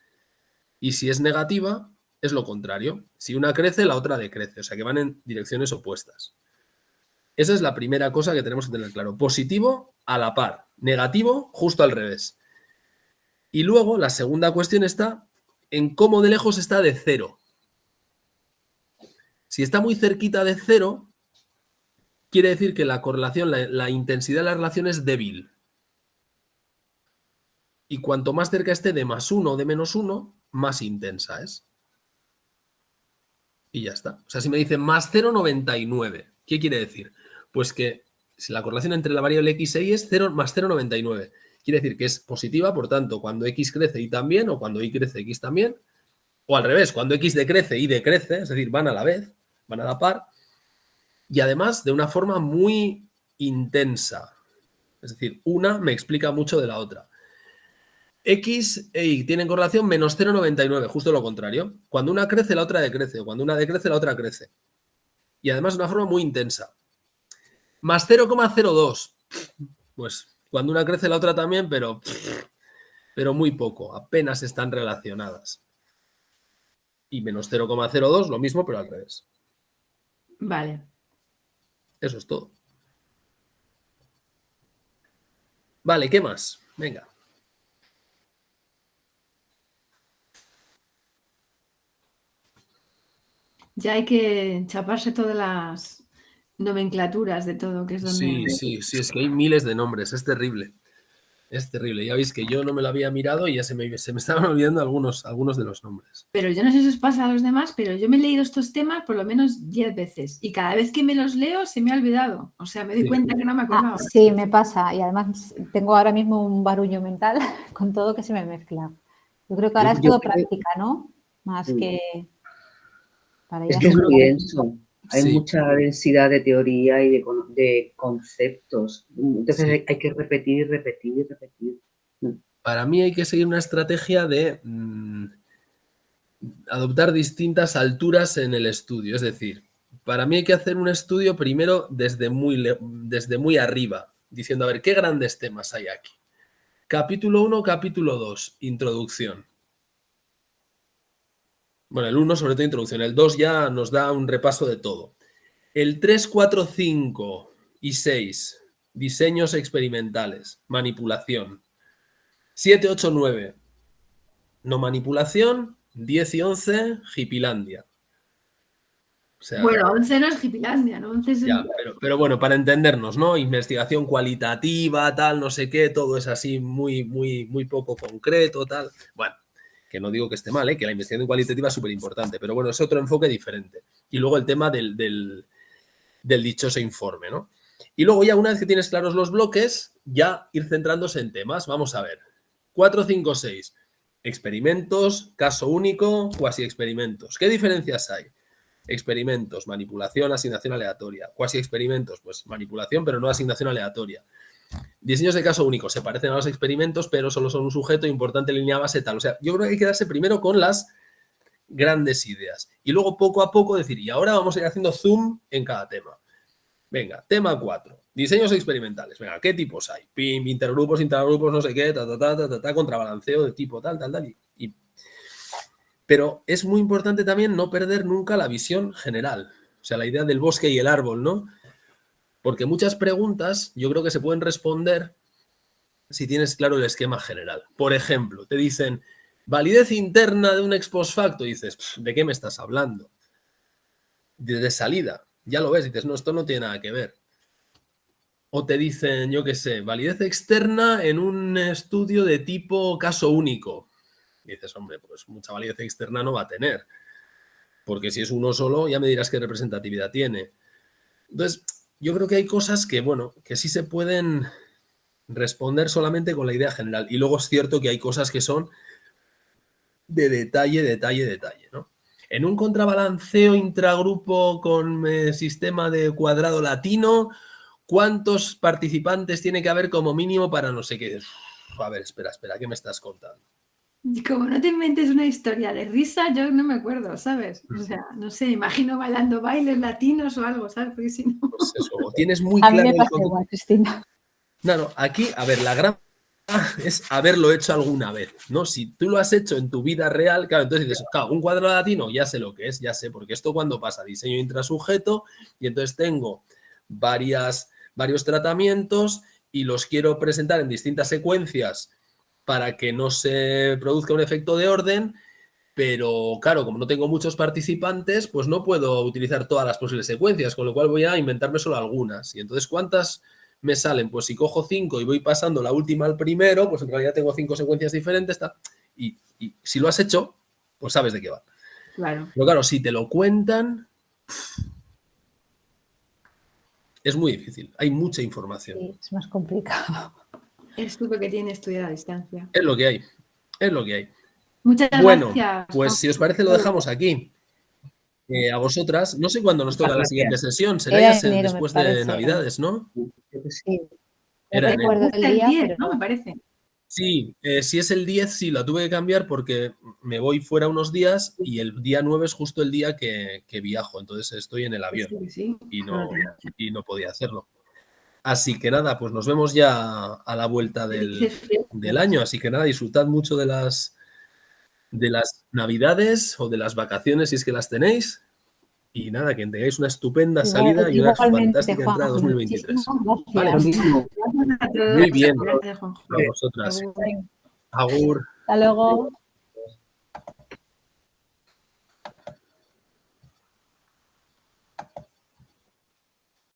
Y si es negativa, es lo contrario. Si una crece, la otra decrece. O sea, que van en direcciones opuestas. Esa es la primera cosa que tenemos que tener claro. Positivo, a la par. Negativo, justo al revés. Y luego, la segunda cuestión está en cómo de lejos está de 0. Si está muy cerquita de 0, quiere decir que la correlación, la intensidad de la relación es débil. Y cuanto más cerca esté de +1 o de -1, más intensa es. Y ya está. O sea, si me dicen +0,99, ¿qué quiere decir? Pues que si la correlación entre la variable x e y es 0 más 0,99. Quiere decir que es positiva, por tanto, cuando x crece y también, o cuando y crece x también, o al revés, cuando x decrece y decrece, es decir, van a la vez, van a la par, y además de una forma muy intensa. Es decir, una me explica mucho de la otra. X e Y tienen correlación menos 0,99, justo lo contrario. Cuando una crece, la otra decrece. Cuando una decrece, la otra crece. Y además de una forma muy intensa. Más 0,02. Pues cuando una crece, la otra también, pero muy poco. Apenas están relacionadas. Y menos 0,02, lo mismo, pero al revés. Vale. Eso es todo. Vale, ¿qué más? Venga. Ya hay que chaparse todas las nomenclaturas de todo, que es donde... Sí, es que hay miles de nombres, es terrible. Es terrible. Ya veis que yo no me lo había mirado y ya se me estaban olvidando algunos de los nombres. Pero yo no sé si os pasa a los demás, pero yo me he leído estos temas por lo menos 10 veces y cada vez que me los leo se me ha olvidado. O sea, me doy cuenta que no me acordaba. Sí, me pasa. Y además tengo ahora mismo un barullo mental con todo que se me mezcla. Yo creo que ahora es todo práctica, ¿no? Más que... Es que es muy denso. Hay mucha densidad de teoría y de conceptos. Entonces hay que repetir y repetir y repetir. Para mí hay que seguir una estrategia de adoptar distintas alturas en el estudio. Es decir, para mí hay que hacer un estudio primero desde muy arriba, diciendo, a ver, ¿qué grandes temas hay aquí? Capítulo 1, capítulo 2, introducción. Bueno, el 1 sobre todo introducción, el 2 ya nos da un repaso de todo. El 3, 4, 5 y 6, diseños experimentales, manipulación. 7, 8, 9, no manipulación. 10 y 11, Hipilandia. O sea, bueno, 11 no es Hipilandia, ¿no? 11 es ya, pero bueno, para entendernos, ¿no? Investigación cualitativa, tal, no sé qué, todo es así muy poco concreto, tal. Bueno, que no digo que esté mal, que la investigación cualitativa es súper importante, pero bueno, es otro enfoque diferente. Y luego el tema del dichoso informe, ¿no? Y luego ya una vez que tienes claros los bloques, ya ir centrándose en temas. Vamos a ver. 4, 5, 6. Experimentos, caso único, cuasi experimentos. ¿Qué diferencias hay? Experimentos, manipulación, asignación aleatoria. Cuasi experimentos, pues manipulación, pero no asignación aleatoria. Diseños de caso único, se parecen a los experimentos, pero solo son un sujeto, importante línea base, tal. O sea, yo creo que hay que quedarse primero con las grandes ideas. Y luego poco a poco decir, y ahora vamos a ir haciendo zoom en cada tema. Venga, tema 4. Diseños experimentales. Venga, ¿qué tipos hay? PIM, intergrupos, no sé qué, contrabalanceo de tipo tal. Pero es muy importante también no perder nunca la visión general. O sea, la idea del bosque y el árbol, ¿no? Porque muchas preguntas yo creo que se pueden responder si tienes claro el esquema general. Por ejemplo, te dicen, validez interna de un ex post facto. Y dices, ¿de qué me estás hablando? De salida. Ya lo ves, dices, no, esto no tiene nada que ver. O te dicen, yo qué sé, validez externa en un estudio de tipo caso único. Y dices, hombre, pues mucha validez externa no va a tener. Porque si es uno solo, ya me dirás qué representatividad tiene. Entonces, yo creo que hay cosas que, bueno, que sí se pueden responder solamente con la idea general. Y luego es cierto que hay cosas que son de detalle, ¿no? En un contrabalanceo intragrupo con sistema de cuadrado latino, ¿cuántos participantes tiene que haber como mínimo para no sé qué? A ver, espera, ¿qué me estás contando? Y como no te inventes una historia de risa, yo no me acuerdo, ¿sabes? O sea, no sé, imagino bailando bailes latinos o algo, ¿sabes? Porque si no... Pues eso, o tienes muy A mí claro... me pasa igual, Cristina. No, aquí, a ver, la gran es haberlo hecho alguna vez, ¿no? Si tú lo has hecho en tu vida real, claro, entonces dices, claro, un cuadrado latino, ya sé lo que es, ya sé, porque esto cuando pasa diseño intrasujeto y entonces tengo varios tratamientos y los quiero presentar en distintas secuencias para que no se produzca un efecto de orden, pero claro, como no tengo muchos participantes, pues no puedo utilizar todas las posibles secuencias, con lo cual voy a inventarme solo algunas. Y entonces, ¿cuántas me salen? Pues si cojo 5 y voy pasando la última al primero, pues en realidad tengo 5 secuencias diferentes. Y si lo has hecho, pues sabes de qué va. Claro. Pero claro, si te lo cuentan, es muy difícil. Hay mucha información. Sí, es más complicado. Es lo que tiene estudiar a distancia. Es lo que hay. Muchas Bueno, gracias. pues si os parece lo dejamos aquí. a vosotras. No sé cuándo nos toca la Muchas siguiente gracias. sesión. Será Era ya enero, me después de parece. Navidades, ¿no? Creo que sí. Sí. No Era enero. recuerdo Hasta el el día, 10, pero ¿no? Me parece. Sí, si es el 10, sí, la tuve que cambiar porque me voy fuera unos días y el día 9 es justo el día que viajo. Entonces estoy en el avión Sí, sí. y no podía hacerlo. Así que nada, pues nos vemos ya a la vuelta del año. Así que nada, disfrutad mucho de las Navidades o de las vacaciones si es que las tenéis. Y nada, que tengáis una estupenda salida y una Igualmente, fantástica entrada Juan. 2023. Muchísimas Vale, Lo gracias. mismo. Gracias a todos. muy bien Gracias, Juanjo. a vosotras. Agur. Agur. Hasta luego.